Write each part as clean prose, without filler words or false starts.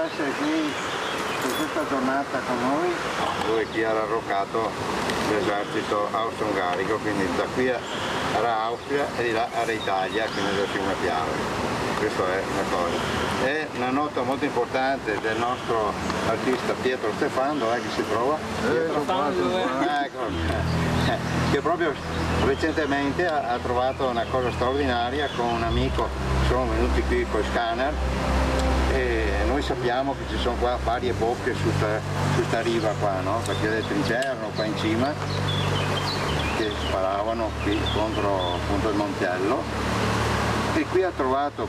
essere qui in questa giornata con noi. Dove qui era arroccato l'esercito austro-ungarico, quindi da qui era Austria e di là era Italia, quindi della Fiume Piave. Questa è una cosa. E una nota molto importante del nostro artista Pietro Stefano, che si trova? Che proprio recentemente ha trovato una cosa straordinaria con un amico, sono venuti qui con i scanner e noi sappiamo che ci sono qua varie bocche su sta riva qua, no? Perché le trincee erano qua in cima che sparavano qui contro appunto il Montello. E qui ha trovato,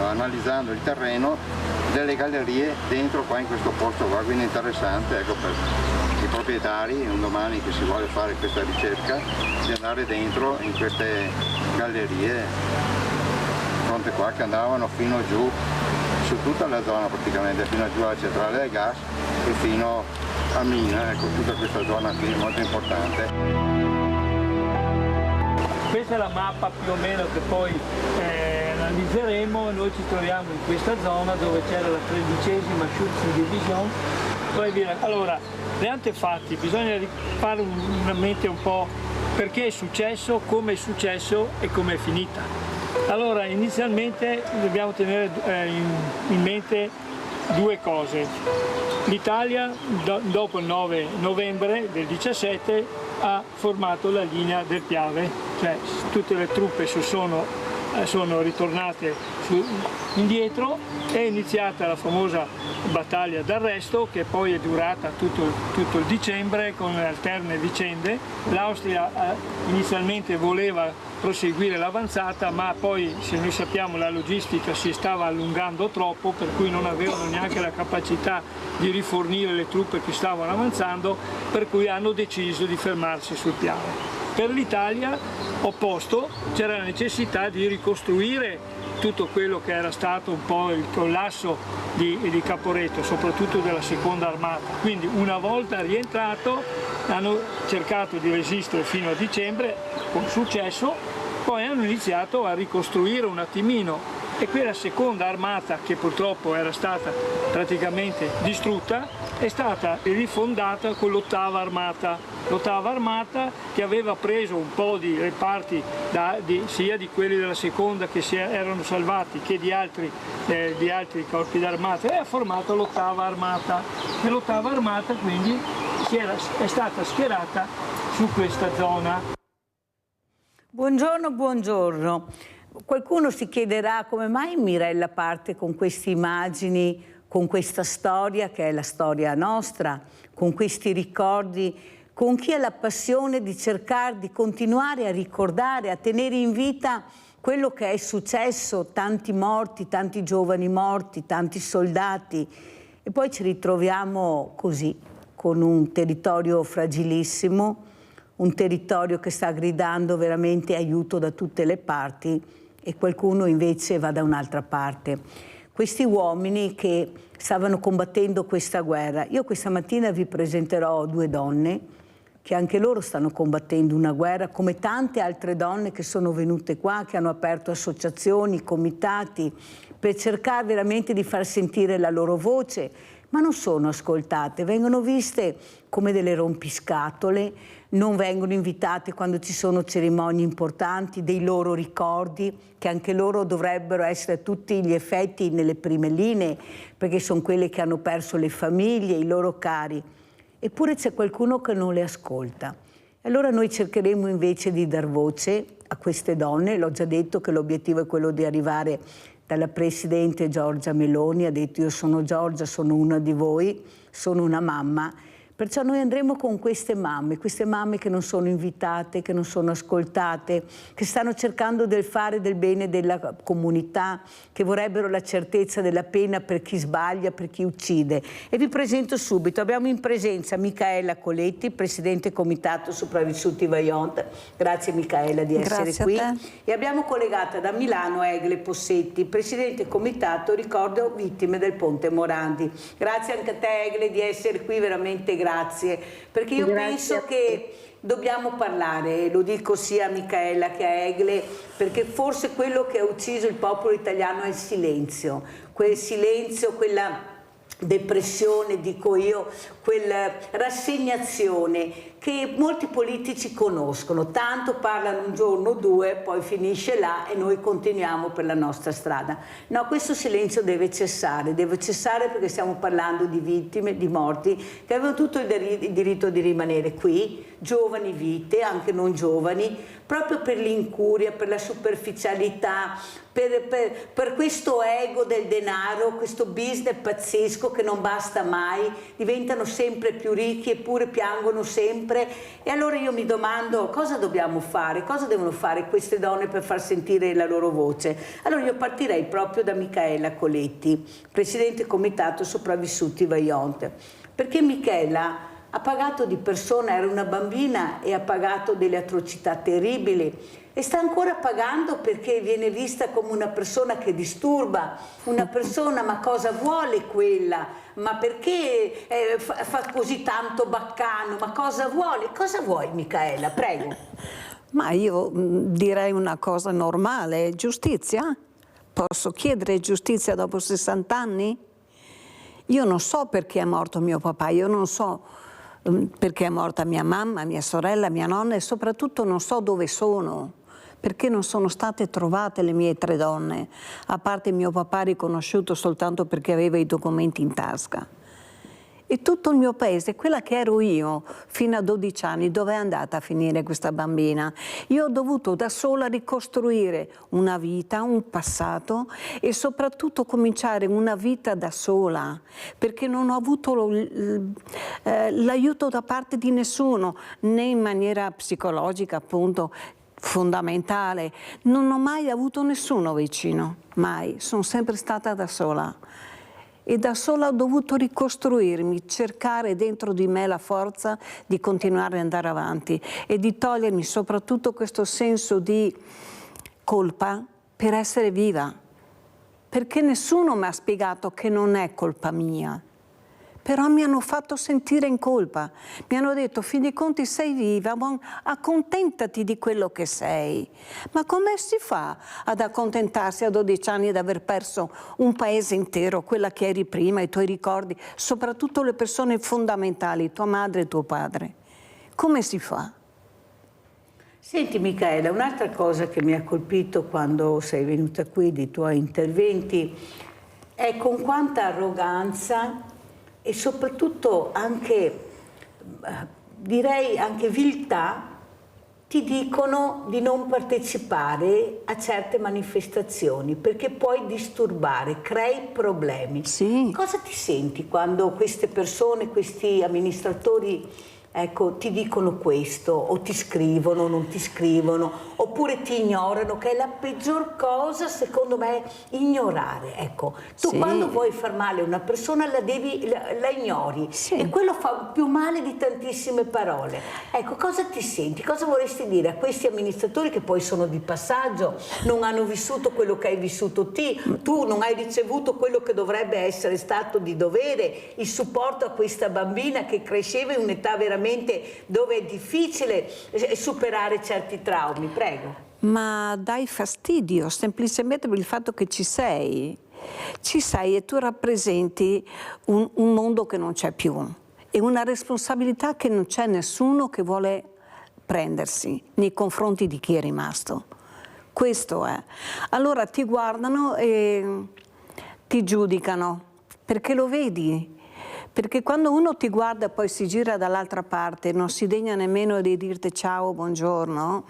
analizzando il terreno, delle gallerie dentro qua in questo posto qua, quindi interessante, ecco, per i proprietari, un domani che si vuole fare questa ricerca, di andare dentro in queste gallerie, fronte qua, che andavano fino giù, su tutta la zona praticamente, fino giù alla centrale del gas e fino a Mina, ecco, tutta questa zona qui molto importante. Questa è la mappa più o meno che poi analizzeremo. Noi ci troviamo in questa zona dove c'era la 13ª Schützendivision. Poi viene. Allora, gli antefatti, bisogna fare una mente un po' perché è successo, come è successo e come è finita. Allora, inizialmente dobbiamo tenere in mente due cose. L'Italia dopo il 9 novembre del 17 ha formato la linea del Piave, cioè tutte le truppe sono ritornate indietro, è iniziata la famosa battaglia d'arresto che poi è durata tutto il dicembre con alterne vicende. L'Austria inizialmente voleva proseguire l'avanzata, ma poi, se noi sappiamo, la logistica si stava allungando troppo, per cui non avevano neanche la capacità di rifornire le truppe che stavano avanzando, per cui hanno deciso di fermarsi sul Piave. Per l'Italia, opposto, c'era la necessità di ricostruire tutto quello che era stato un po' il collasso di Caporetto, soprattutto della seconda armata. Quindi una volta rientrato hanno cercato di resistere fino a dicembre con successo, poi hanno iniziato a ricostruire un attimino e qui la seconda armata, che purtroppo era stata praticamente distrutta, è stata rifondata con l'ottava armata. L'ottava armata che aveva preso un po' di reparti sia di quelli della seconda che si erano salvati che di altri corpi d'armata e ha formato l'ottava armata. E l'ottava armata quindi è stata schierata su questa zona. Buongiorno, buongiorno. Qualcuno si chiederà come mai Mirella parte con queste immagini, con questa storia che è la storia nostra, con questi ricordi, con chi ha la passione di cercare di continuare a ricordare, a tenere in vita quello che è successo, tanti morti, tanti giovani morti, tanti soldati. E poi ci ritroviamo così, con un territorio fragilissimo, un territorio che sta gridando veramente aiuto da tutte le parti e qualcuno invece va da un'altra parte. Questi uomini che stavano combattendo questa guerra. Io questa mattina vi presenterò due donne che anche loro stanno combattendo una guerra, come tante altre donne che sono venute qua, che hanno aperto associazioni, comitati, per cercare veramente di far sentire la loro voce, ma non sono ascoltate, vengono viste come delle rompiscatole, non vengono invitate quando ci sono cerimonie importanti, dei loro ricordi, che anche loro dovrebbero essere a tutti gli effetti nelle prime linee, perché sono quelle che hanno perso le famiglie, i loro cari. Eppure c'è qualcuno che non le ascolta. Allora noi cercheremo invece di dar voce a queste donne. L'ho già detto che l'obiettivo è quello di arrivare dalla Presidente Giorgia Meloni, ha detto io sono Giorgia, sono una di voi, sono una mamma. Perciò noi andremo con queste mamme che non sono invitate, che non sono ascoltate, che stanno cercando del fare del bene della comunità, che vorrebbero la certezza della pena per chi sbaglia, per chi uccide. E vi presento subito, abbiamo in presenza Micaela Coletti, Presidente Comitato Sopravvissuti Vajont. Grazie Micaela di essere qui. E abbiamo collegata da Milano Egle Possetti, Presidente Comitato Ricordo Vittime del Ponte Morandi. Grazie anche a te Egle di essere qui, veramente grazie, perché io penso che dobbiamo parlare, lo dico sia a Micaela che a Egle, perché forse quello che ha ucciso il popolo italiano è il silenzio, quel silenzio, quella depressione, dico io, quella rassegnazione che molti politici conoscono, tanto parlano un giorno o due, poi finisce là e noi continuiamo per la nostra strada. No, questo silenzio deve cessare perché stiamo parlando di vittime, di morti che avevano tutto il diritto di rimanere qui, giovani vite, anche non giovani, proprio per l'incuria, per la superficialità, per questo ego del denaro, questo business pazzesco che non basta mai, diventano sempre più ricchi eppure piangono sempre. E allora io mi domando cosa dobbiamo fare, cosa devono fare queste donne per far sentire la loro voce. Allora io partirei proprio da Micaela Coletti, Presidente Comitato Sopravvissuti Vajont, perché Micaela ha pagato di persona, era una bambina e ha pagato delle atrocità terribili e sta ancora pagando perché viene vista come una persona che disturba, una persona, ma cosa vuole quella? Ma perché fa così tanto baccano? Ma cosa vuole? Cosa vuoi, Micaela? Prego. Ma io direi una cosa normale, giustizia? Posso chiedere giustizia dopo 60 anni? Io non so perché è morto mio papà, io non so perché è morta mia mamma, mia sorella, mia nonna e soprattutto non so dove sono, perché non sono state trovate le mie 3 donne, a parte mio papà riconosciuto soltanto perché aveva i documenti in tasca. E tutto il mio paese, quella che ero io fino a 12 anni, dove è andata a finire questa bambina? Io ho dovuto da sola ricostruire una vita, un passato e soprattutto cominciare una vita da sola, perché non ho avuto l'aiuto da parte di nessuno, né in maniera psicologica appunto, fondamentale. Non ho mai avuto nessuno vicino, mai, sono sempre stata da sola. E da sola ho dovuto ricostruirmi, cercare dentro di me la forza di continuare ad andare avanti e di togliermi soprattutto questo senso di colpa per essere viva. Perché nessuno mi ha spiegato che non è colpa mia. Però mi hanno fatto sentire in colpa, mi hanno detto, fin dei conti sei viva, accontentati di quello che sei. Ma come si fa ad accontentarsi a 12 anni di aver perso un paese intero, quella che eri prima, i tuoi ricordi, soprattutto le persone fondamentali, tua madre e tuo padre? Come si fa? Senti Micaela, un'altra cosa che mi ha colpito quando sei venuta qui, dei tuoi interventi, è con quanta arroganza e soprattutto anche, direi anche viltà, ti dicono di non partecipare a certe manifestazioni perché puoi disturbare, crei problemi. Sì. Cosa ti senti quando queste persone, questi amministratori, ecco, ti dicono questo, o ti scrivono, non ti scrivono, oppure ti ignorano, che è la peggior cosa, secondo me, ignorare. Ecco, tu sì. Quando vuoi far male a una persona la ignori, sì. E quello fa più male di tantissime parole. Ecco, cosa ti senti? Cosa vorresti dire a questi amministratori che poi sono di passaggio, non hanno vissuto quello che hai vissuto tu non hai ricevuto quello che dovrebbe essere stato di dovere, il supporto a questa bambina che cresceva in un'età veramente dove è difficile superare certi traumi, prego. Ma dai fastidio semplicemente per il fatto che ci sei e tu rappresenti un mondo che non c'è più e una responsabilità che non c'è nessuno che vuole prendersi nei confronti di chi è rimasto. Questo è. Allora ti guardano e ti giudicano perché lo vedi. Perché quando uno ti guarda e poi si gira dall'altra parte, non si degna nemmeno di dirti ciao, buongiorno,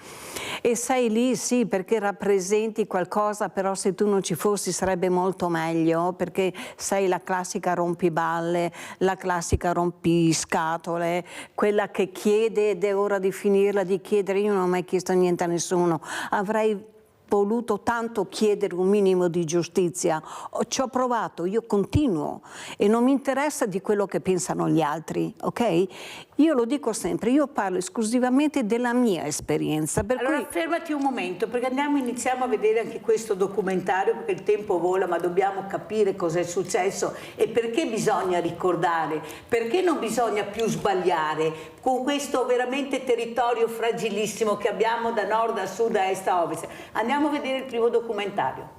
e sei lì sì perché rappresenti qualcosa, però se tu non ci fossi sarebbe molto meglio, perché sei la classica rompiballe, la classica rompiscatole, quella che chiede ed è ora di finirla di chiedere. Io non ho mai chiesto niente a nessuno, avrei voluto tanto chiedere un minimo di giustizia, ci ho provato, io continuo e non mi interessa di quello che pensano gli altri, ok? Io lo dico sempre, io parlo esclusivamente della mia esperienza. Allora fermati un momento, perché iniziamo a vedere anche questo documentario, perché il tempo vola, ma dobbiamo capire cosa è successo e perché bisogna ricordare, perché non bisogna più sbagliare con questo veramente territorio fragilissimo che abbiamo da nord a sud, da est a ovest. Andiamo a vedere il primo documentario.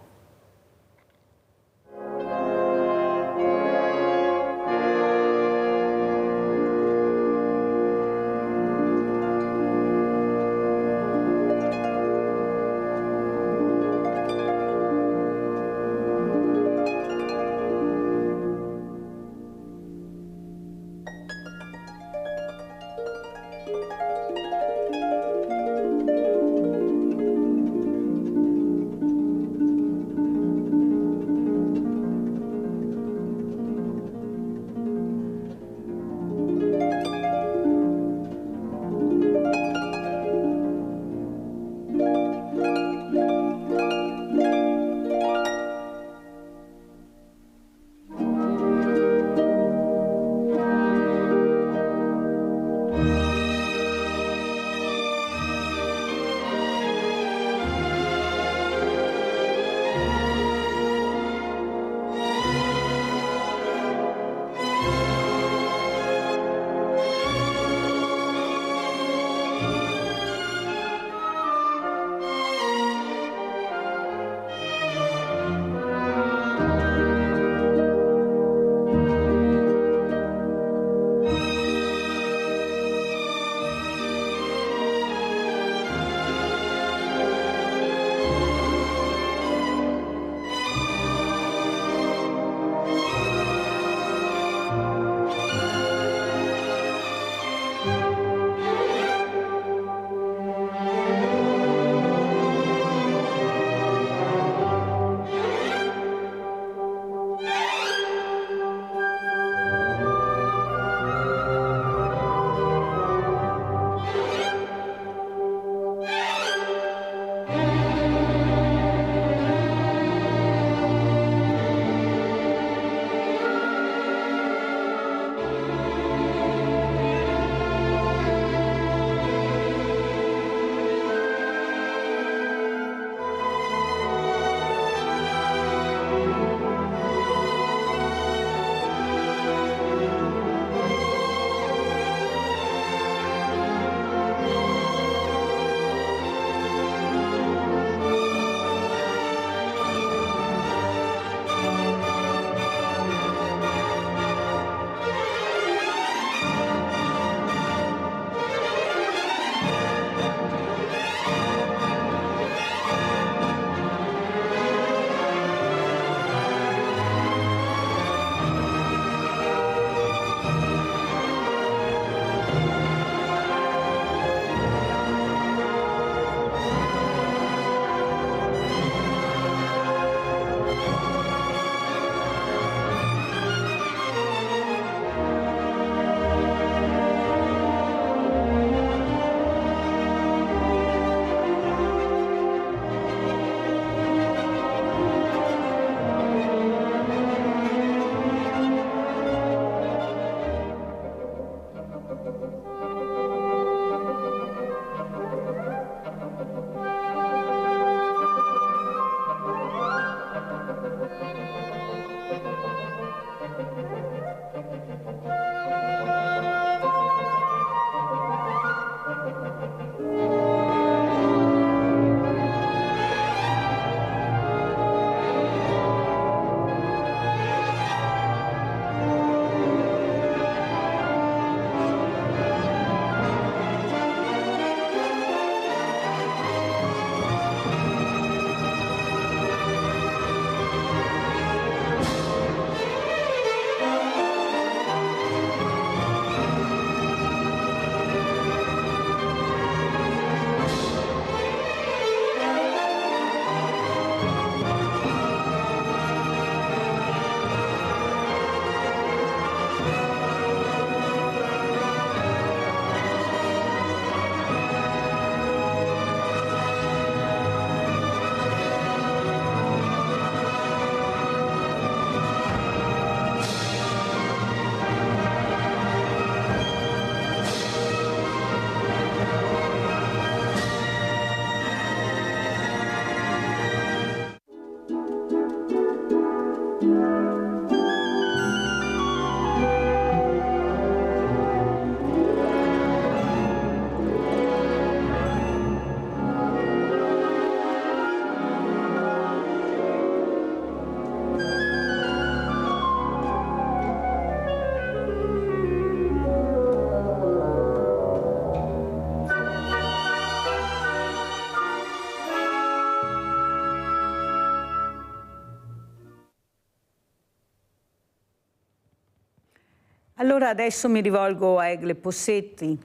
Allora adesso mi rivolgo a Egle Possetti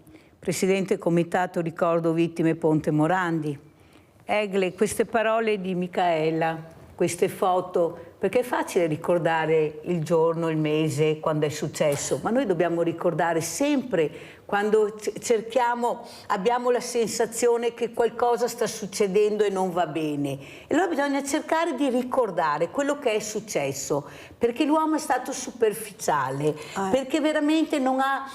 Presidente Comitato Ricordo Vittime Ponte Morandi. Egle, queste parole di Micaela, queste foto, perché è facile ricordare il giorno, il mese, quando è successo, ma noi dobbiamo ricordare sempre quando cerchiamo, abbiamo la sensazione che qualcosa sta succedendo e non va bene. E allora bisogna cercare di ricordare quello che è successo, perché l'uomo è stato superficiale, perché veramente non ha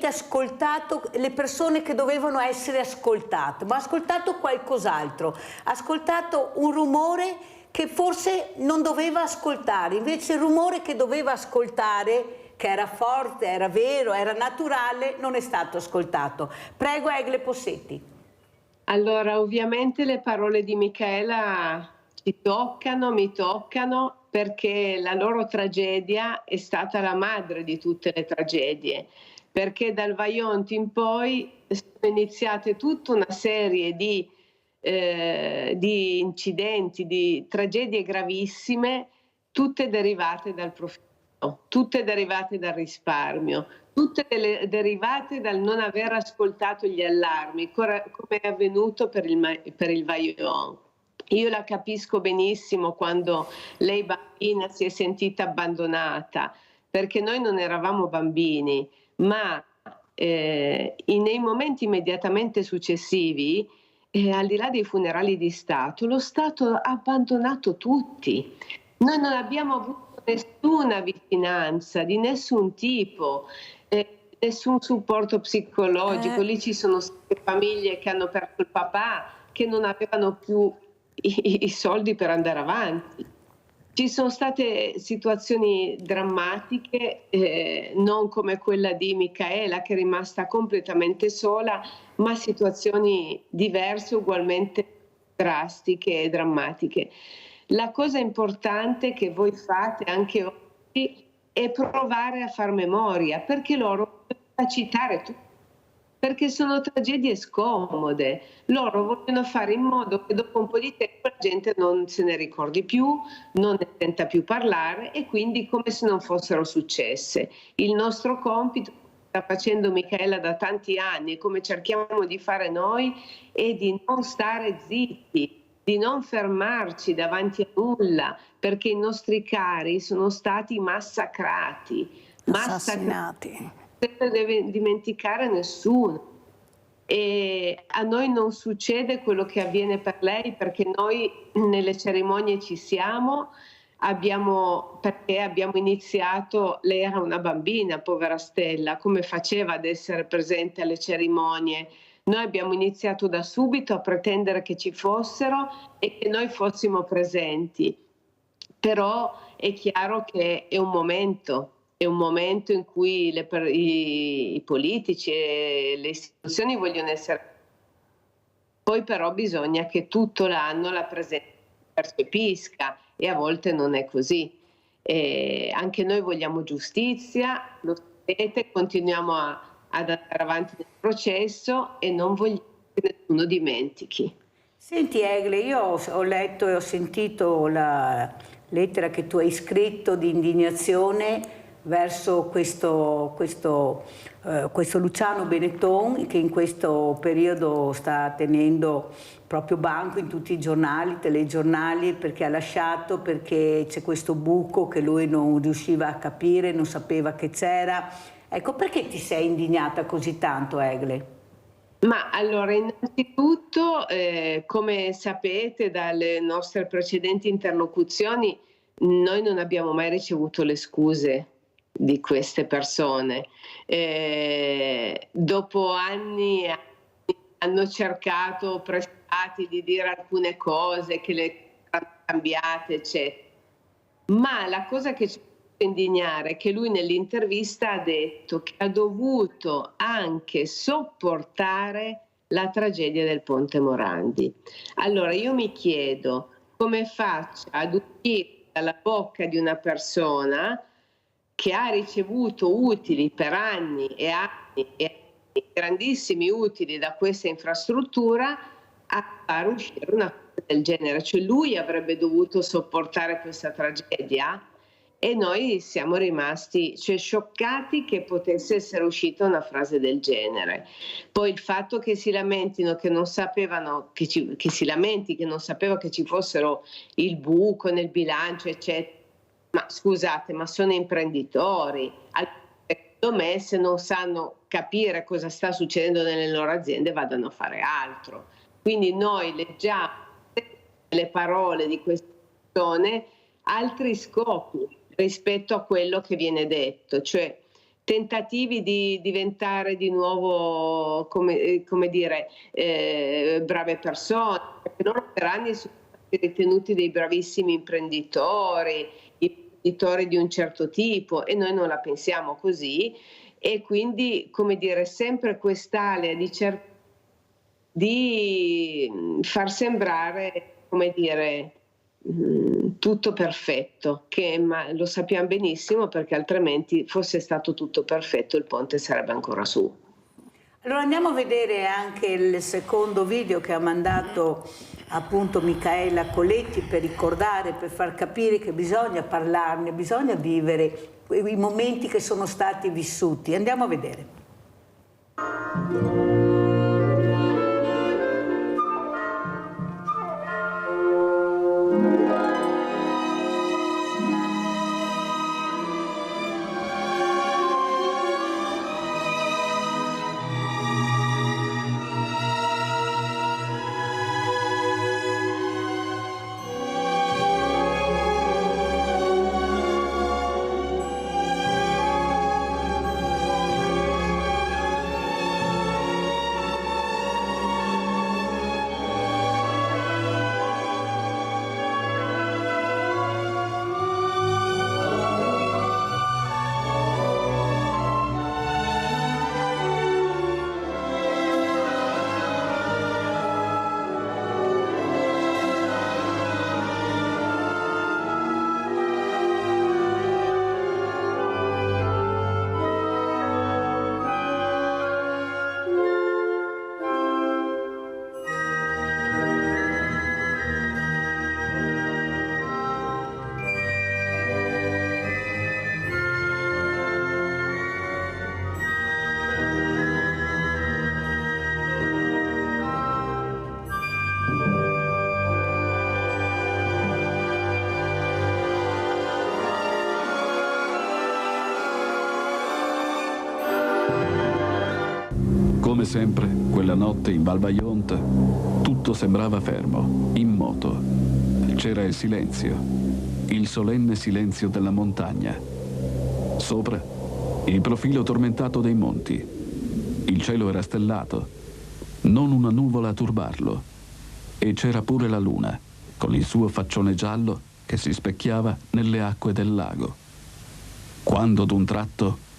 ascoltato le persone che dovevano essere ascoltate, ma ha ascoltato qualcos'altro, ha ascoltato un rumore che forse non doveva ascoltare, invece il rumore che doveva ascoltare, che era forte, era vero, era naturale, non è stato ascoltato. Prego Egle Possetti. Allora, ovviamente le parole di Micaela mi toccano, perché la loro tragedia è stata la madre di tutte le tragedie, perché dal Vajont in poi sono iniziate tutta una serie di incidenti, di tragedie gravissime, tutte derivate dal profitto, tutte derivate dal risparmio, tutte derivate dal non aver ascoltato gli allarmi, come è avvenuto per il Vajont. Io la capisco benissimo quando lei bambina si è sentita abbandonata, perché noi non eravamo bambini, ma nei momenti immediatamente successivi, al di là dei funerali di Stato, lo Stato ha abbandonato tutti. Noi non abbiamo avuto nessuna vicinanza di nessun tipo, nessun supporto psicologico. Lì ci sono state famiglie che hanno perso il papà, che non avevano più i soldi per andare avanti. Ci sono state situazioni drammatiche, non come quella di Micaela, che è rimasta completamente sola, ma situazioni diverse, ugualmente drastiche e drammatiche. La cosa importante che voi fate anche oggi è provare a far memoria, perché loro vogliono citare tutto, perché sono tragedie scomode. Loro vogliono fare in modo che dopo un po' di tempo la gente non se ne ricordi più, non ne senta più parlare, e quindi come se non fossero successe. Il nostro compito, sta facendo Micaela da tanti anni, come cerchiamo di fare noi, è di non stare zitti, di non fermarci davanti a nulla, perché i nostri cari sono stati massacrati, assassinati. Non deve dimenticare nessuno. E a noi non succede quello che avviene per lei, perché noi nelle cerimonie ci siamo, perché abbiamo iniziato, lei era una bambina, povera Stella, come faceva ad essere presente alle cerimonie? Noi abbiamo iniziato da subito a pretendere che ci fossero e che noi fossimo presenti, però è chiaro che è un momento in cui i politici e le istituzioni vogliono essere. Poi però bisogna che tutto l'anno la presenza percepisca, e a volte non è così. Anche noi vogliamo giustizia, lo sapete, continuiamo ad andare avanti nel processo e non vogliamo che nessuno dimentichi. Senti Egle, io ho letto e ho sentito la lettera che tu hai scritto di indignazione verso questo Luciano Benetton, che in questo periodo sta tenendo proprio banco in tutti i giornali, telegiornali, perché ha lasciato, perché c'è questo buco che lui non riusciva a capire, non sapeva che c'era. Ecco, perché ti sei indignata così tanto, Egle? Ma allora, innanzitutto, come sapete dalle nostre precedenti interlocuzioni, noi non abbiamo mai ricevuto le scuse di queste persone. Dopo anni hanno cercato, prestati, di dire alcune cose, che le hanno cambiate, eccetera. Ma la cosa che ci fa indignare è che lui nell'intervista ha detto che ha dovuto anche sopportare la tragedia del Ponte Morandi. Allora io mi chiedo come faccia ad uscire dalla bocca di una persona che ha ricevuto utili per anni e anni, grandissimi utili da questa infrastruttura, a far uscire una cosa del genere. Cioè lui avrebbe dovuto sopportare questa tragedia, E noi siamo rimasti, cioè, scioccati che potesse essere uscita una frase del genere. Poi il fatto che si lamentino, che non sapevano, che si lamenti che non sapeva che ci fossero il buco nel bilancio, eccetera. Ma scusate, ma sono imprenditori. Secondo me, se non sanno capire cosa sta succedendo nelle loro aziende, vadano a fare altro. Quindi noi leggiamo nelle parole di queste persone altri scopi rispetto a quello che viene detto, cioè tentativi di diventare di nuovo, come dire, brave persone, perché loro per anni sono stati ritenuti dei bravissimi imprenditori di un certo tipo, e noi non la pensiamo così, e quindi, come dire, sempre quest'area di far sembrare, come dire, tutto perfetto, ma lo sappiamo benissimo, perché altrimenti fosse stato tutto perfetto il ponte sarebbe ancora su. Allora andiamo a vedere anche il secondo video che ha mandato appunto Micaela Coletti, per ricordare, per far capire che bisogna parlarne, bisogna vivere i momenti che sono stati vissuti. Andiamo a vedere. Come sempre, quella notte in Val Vajont, tutto sembrava fermo, immoto. C'era il silenzio, il solenne silenzio della montagna. Sopra, il profilo tormentato dei monti. Il cielo era stellato, non una nuvola a turbarlo. E c'era pure la luna, con il suo faccione giallo che si specchiava nelle acque del lago. Quando d'un tratto...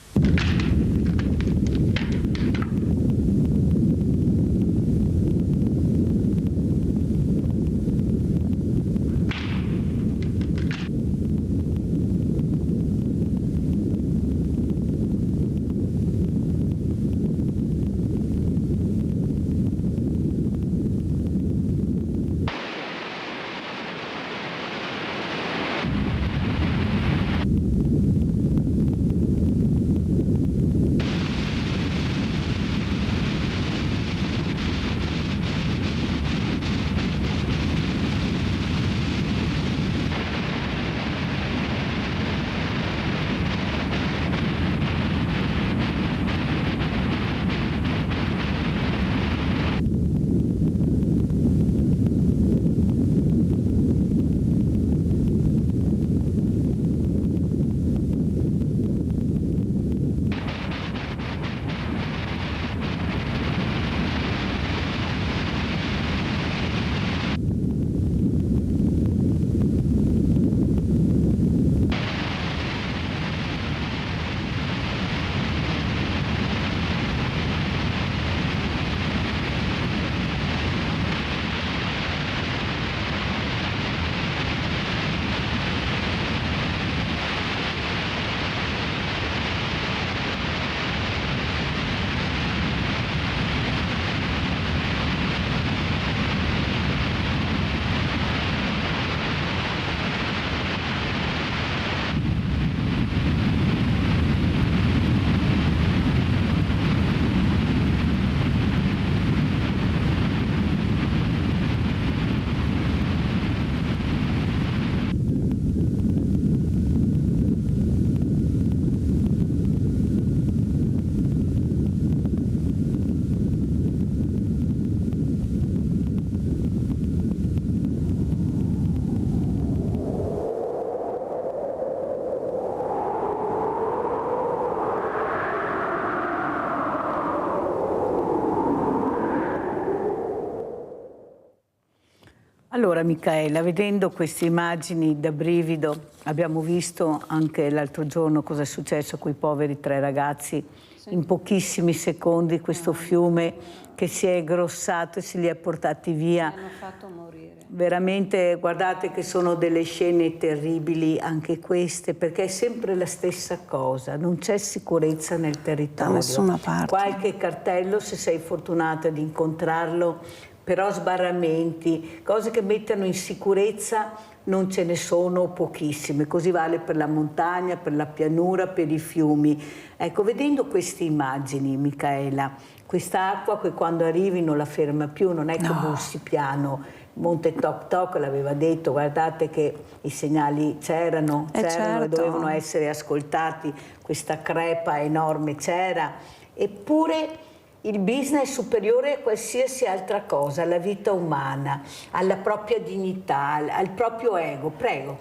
Allora Micaela, vedendo queste immagini da brivido, abbiamo visto anche l'altro giorno cosa è successo a quei poveri 3 ragazzi, in pochissimi secondi questo fiume che si è grossato e se li ha portati via. Mi hanno fatto morire. Veramente guardate che sono delle scene terribili anche queste, perché è sempre la stessa cosa, non c'è sicurezza nel territorio. Da nessuna parte. Qualche cartello se sei fortunata di incontrarlo, però sbarramenti, cose che mettano in sicurezza non ce ne sono pochissime, così vale per la montagna, per la pianura, per i fiumi. Ecco, vedendo queste immagini, Micaela, quest'acqua che quando arrivi non la ferma più, non è che bussi piano. Monte Toc Toc l'aveva detto, guardate che i segnali c'erano certo. E dovevano essere ascoltati, questa crepa enorme c'era, eppure il business superiore a qualsiasi altra cosa, alla vita umana, alla propria dignità, al proprio ego. Prego.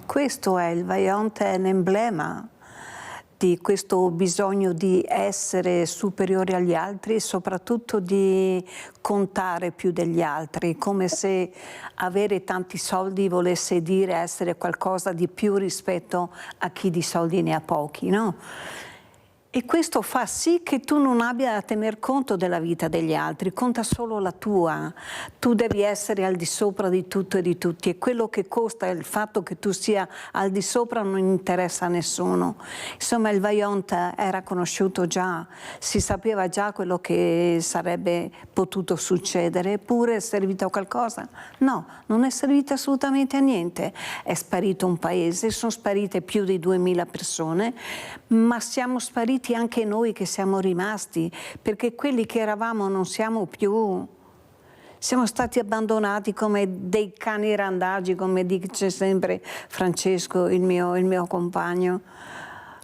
Questo è il Vajont, è un emblema di questo bisogno di essere superiori agli altri e soprattutto di contare più degli altri, come se avere tanti soldi volesse dire essere qualcosa di più rispetto a chi di soldi ne ha pochi, no? E questo fa sì che tu non abbia a tener conto della vita degli altri, conta solo la tua. Tu devi essere al di sopra di tutto e di tutti e quello che costa il fatto che tu sia al di sopra non interessa a nessuno. Insomma, il Vajont era conosciuto già, si sapeva già quello che sarebbe potuto succedere, eppure è servito a qualcosa? No, non è servito assolutamente a niente. È sparito un paese, sono sparite più di 2000 persone, ma siamo spariti anche noi che siamo rimasti, perché quelli che eravamo non siamo più. Siamo stati abbandonati come dei cani randagi, come dice sempre Francesco, il mio compagno.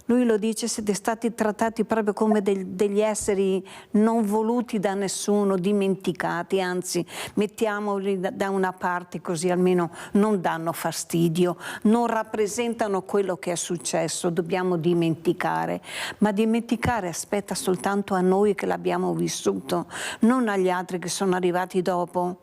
Lui lo dice, siete stati trattati proprio come degli esseri non voluti da nessuno, dimenticati, anzi mettiamoli da una parte così almeno non danno fastidio, non rappresentano quello che è successo, dobbiamo dimenticare, ma dimenticare aspetta soltanto a noi che l'abbiamo vissuto, non agli altri che sono arrivati dopo.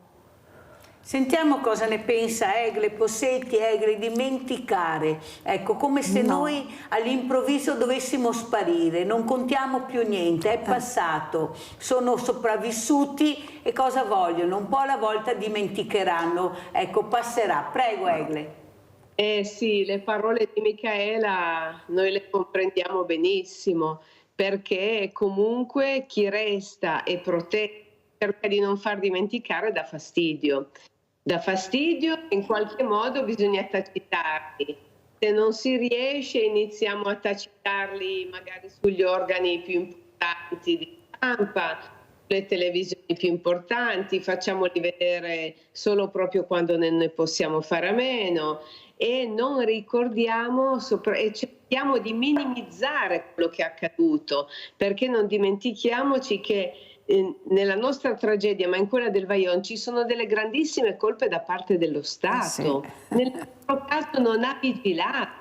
Sentiamo cosa ne pensa Egle Possetti. Egle, dimenticare, ecco, come se noi all'improvviso dovessimo sparire, non contiamo più niente, è passato, sono sopravvissuti e cosa vogliono? Un po' alla volta dimenticheranno, ecco, passerà. Prego Egle. Sì, le parole di Micaela noi le comprendiamo benissimo, perché comunque chi resta e protege cerca di non far dimenticare dà fastidio. Dà fastidio, in qualche modo bisogna tacitarli. Se non si riesce iniziamo a tacitarli magari sugli organi più importanti di stampa, le televisioni più importanti, facciamoli vedere solo proprio quando ne possiamo fare a meno e non ricordiamo e cerchiamo di minimizzare quello che è accaduto, perché non dimentichiamoci che nella nostra tragedia, ma in quella del Vajont, ci sono delle grandissime colpe da parte dello Stato. Sì. Nel nostro caso non ha vigilato,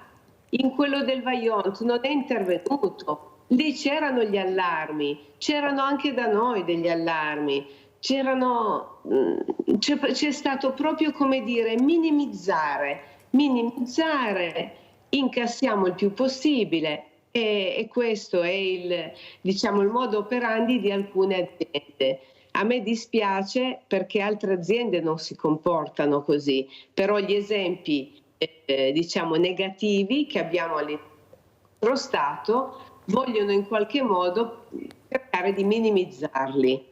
in quello del Vajont non è intervenuto. Lì c'erano gli allarmi, c'erano anche da noi degli allarmi, c'è stato proprio, come dire, minimizzare, incassiamo il più possibile. E questo è il modo operandi di alcune aziende. A me dispiace perché altre aziende non si comportano così, però gli esempi negativi che abbiamo all'interno del nostro Stato vogliono in qualche modo cercare di minimizzarli.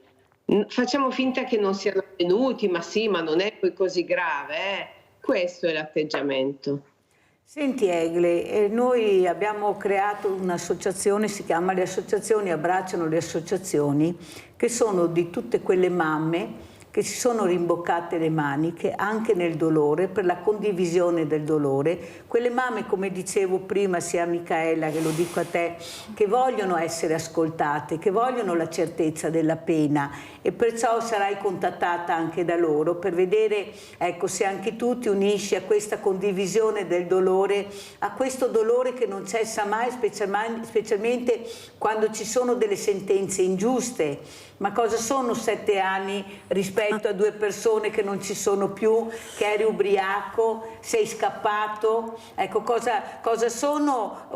Facciamo finta che non siano avvenuti, ma sì, ma non è poi così grave. Questo è l'atteggiamento. Senti Egle, noi abbiamo creato un'associazione, si chiama Le Associazioni Abbracciano le Associazioni, che sono di tutte quelle mamme che si sono rimboccate le maniche anche nel dolore, per la condivisione del dolore, quelle mamme, come dicevo prima sia a Micaela che lo dico a te, che vogliono essere ascoltate, che vogliono la certezza della pena e perciò sarai contattata anche da loro per vedere, ecco, se anche tu ti unisci a questa condivisione del dolore, a questo dolore che non cessa mai, specialmente quando ci sono delle sentenze ingiuste. Ma cosa sono 7 anni rispetto a 2 persone che non ci sono più, che eri ubriaco, sei scappato? Ecco, cosa sono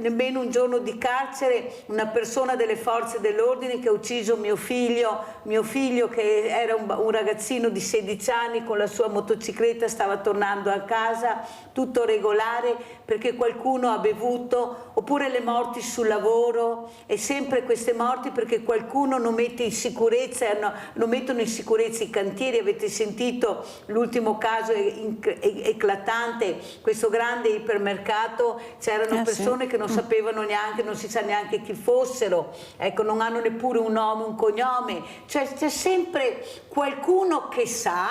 nemmeno un giorno di carcere una persona delle forze dell'ordine che ha ucciso mio figlio che era un ragazzino di 16 anni con la sua motocicletta, stava tornando a casa, tutto regolare, perché qualcuno ha bevuto, oppure le morti sul lavoro, e sempre queste morti perché qualcuno non mette in sicurezza, non mettono in sicurezza i cantieri. Avete sentito l'ultimo caso eclatante, questo grande ipermercato, c'erano persone che non sapevano neanche, non si sa neanche chi fossero, ecco, non hanno neppure un nome, un cognome, cioè c'è sempre qualcuno che sa,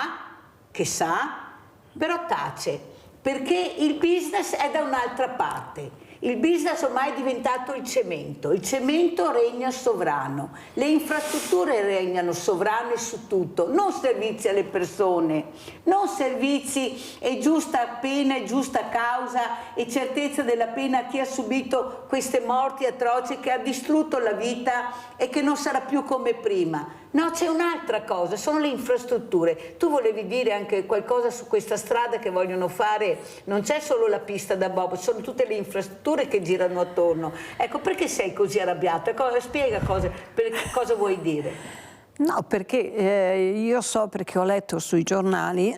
però tace, perché il business è da un'altra parte. Il business ormai è diventato il cemento regna sovrano, le infrastrutture regnano sovrane su tutto, non servizi alle persone, non servizi e giusta pena e giusta causa e certezza della pena a chi ha subito queste morti atroci, che ha distrutto la vita e che non sarà più come prima. No, c'è un'altra cosa, sono le infrastrutture. Tu volevi dire anche qualcosa su questa strada che vogliono fare? Non c'è solo la pista da bob, sono tutte le infrastrutture che girano attorno. Ecco, perché sei così arrabbiato? Spiega cosa vuoi dire. No, perché io so, perché ho letto sui giornali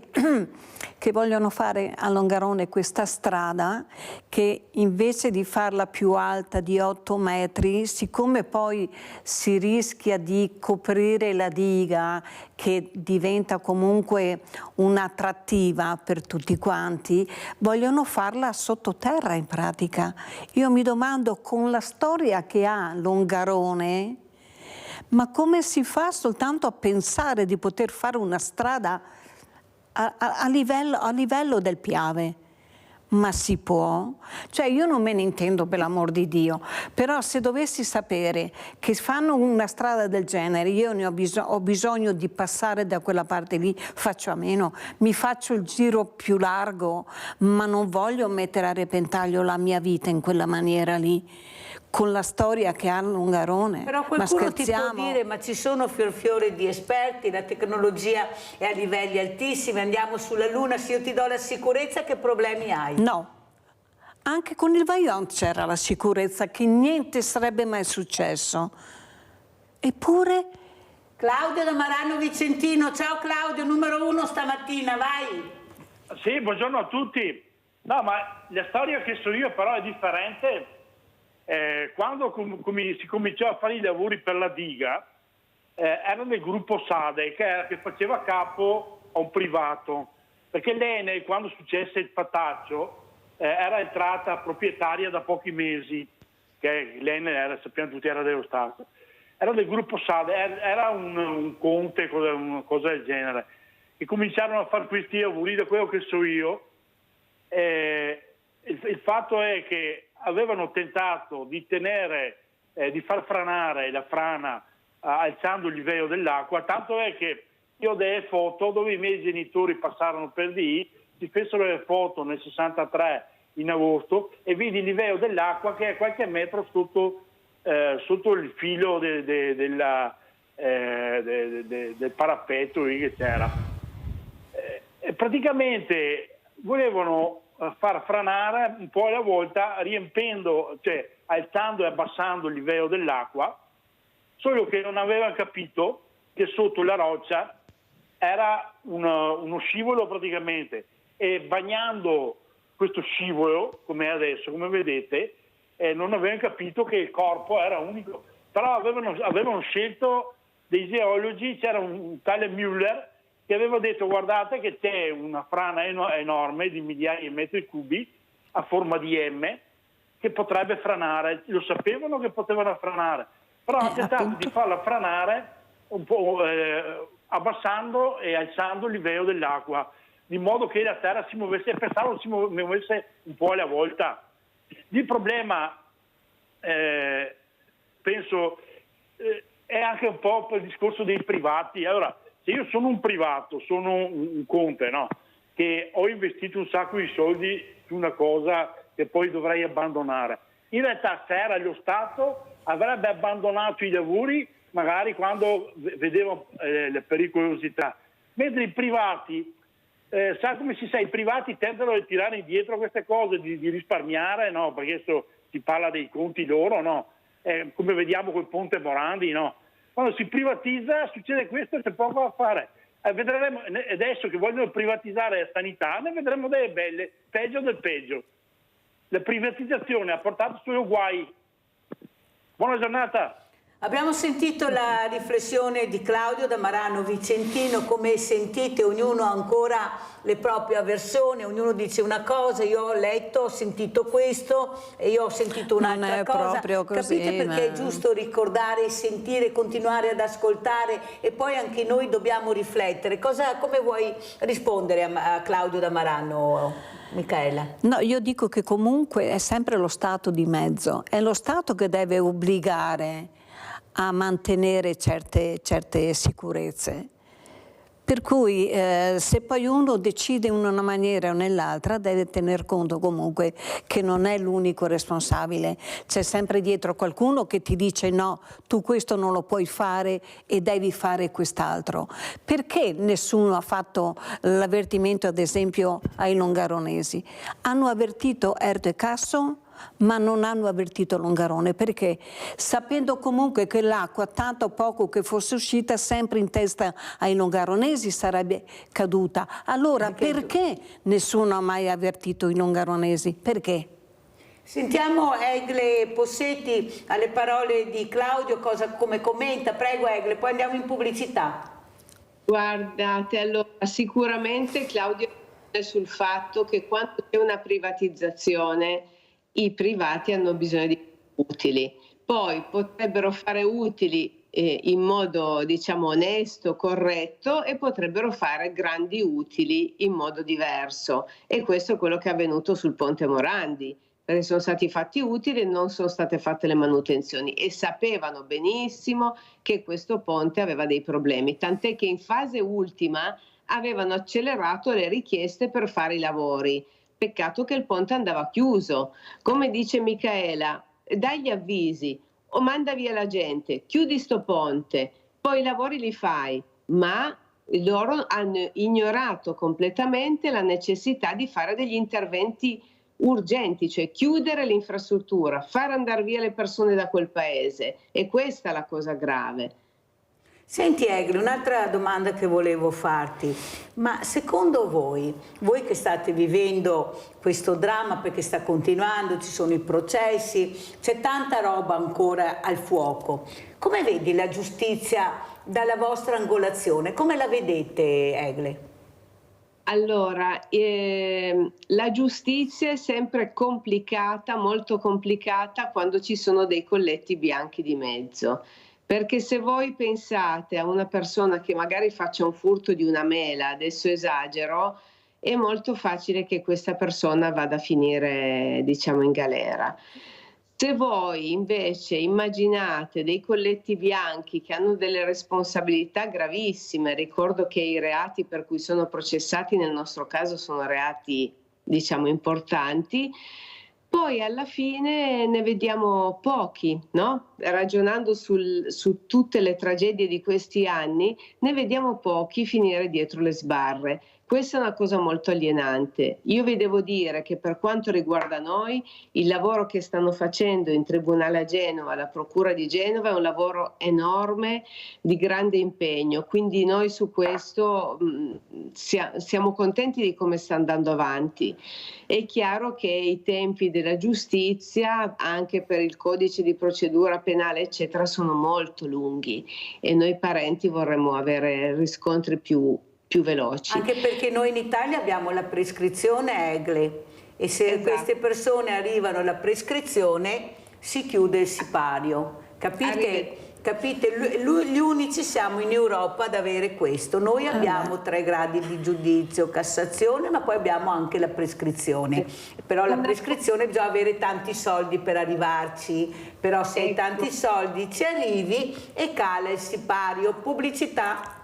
che vogliono fare a Longarone questa strada che invece di farla più alta di 8 metri, siccome poi si rischia di coprire la diga che diventa comunque un'attrattiva per tutti quanti, vogliono farla sottoterra in pratica. Io mi domando, con la storia che ha Longarone, ma come si fa soltanto a pensare di poter fare una strada a livello del Piave? Ma si può? Cioè, io non me ne intendo, per l'amor di Dio, però se dovessi sapere che fanno una strada del genere, io ne ho bisogno di passare da quella parte lì, faccio a meno, mi faccio il giro più largo, ma non voglio mettere a repentaglio la mia vita in quella maniera lì, con la storia che ha Longarone. Però qualcuno ti può dire, ma ci sono fior di esperti, la tecnologia è a livelli altissimi, andiamo sulla Luna, se io ti do la sicurezza, che problemi hai? No, anche con il Vajont c'era la sicurezza che niente sarebbe mai successo. Eppure... Claudio da Marano Vicentino, ciao Claudio, numero 1 stamattina, vai! Sì, buongiorno a tutti. No, ma la storia che so io però è differente. Quando si cominciò a fare i lavori per la diga, era del gruppo Sade che faceva capo a un privato, perché l'Enel, quando successe il fattaccio, era entrata proprietaria da pochi mesi, che l'Enel sappiamo tutti era dello Stato, era del gruppo Sade, era un conte, una cosa del genere, e cominciarono a fare questi lavori. Da quello che so io, il fatto è che avevano tentato di far franare la frana alzando il livello dell'acqua, tanto è che io ho delle foto dove i miei genitori passarono per lì, si fecero le foto nel 63 in agosto e vidi il livello dell'acqua che è qualche metro sotto il filo del parapetto che c'era. Praticamente volevano far franare un po' alla volta, riempendo, cioè alzando e abbassando il livello dell'acqua, solo che non avevano capito che sotto la roccia era uno scivolo praticamente, e bagnando questo scivolo, come è adesso, come vedete, non avevano capito che il corpo era unico. Però avevano scelto dei geologi, c'era un tale Müller che aveva detto: guardate che c'è una frana enorme di migliaia di metri cubi a forma di M che potrebbe franare. Lo sapevano che potevano franare, però hanno tentato di farla franare un po' abbassando e alzando il livello dell'acqua, di modo che la terra si muovesse, e pensavo si muovesse un po' alla volta. Il problema, penso, è anche un po' per il discorso dei privati. Allora, se io sono un privato, sono un conte, no? Che ho investito un sacco di soldi su una cosa che poi dovrei abbandonare. In realtà, se era lo Stato, avrebbe abbandonato i lavori magari quando vedeva le pericolosità. Mentre i privati, sa come si sa, i privati tendono a tirare indietro queste cose, di risparmiare, no? Perché adesso si parla dei conti loro, no? Come vediamo col Ponte Morandi, no? Quando si privatizza succede questo, c'è poco da fare. Vedremo adesso che vogliono privatizzare la sanità, ne vedremo delle belle, peggio del peggio. La privatizzazione ha portato solo guai. Buona giornata. Abbiamo sentito la riflessione di Claudio da Marano Vicentino. Come sentite, ognuno ha ancora le proprie avversioni, ognuno dice una cosa, io ho letto, ho sentito questo e io ho sentito un'altra cosa. Non è proprio così. Capite perché è giusto ricordare, sentire, continuare ad ascoltare e poi anche noi dobbiamo riflettere. Come vuoi rispondere a Claudio da Marano, Micaela? No, io dico che comunque è sempre lo Stato di mezzo, è lo Stato che deve obbligare a mantenere certe sicurezze. Per cui se poi uno decide in una maniera o nell'altra deve tener conto comunque che non è l'unico responsabile, c'è sempre dietro qualcuno che ti dice no, tu questo non lo puoi fare e devi fare quest'altro. Perché nessuno ha fatto l'avvertimento ad esempio ai longaronesi? Hanno avvertito Erto e Casso, ma non hanno avvertito Longarone, perché sapendo comunque che l'acqua, tanto poco che fosse uscita, sempre in testa ai longaronesi sarebbe caduta. Allora perché nessuno ha mai avvertito i longaronesi? Perché? Sentiamo Egle Possetti alle parole di Claudio, come commenta. Prego Egle, poi andiamo in pubblicità. Guardate, allora sicuramente Claudio è sul fatto che quando c'è una privatizzazione i privati hanno bisogno di utili, poi potrebbero fare utili in modo diciamo onesto, corretto, e potrebbero fare grandi utili in modo diverso, e questo è quello che è avvenuto sul Ponte Morandi, perché sono stati fatti utili e non sono state fatte le manutenzioni e sapevano benissimo che questo ponte aveva dei problemi, tant'è che in fase ultima avevano accelerato le richieste per fare i lavori. Peccato che il ponte andava chiuso. Come dice Micaela, dai gli avvisi o manda via la gente, chiudi sto ponte, poi i lavori li fai, ma loro hanno ignorato completamente la necessità di fare degli interventi urgenti, cioè chiudere l'infrastruttura, far andare via le persone da quel paese, e questa è la cosa grave. Senti Egle, un'altra domanda che volevo farti, ma secondo voi che state vivendo questo dramma, perché sta continuando, ci sono i processi, c'è tanta roba ancora al fuoco, come vedi la giustizia dalla vostra angolazione? Come la vedete Egle? Allora, la giustizia è sempre complicata, molto complicata quando ci sono dei colletti bianchi di mezzo. Perché se voi pensate a una persona che magari faccia un furto di una mela, adesso esagero, è molto facile che questa persona vada a finire, diciamo, in galera. Se voi invece immaginate dei colletti bianchi che hanno delle responsabilità gravissime, ricordo che i reati per cui sono processati nel nostro caso sono reati, diciamo, importanti, poi alla fine ne vediamo pochi, no? Ragionando su tutte le tragedie di questi anni, ne vediamo pochi finire dietro le sbarre. Questa è una cosa molto alienante. Io vi devo dire che per quanto riguarda noi, il lavoro che stanno facendo in Tribunale a Genova, la Procura di Genova, è un lavoro enorme, di grande impegno. Quindi noi su questo siamo contenti di come sta andando avanti. È chiaro che i tempi della giustizia, anche per il codice di procedura penale, eccetera, sono molto lunghi e noi parenti vorremmo avere riscontri più veloci. Anche perché noi in Italia abbiamo la prescrizione Egle e se queste persone arrivano alla prescrizione si chiude il sipario. Capite capite? Gli unici siamo in Europa ad avere questo. Noi abbiamo 3 gradi di giudizio, Cassazione, ma poi abbiamo anche la prescrizione. Però la prescrizione bisogna avere tanti soldi per arrivarci, però se hai tanti soldi ci arrivi e cala il sipario. Pubblicità.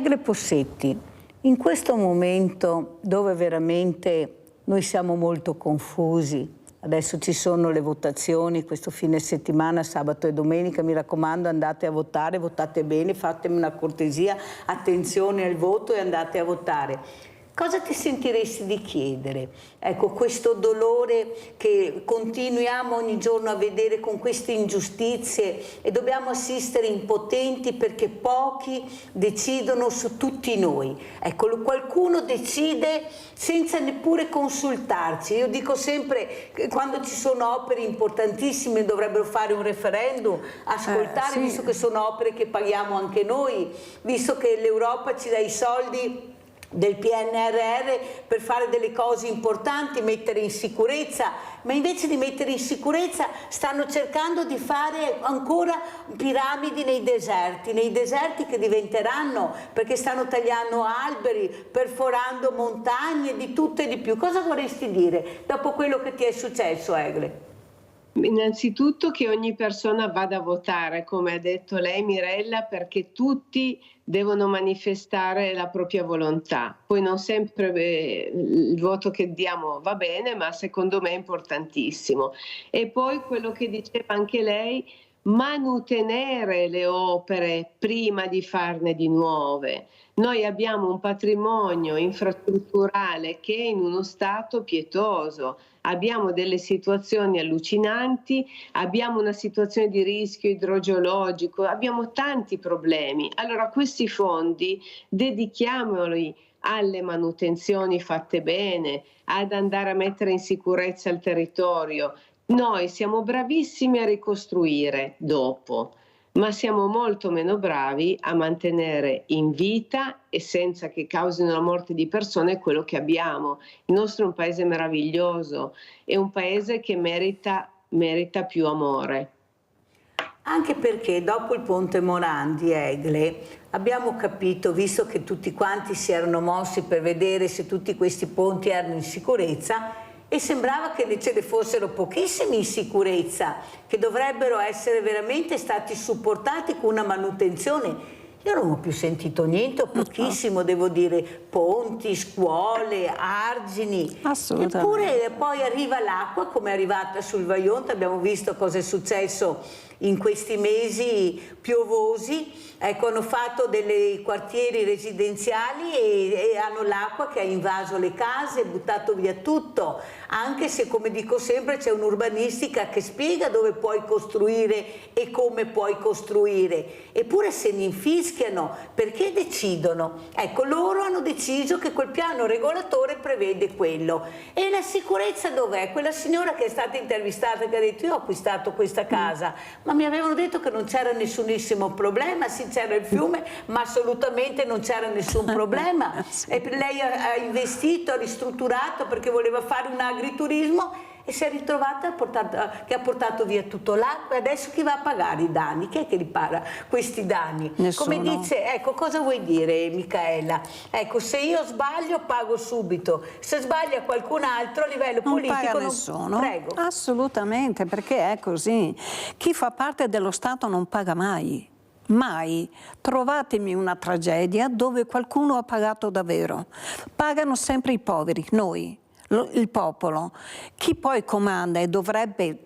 Egle Possetti, in questo momento dove veramente noi siamo molto confusi, adesso ci sono le votazioni, questo fine settimana, sabato e domenica, mi raccomando andate a votare, votate bene, fatemi una cortesia, attenzione al voto e andate a votare. Cosa ti sentiresti di chiedere? Ecco, questo dolore che continuiamo ogni giorno a vedere con queste ingiustizie e dobbiamo assistere impotenti perché pochi decidono su tutti noi. Ecco, qualcuno decide senza neppure consultarci. Io dico sempre che quando ci sono opere importantissime dovrebbero fare un referendum, ascoltare, sì. Visto che sono opere che paghiamo anche noi, visto che l'Europa ci dà i soldi del PNRR per fare delle cose importanti, mettere in sicurezza, ma invece di mettere in sicurezza stanno cercando di fare ancora piramidi nei deserti che diventeranno, perché stanno tagliando alberi, perforando montagne, di tutto e di più. Cosa vorresti dire dopo quello che ti è successo, Egle? Innanzitutto che ogni persona vada a votare, come ha detto lei Mirella, perché tutti devono manifestare la propria volontà. Poi non sempre il voto che diamo va bene, ma secondo me è importantissimo. E poi quello che diceva anche lei, manutenere le opere prima di farne di nuove. Noi abbiamo un patrimonio infrastrutturale che è in uno stato pietoso, abbiamo delle situazioni allucinanti, abbiamo una situazione di rischio idrogeologico, abbiamo tanti problemi. Allora questi fondi dedichiamoli alle manutenzioni fatte bene, ad andare a mettere in sicurezza il territorio. Noi siamo bravissimi a ricostruire dopo, ma siamo molto meno bravi a mantenere in vita e senza che causino la morte di persone quello che abbiamo. Il nostro è un paese meraviglioso, è un paese che merita più amore. Anche perché dopo il ponte Morandi, Egle, abbiamo capito, visto che tutti quanti si erano mossi per vedere se tutti questi ponti erano in sicurezza, e sembrava che ce ne fossero pochissimi in sicurezza, che dovrebbero essere veramente stati supportati con una manutenzione. Io non ho più sentito niente, pochissimo devo dire, ponti, scuole, argini. Assolutamente. Eppure poi arriva l'acqua come è arrivata sul Vajont, abbiamo visto cosa è successo in questi mesi piovosi. Ecco, hanno fatto dei quartieri residenziali e hanno l'acqua che ha invaso le case, buttato via tutto, anche se, come dico sempre, c'è un'urbanistica che spiega dove puoi costruire e come puoi costruire. Eppure se ne infischiano, perché decidono? Ecco, loro hanno deciso che quel piano regolatore prevede quello. E la sicurezza dov'è? Quella signora che è stata intervistata che ha detto: io ho acquistato questa casa, ma mi avevano detto che non c'era nessunissimo problema, sì c'era il fiume, ma assolutamente non c'era nessun problema. E lei ha investito, ha ristrutturato perché voleva fare un agriturismo e si è ritrovata che ha portato via tutto l'acqua. E adesso chi va a pagare i danni? Chi è che li paga questi danni? Nessuno. Come dice, ecco, cosa vuoi dire, Micaela? Ecco, se io sbaglio pago subito, se sbaglia qualcun altro a livello non politico paga nessuno. Prego. Assolutamente, perché è così. Chi fa parte dello Stato non paga mai. Mai. Trovatemi una tragedia dove qualcuno ha pagato davvero. Pagano sempre i poveri, noi, il popolo. Chi poi comanda e dovrebbe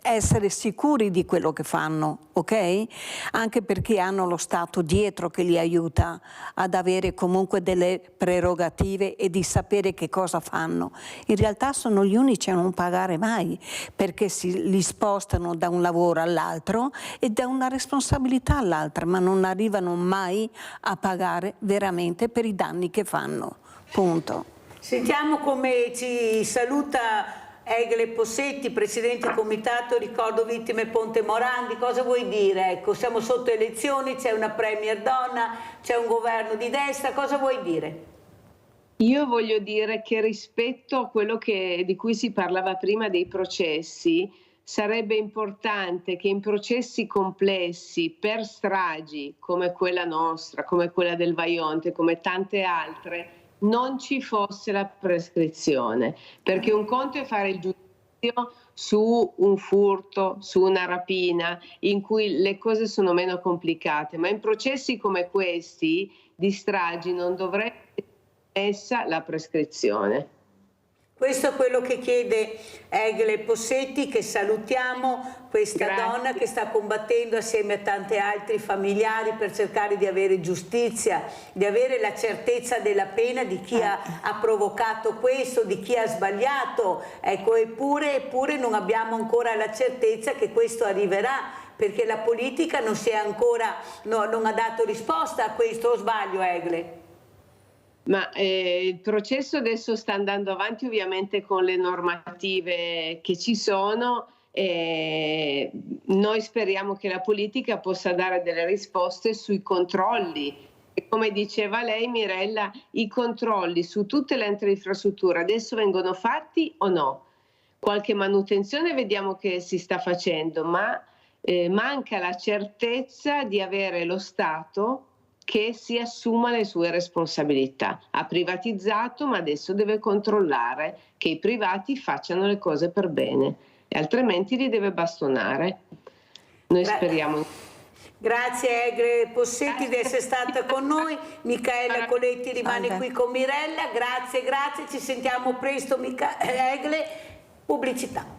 essere sicuri di quello che fanno, ok? Anche perché hanno lo Stato dietro che li aiuta ad avere comunque delle prerogative e di sapere che cosa fanno. In realtà sono gli unici a non pagare mai, perché li spostano da un lavoro all'altro e da una responsabilità all'altra, ma non arrivano mai a pagare veramente per i danni che fanno. Punto. Sentiamo come ci saluta Egle Possetti, Presidente Comitato Ricordo Vittime Ponte Morandi. Cosa vuoi dire? Ecco, siamo sotto elezioni, c'è una premier donna, c'è un governo di destra, cosa vuoi dire? Io voglio dire che rispetto a quello di cui si parlava prima dei processi, sarebbe importante che in processi complessi per stragi come quella nostra, come quella del Vajont, come tante altre, non ci fosse la prescrizione, perché un conto è fare il giudice su un furto, su una rapina, in cui le cose sono meno complicate, ma in processi come questi di stragi non dovrebbe essere messa la prescrizione. Questo è quello che chiede Egle Possetti, che salutiamo, questa donna che sta combattendo assieme a tanti altri familiari per cercare di avere giustizia, di avere la certezza della pena di chi ha provocato questo, di chi ha sbagliato. Ecco, eppure non abbiamo ancora la certezza che questo arriverà, perché la politica non si è ancora, non ha dato risposta a questo, o sbaglio, Egle? Ma il processo adesso sta andando avanti ovviamente con le normative che ci sono. Noi speriamo che la politica possa dare delle risposte sui controlli. E come diceva lei, Mirella, i controlli su tutte le altre infrastrutture adesso vengono fatti o no? Qualche manutenzione vediamo che si sta facendo, ma manca la certezza di avere lo Stato che si assuma le sue responsabilità. Ha privatizzato, ma adesso deve controllare che i privati facciano le cose per bene, e altrimenti li deve bastonare. Noi speriamo. Grazie Egle Possetti di essere stata con noi. Micaela Coletti rimane qui con Mirella. Grazie, ci sentiamo presto, Egle. Pubblicità.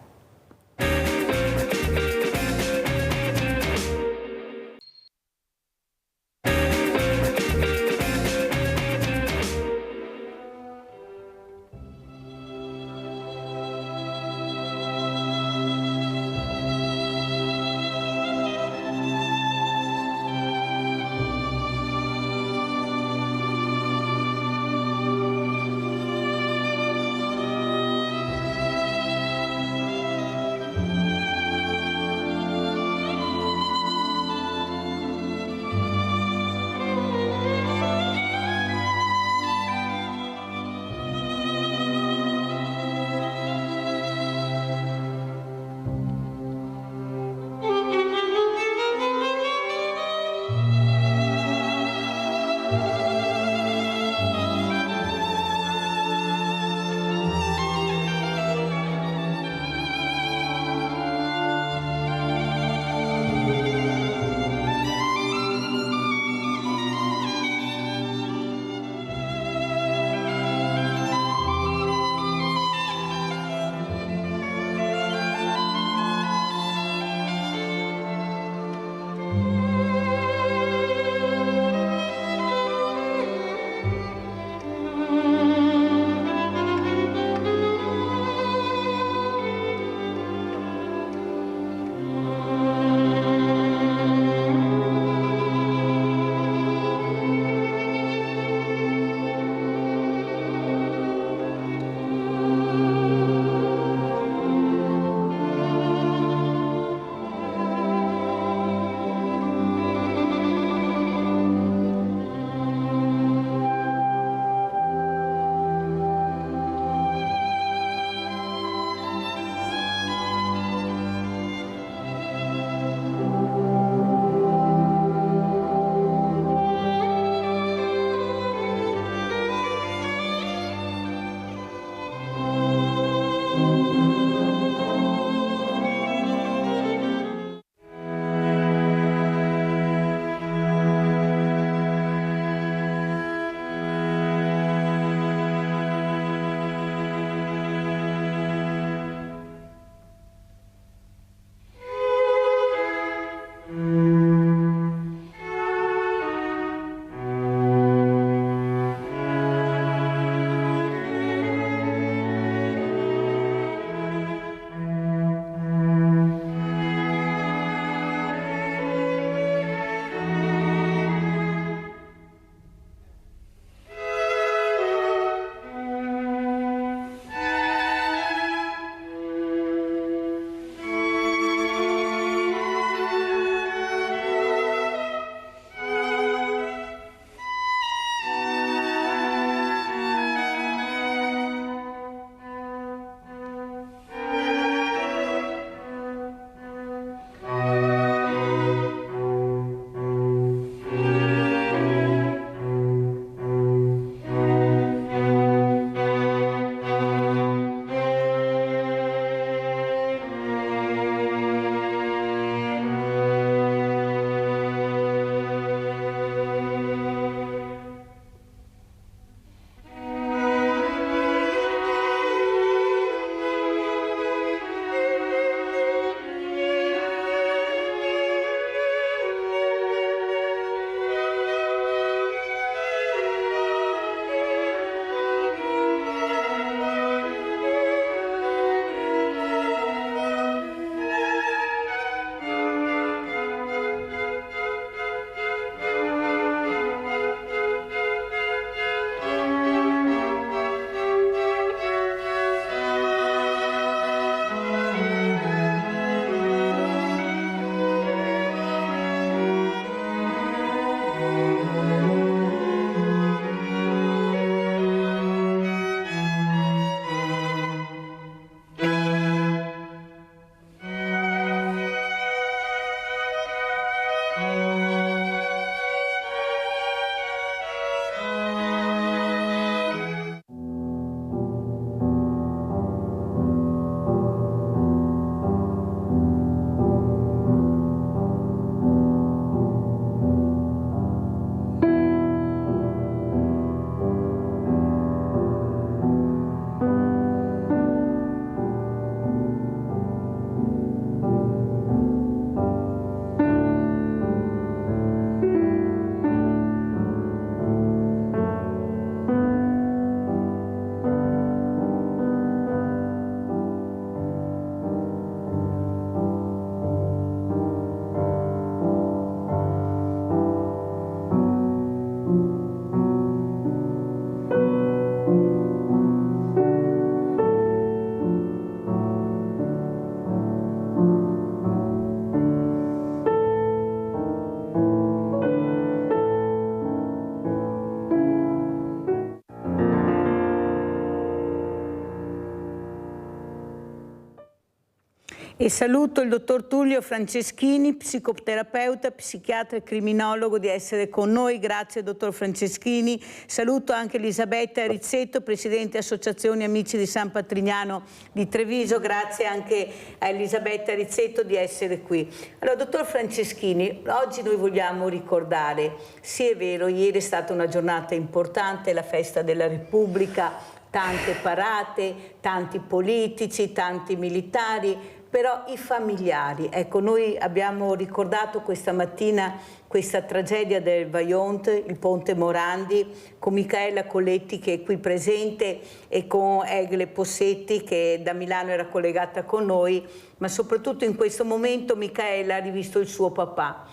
E saluto il dottor Tullio Franceschini, psicoterapeuta, psichiatra e criminologo, di essere con noi. Grazie dottor Franceschini. Saluto anche Elisabetta Rizzetto, presidente Associazione Amici di San Patrignano di Treviso. Grazie anche a Elisabetta Rizzetto di essere qui. Allora, dottor Franceschini, oggi noi vogliamo ricordare, sì è vero, ieri è stata una giornata importante, la festa della Repubblica, tante parate, tanti politici, tanti militari, però i familiari, ecco, noi abbiamo ricordato questa mattina questa tragedia del Vajont, il Ponte Morandi, con Micaela Colletti che è qui presente e con Egle Possetti che da Milano era collegata con noi, ma soprattutto in questo momento Micaela ha rivisto il suo papà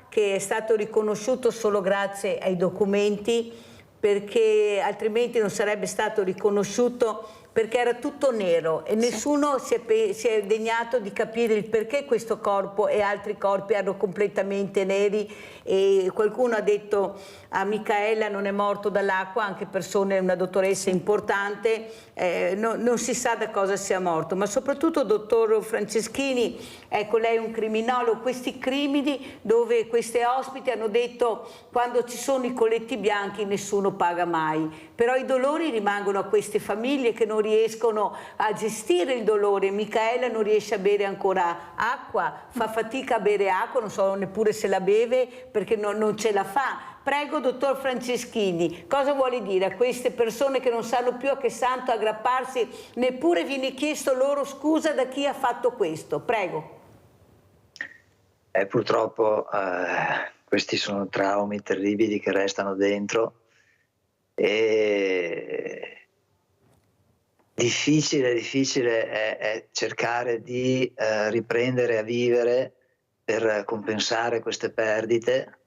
che è stato riconosciuto solo grazie ai documenti, perché altrimenti non sarebbe stato riconosciuto, perché era tutto nero e nessuno si è degnato di capire il perché questo corpo e altri corpi erano completamente neri, e qualcuno ha detto a Micaela non è morto dall'acqua, anche persone, una dottoressa importante, non si sa da cosa sia morto, ma soprattutto dottor Franceschini, ecco, lei è un criminologo, questi crimini dove queste ospiti hanno detto quando ci sono i colletti bianchi nessuno paga mai, però i dolori rimangono a queste famiglie che non riescono a gestire il dolore. Micaela non riesce a bere ancora acqua, fa fatica a bere acqua, non so neppure se la beve perché non ce la fa. Prego, dottor Franceschini, cosa vuole dire a queste persone che non sanno più a che santo aggrapparsi, neppure viene chiesto loro scusa da chi ha fatto questo? Prego. Purtroppo questi sono traumi terribili che restano dentro e difficile è cercare di riprendere a vivere per compensare queste perdite.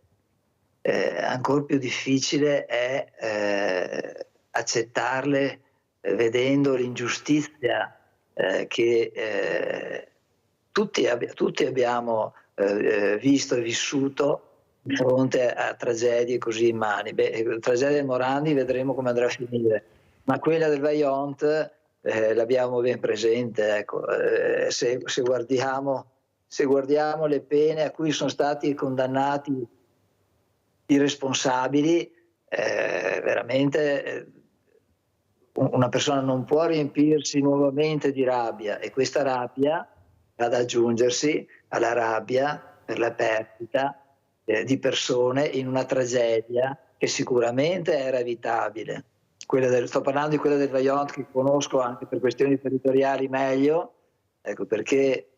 Ancora più difficile è accettarle vedendo l'ingiustizia che tutti abbiamo visto e vissuto di fronte a tragedie così immani. La tragedia del Morandi vedremo come andrà a finire, ma quella del Vajont l'abbiamo ben presente. Ecco. Se guardiamo le pene a cui sono stati condannati i responsabili, veramente una persona non può riempirsi nuovamente di rabbia, e questa rabbia va ad aggiungersi alla rabbia per la perdita di persone in una tragedia che sicuramente era evitabile. Sto parlando di quella del Vajont, che conosco anche per questioni territoriali meglio, ecco, perché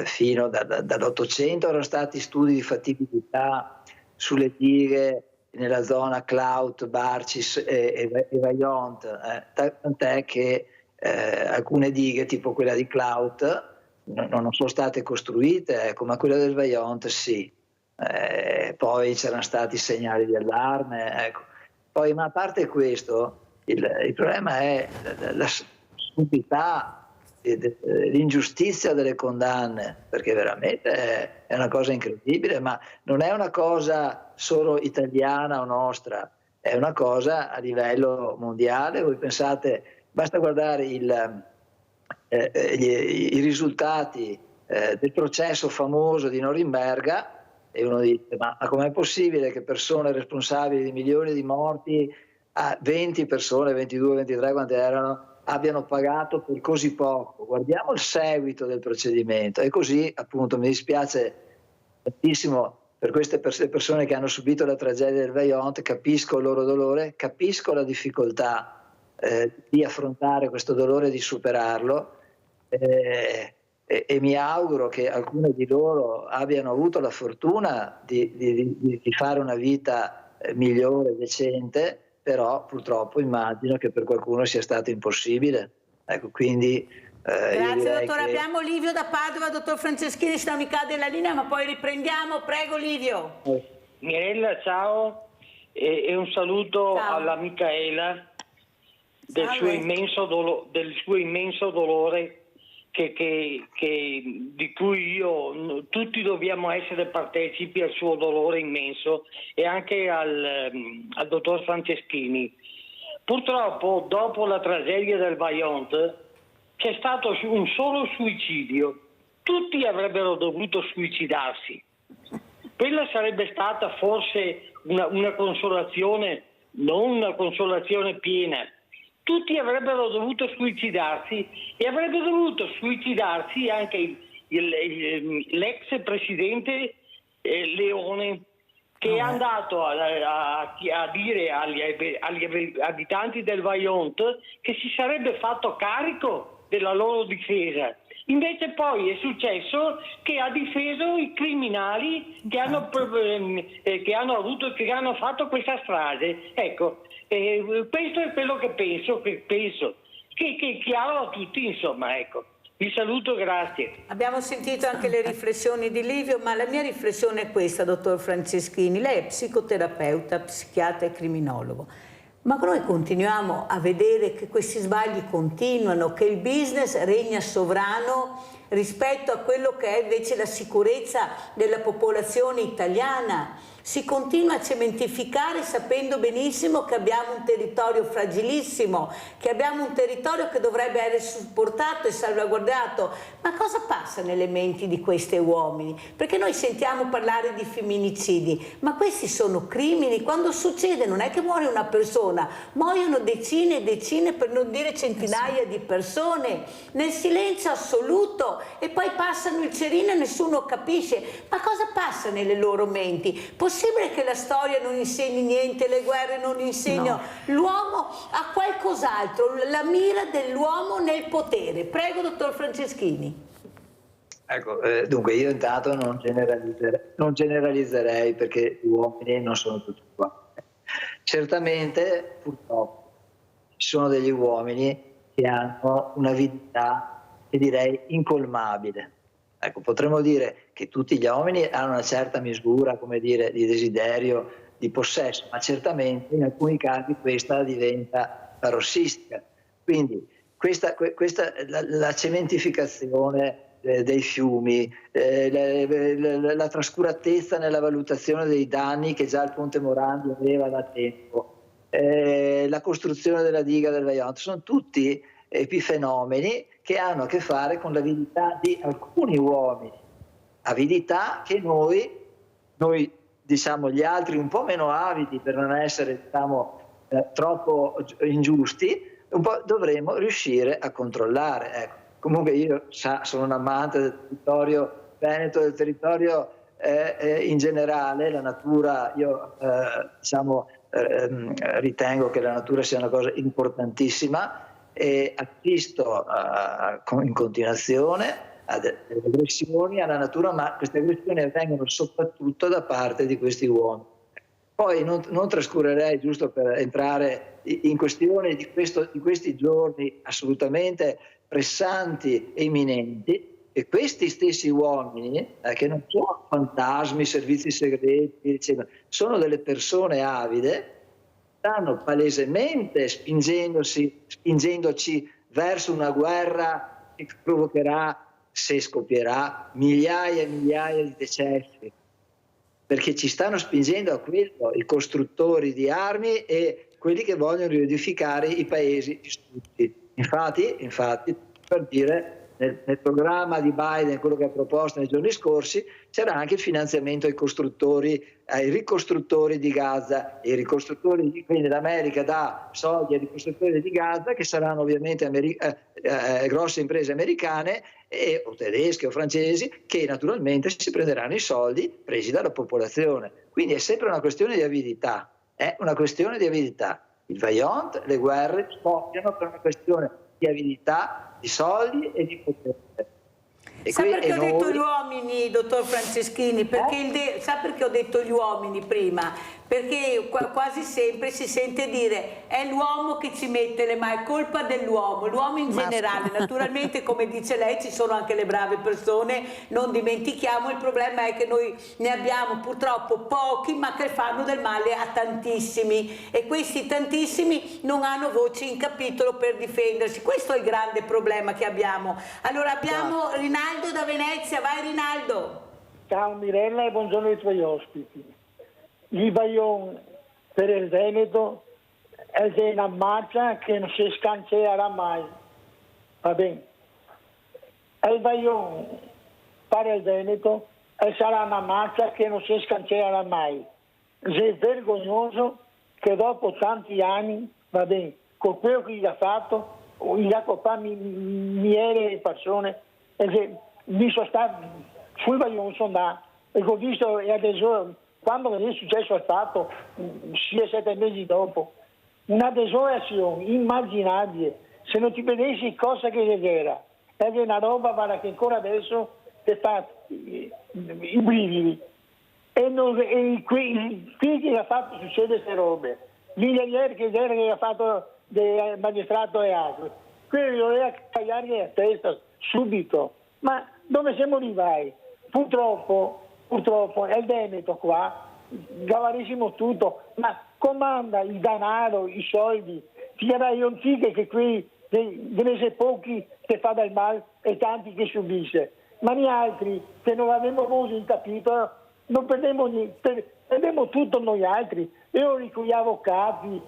fino dall'800 erano stati studi di fattibilità sulle dighe nella zona Clout, Barcis e Vajont, tant'è che alcune dighe, tipo quella di Clout, non sono state costruite, ecco, ma quella del Vajont sì. Poi c'erano stati segnali di allarme, ecco. Poi, ma a parte questo, il problema è la stupidità, l'ingiustizia delle condanne, perché veramente è una cosa incredibile, ma non è una cosa solo italiana o nostra, è una cosa a livello mondiale. Voi pensate, basta guardare i risultati del processo famoso di Norimberga e uno dice: ma com'è possibile che persone responsabili di milioni di morti, 20 persone, 22, 23 quante erano, abbiano pagato per così poco? Guardiamo il seguito del procedimento. E così, appunto, mi dispiace tantissimo per queste persone che hanno subito la tragedia del Vajont, capisco il loro dolore, capisco la difficoltà di affrontare questo dolore e di superarlo, e mi auguro che alcune di loro abbiano avuto la fortuna di fare una vita migliore, decente, però purtroppo immagino che per qualcuno sia stato impossibile. Ecco, quindi grazie dottore, abbiamo Livio da Padova. Dottor Franceschini, se non mi cade la linea, ma poi riprendiamo. Prego Livio. Mirella, ciao, e un saluto alla Micaela del suo immenso dolore di cui tutti dobbiamo essere partecipi al suo dolore immenso, e anche al dottor Franceschini. Purtroppo dopo la tragedia del Vajont c'è stato un solo suicidio, tutti avrebbero dovuto suicidarsi. Quella sarebbe stata forse una consolazione, non una consolazione piena. Tutti avrebbero dovuto suicidarsi e avrebbe dovuto suicidarsi anche l'ex presidente Leone, che è andato a dire agli abitanti del Vajont che si sarebbe fatto carico della loro difesa. Invece poi è successo che ha difeso i criminali che hanno fatto questa strage. Ecco, questo è quello che penso che è chiaro a tutti, insomma, ecco. Vi saluto, grazie. Abbiamo sentito anche le riflessioni di Livio, ma la mia riflessione è questa, dottor Franceschini. Lei è psicoterapeuta, psichiatra e criminologo. Ma noi continuiamo a vedere che questi sbagli continuano, che il business regna sovrano rispetto a quello che è invece la sicurezza della popolazione italiana. Si continua a cementificare sapendo benissimo che abbiamo un territorio fragilissimo, che abbiamo un territorio che dovrebbe essere supportato e salvaguardato. Ma cosa passa nelle menti di questi uomini? Perché noi sentiamo parlare di femminicidi, ma questi sono crimini. Quando succede non è che muore una persona, muoiono decine e decine, per non dire centinaia di persone, nel silenzio assoluto, e poi passano il cerino e nessuno capisce. Ma cosa passa nelle loro menti? Possibile che la storia non insegni niente, le guerre non insegnano? No. L'uomo ha qualcos'altro, la mira dell'uomo nel potere. Prego, dottor Franceschini. Ecco, dunque io intanto non generalizzerei perché gli uomini non sono tutti uguali. Certamente, purtroppo, ci sono degli uomini che hanno un'avidità che direi incolmabile. Ecco, potremmo dire che tutti gli uomini hanno una certa misura, come dire, di desiderio, di possesso, ma certamente in alcuni casi questa diventa parossistica. Quindi la cementificazione dei fiumi, la trascuratezza nella valutazione dei danni che già il Ponte Morandi aveva da tempo, la costruzione della diga del Vajont, sono tutti epifenomeni che hanno a che fare con l'avidità di alcuni uomini, avidità che noi diciamo gli altri un po' meno avidi per non essere troppo ingiusti, un po' dovremmo riuscire a controllare. Ecco. Comunque io sono un amante del territorio veneto, del territorio in generale, la natura, io ritengo che la natura sia una cosa importantissima, e assisto in continuazione a delle aggressioni alla natura, ma queste aggressioni avvengono soprattutto da parte di questi uomini. Poi non trascurerei, giusto per entrare in questione di questi giorni assolutamente pressanti e imminenti, e questi stessi uomini, che non sono fantasmi, servizi segreti, eccetera, sono delle persone avide, stanno palesemente spingendoci verso una guerra che provocherà, se scoppierà, migliaia e migliaia di decessi, perché ci stanno spingendo a quello i costruttori di armi e quelli che vogliono riedificare i paesi distrutti. Infatti, per dire, nel programma di Biden, quello che ha proposto nei giorni scorsi, c'era anche il finanziamento ai ricostruttori di Gaza, e i ricostruttori, quindi l'America dà soldi ai ricostruttori di Gaza, che saranno ovviamente grosse imprese americane o tedesche o francesi, che naturalmente si prenderanno i soldi presi dalla popolazione. Quindi è sempre una questione di avidità, è una questione di avidità. Il Vajont, le guerre scoppiano per una questione di avidità, di soldi e di potere. Sa perché ho detto gli uomini, dottor Franceschini? Sa perché ho detto gli uomini prima? Perché quasi sempre si sente dire è l'uomo che ci mette le mani, è colpa dell'uomo, l'uomo in generale. Naturalmente, come dice lei, ci sono anche le brave persone, non dimentichiamo, il problema è che noi ne abbiamo purtroppo pochi, ma che fanno del male a tantissimi, e questi tantissimi non hanno voce in capitolo per difendersi. Questo è il grande problema che abbiamo. Allora abbiamo Rinaldo da Venezia. Vai Rinaldo. Ciao Mirella e buongiorno ai tuoi ospiti. Il Vajont per il Veneto è una marcia che non si scancerà mai, va bene? il Vajont fare il Veneto e sarà una mazza che non si scancerà mai. È vergognoso che dopo tanti anni, va bene, con quello che gli ha fatto, gli ha copato miele di persone, e mi sono stato sul Vajont, sono andato, e ho visto, e adesso, quando è successo il fatto, 6-7 mesi dopo, una desolazione immaginabile, se non ti vedessi cosa che era, è una roba che ancora adesso ti fa i brividi. E qui che ha fatto succedere queste robe, migliaia che ha fatto del magistrato e altro, quelli doveva tagliargli la testa subito. Ma dove siamo arrivati? Purtroppo è il Veneto qua, gavarissimo tutto, ma comanda il denaro, i soldi, sia io antiche che qui deve pochi che fa del male e tanti che subisce, ma noi altri che non avevamo così capito non perdiamo niente, perdiamo tutto noi altri. Io con gli avvocati,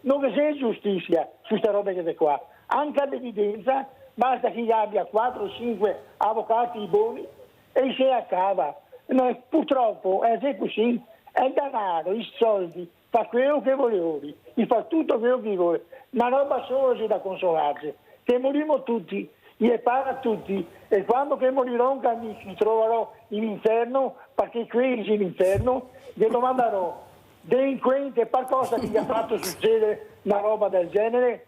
non c'è giustizia su queste robe che qua, anche ad evidenza basta che abbia 4 o 5 avvocati buoni e si accaba. No, purtroppo è così, è il denaro, i soldi, fa quello che vuole, fa tutto quello che vuole, ma roba solo c'è da consolarsi, che moriremo tutti, gli parla a tutti, e quando che morirò mi troverò in inferno, perché qui in inferno, gli domanderò, delinquente, qualcosa che gli ha fatto succedere una roba del genere,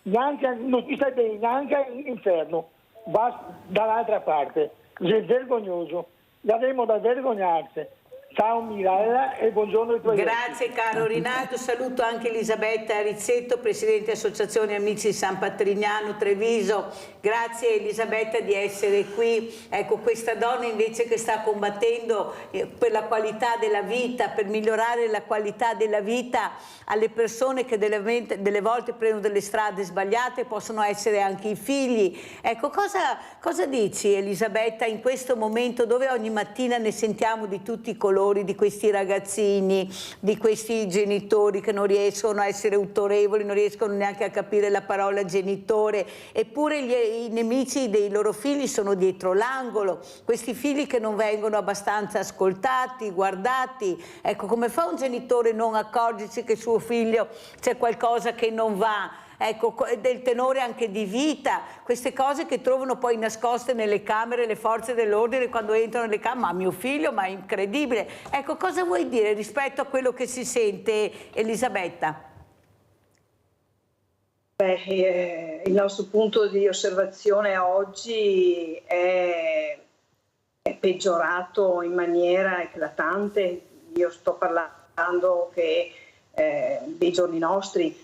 neanche, non ti stai bene, neanche in inferno, va dall'altra parte, è vergognoso. Avremo da vergognarsi. Ciao Mirella e buongiorno ai tuoi. Grazie caro Rinato, saluto anche Elisabetta Rizzetto, Presidente Associazione Amici San Patrignano Treviso. Grazie Elisabetta di essere qui. Ecco, questa donna invece che sta combattendo per la qualità della vita, per migliorare la qualità della vita alle persone che delle volte prendono delle strade sbagliate, possono essere anche i figli. Ecco, cosa dici Elisabetta in questo momento dove ogni mattina ne sentiamo di tutti i colori, di questi ragazzini, di questi genitori che non riescono a essere autorevoli, non riescono neanche a capire la parola genitore, eppure i nemici dei loro figli sono dietro l'angolo, questi figli che non vengono abbastanza ascoltati, guardati. Ecco, come fa un genitore non accorgersi che suo figlio c'è qualcosa che non va? Ecco, del tenore anche di vita, queste cose che trovano poi nascoste nelle camere le forze dell'ordine quando entrano nelle camere, ma mio figlio, ma è incredibile. Ecco, cosa vuoi dire rispetto a quello che si sente, Elisabetta? Beh, il nostro punto di osservazione oggi è peggiorato in maniera eclatante. Io sto parlando che dei giorni nostri.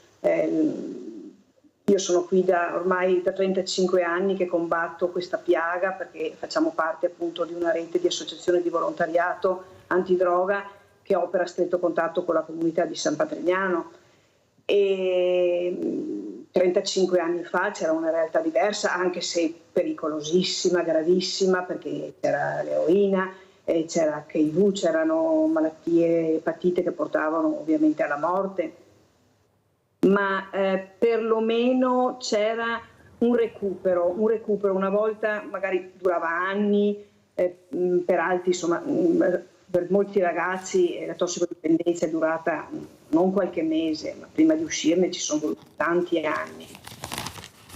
Io sono qui ormai da 35 anni che combatto questa piaga, perché facciamo parte appunto di una rete di associazione di volontariato antidroga che opera a stretto contatto con la comunità di San Patrignano, e 35 anni fa c'era una realtà diversa, anche se pericolosissima, gravissima, perché c'era l'eroina, c'era HIV, c'erano malattie, epatite che portavano ovviamente alla morte. Ma perlomeno c'era un recupero, una volta magari durava anni, per altri insomma, per molti ragazzi la tossicodipendenza è durata non qualche mese, ma prima di uscirne ci sono voluti tanti anni.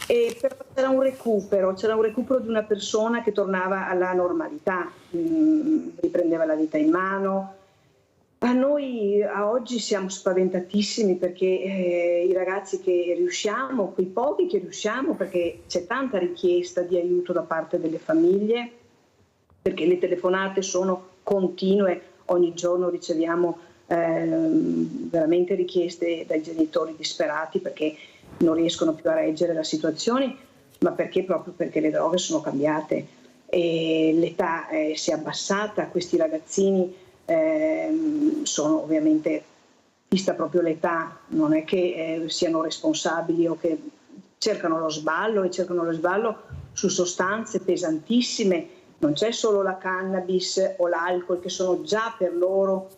E però c'era un recupero di una persona che tornava alla normalità, riprendeva la vita in mano. A noi a oggi siamo spaventatissimi perché i ragazzi che riusciamo, quei pochi che riusciamo, perché c'è tanta richiesta di aiuto da parte delle famiglie, perché le telefonate sono continue, ogni giorno riceviamo veramente richieste dai genitori disperati perché non riescono più a reggere la situazione, ma proprio perché le droghe sono cambiate e l'età si è abbassata. Questi ragazzini sono ovviamente, vista proprio l'età, non è che siano responsabili o che cercano lo sballo su sostanze pesantissime. Non c'è solo la cannabis o l'alcol che sono già per loro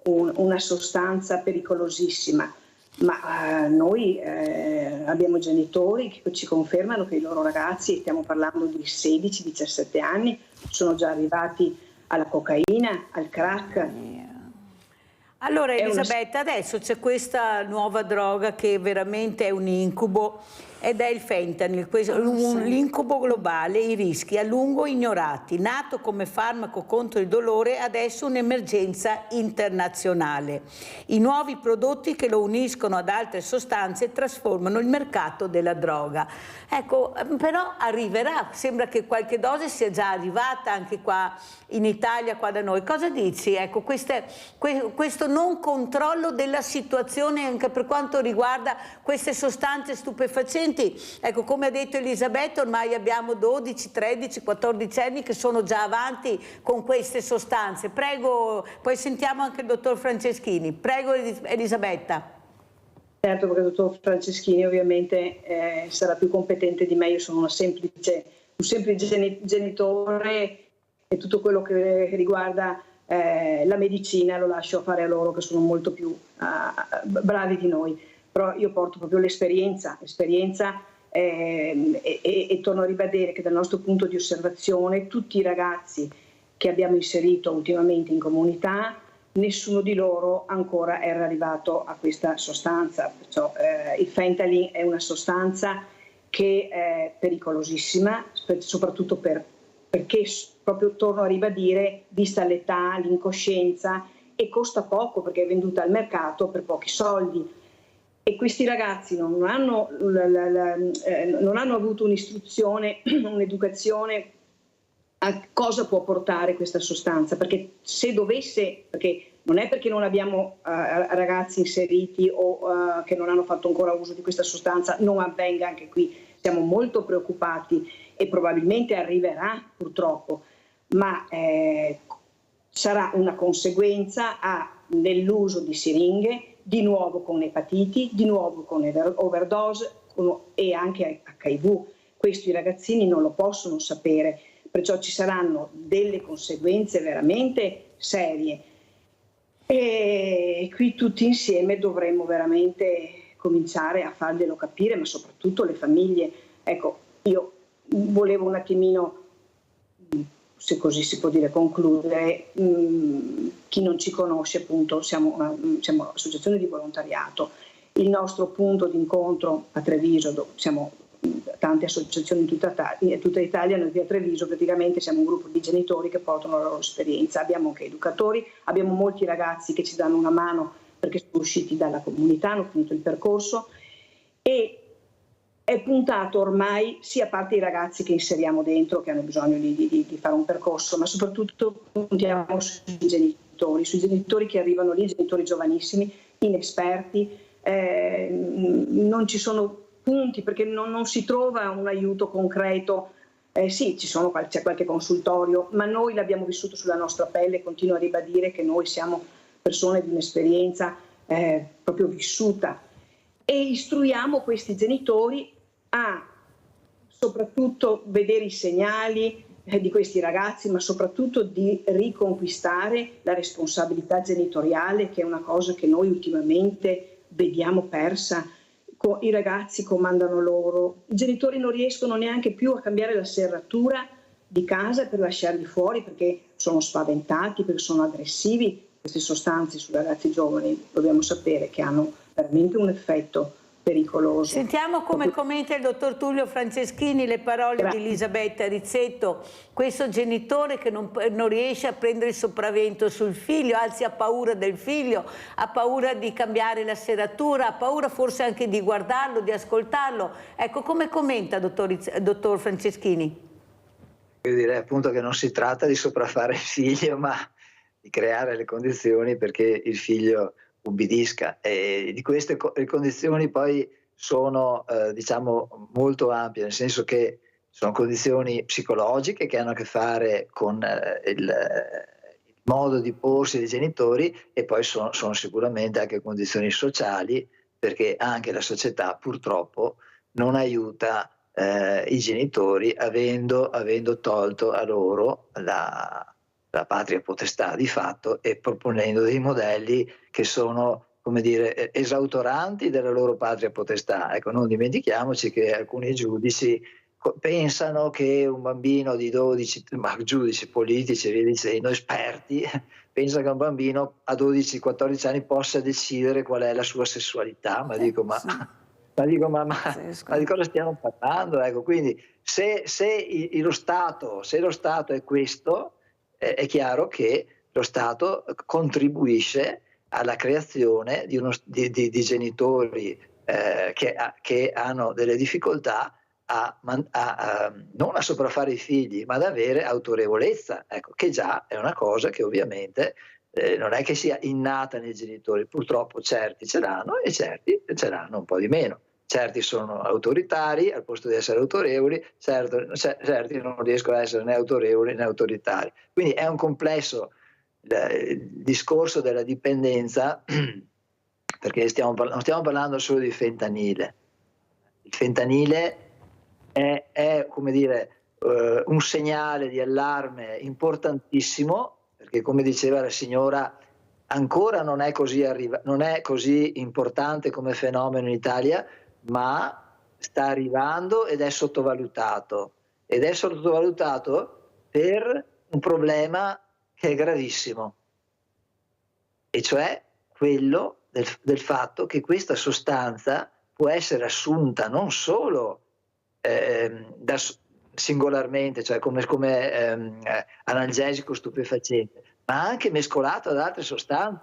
una sostanza pericolosissima, ma noi abbiamo genitori che ci confermano che i loro ragazzi, stiamo parlando di 16-17 anni, sono già arrivati alla cocaina, al crack. Allora Elisabetta, adesso c'è questa nuova droga che veramente è un incubo ed è il fentanyl, l'incubo globale, i rischi a lungo ignorati, nato come farmaco contro il dolore, adesso un'emergenza internazionale. I nuovi prodotti che lo uniscono ad altre sostanze trasformano il mercato della droga. Ecco, però arriverà, sembra che qualche dose sia già arrivata anche qua in Italia, qua da noi. Cosa dici? Ecco, questo non controllo della situazione anche per quanto riguarda queste sostanze stupefacenti. Ecco, come ha detto Elisabetta, ormai abbiamo 12, 13, 14 anni che sono già avanti con queste sostanze. Prego, poi sentiamo anche il dottor Franceschini. Prego Elisabetta. Certo, perché il dottor Franceschini ovviamente sarà più competente di me, io sono un semplice genitore e tutto quello che riguarda la medicina lo lascio fare a loro che sono molto più bravi di noi. Però io porto proprio l'esperienza e torno a ribadire che dal nostro punto di osservazione tutti i ragazzi che abbiamo inserito ultimamente in comunità, nessuno di loro ancora era arrivato a questa sostanza. Perciò, il fentanyl è una sostanza che è pericolosissima, soprattutto perché, proprio torno a ribadire, vista l'età, l'incoscienza, e costa poco perché è venduta al mercato per pochi soldi. E questi ragazzi non hanno avuto un'istruzione, un'educazione a cosa può portare questa sostanza, perché se dovesse, perché non è perché non abbiamo ragazzi inseriti o che non hanno fatto ancora uso di questa sostanza, non avvenga anche qui, siamo molto preoccupati e probabilmente arriverà purtroppo, ma sarà una conseguenza nell'uso di siringhe, di nuovo con epatiti, di nuovo con overdose e anche HIV. Questo i ragazzini non lo possono sapere, perciò ci saranno delle conseguenze veramente serie. E qui tutti insieme dovremmo veramente cominciare a farglielo capire, ma soprattutto le famiglie. Ecco, io volevo un attimino, se così si può dire, concludere. Chi non ci conosce, appunto, siamo un'associazione di volontariato. Il nostro punto di incontro a Treviso, dove siamo tante associazioni in tutta Italia, noi qui a Treviso praticamente siamo un gruppo di genitori che portano la loro esperienza. Abbiamo anche educatori, abbiamo molti ragazzi che ci danno una mano perché sono usciti dalla comunità, hanno finito il percorso, e è puntato ormai sia a parte i ragazzi che inseriamo dentro, che hanno bisogno di fare un percorso, ma soprattutto puntiamo sui genitori che arrivano lì, genitori giovanissimi, inesperti, non ci sono punti perché non si trova un aiuto concreto. Sì, c'è qualche consultorio, ma noi l'abbiamo vissuto sulla nostra pelle e continuo a ribadire che noi siamo persone di un'esperienza proprio vissuta, e istruiamo questi genitori a soprattutto vedere i segnali di questi ragazzi, ma soprattutto di riconquistare la responsabilità genitoriale, che è una cosa che noi ultimamente vediamo persa. I ragazzi comandano loro, i genitori non riescono neanche più a cambiare la serratura di casa per lasciarli fuori perché sono spaventati, perché sono aggressivi. Queste sostanze sui ragazzi giovani dobbiamo sapere che hanno veramente un effetto pericoloso. Sentiamo come commenta il dottor Tullio Franceschini le parole di Elisabetta Rizzetto, questo genitore che non riesce a prendere il sopravvento sul figlio, anzi ha paura del figlio, ha paura di cambiare la serratura, ha paura forse anche di guardarlo, di ascoltarlo. Ecco, come commenta dottor Franceschini? Io direi appunto che non si tratta di sopraffare il figlio, ma di creare le condizioni perché il figlio ubbidisca, e di queste condizioni poi sono diciamo molto ampie, nel senso che sono condizioni psicologiche che hanno a che fare con il modo di porsi dei genitori, e poi sono sicuramente anche condizioni sociali, perché anche la società purtroppo non aiuta i genitori avendo tolto a loro la patria potestà di fatto, e proponendo dei modelli che sono come dire, esautoranti della loro patria potestà. Ecco, non dimentichiamoci che alcuni giudici pensano che un bambino di 12, ma giudici politici, via dicendo, esperti, pensano che un bambino a 12-14 anni possa decidere qual è la sua sessualità. Ma dico, ma di cosa stiamo parlando? Ecco, quindi se lo Stato è questo, è chiaro che lo Stato contribuisce alla creazione di genitori che hanno delle difficoltà non a sopraffare i figli, ma ad avere autorevolezza, ecco, che già è una cosa che ovviamente non è che sia innata nei genitori, purtroppo certi ce l'hanno e certi ce l'hanno un po' di meno. Certi sono autoritari al posto di essere autorevoli, certi non riescono a essere né autorevoli né autoritari. Quindi è un complesso il discorso della dipendenza, perché non stiamo parlando solo di fentanile. Il fentanile è come dire, un segnale di allarme importantissimo, perché come diceva la signora, ancora non è così importante come fenomeno in Italia, ma sta arrivando ed è sottovalutato. Ed è sottovalutato per un problema che è gravissimo, e cioè quello del fatto che questa sostanza può essere assunta non solo singolarmente, cioè come analgesico stupefacente, ma anche mescolato ad altre sostanze.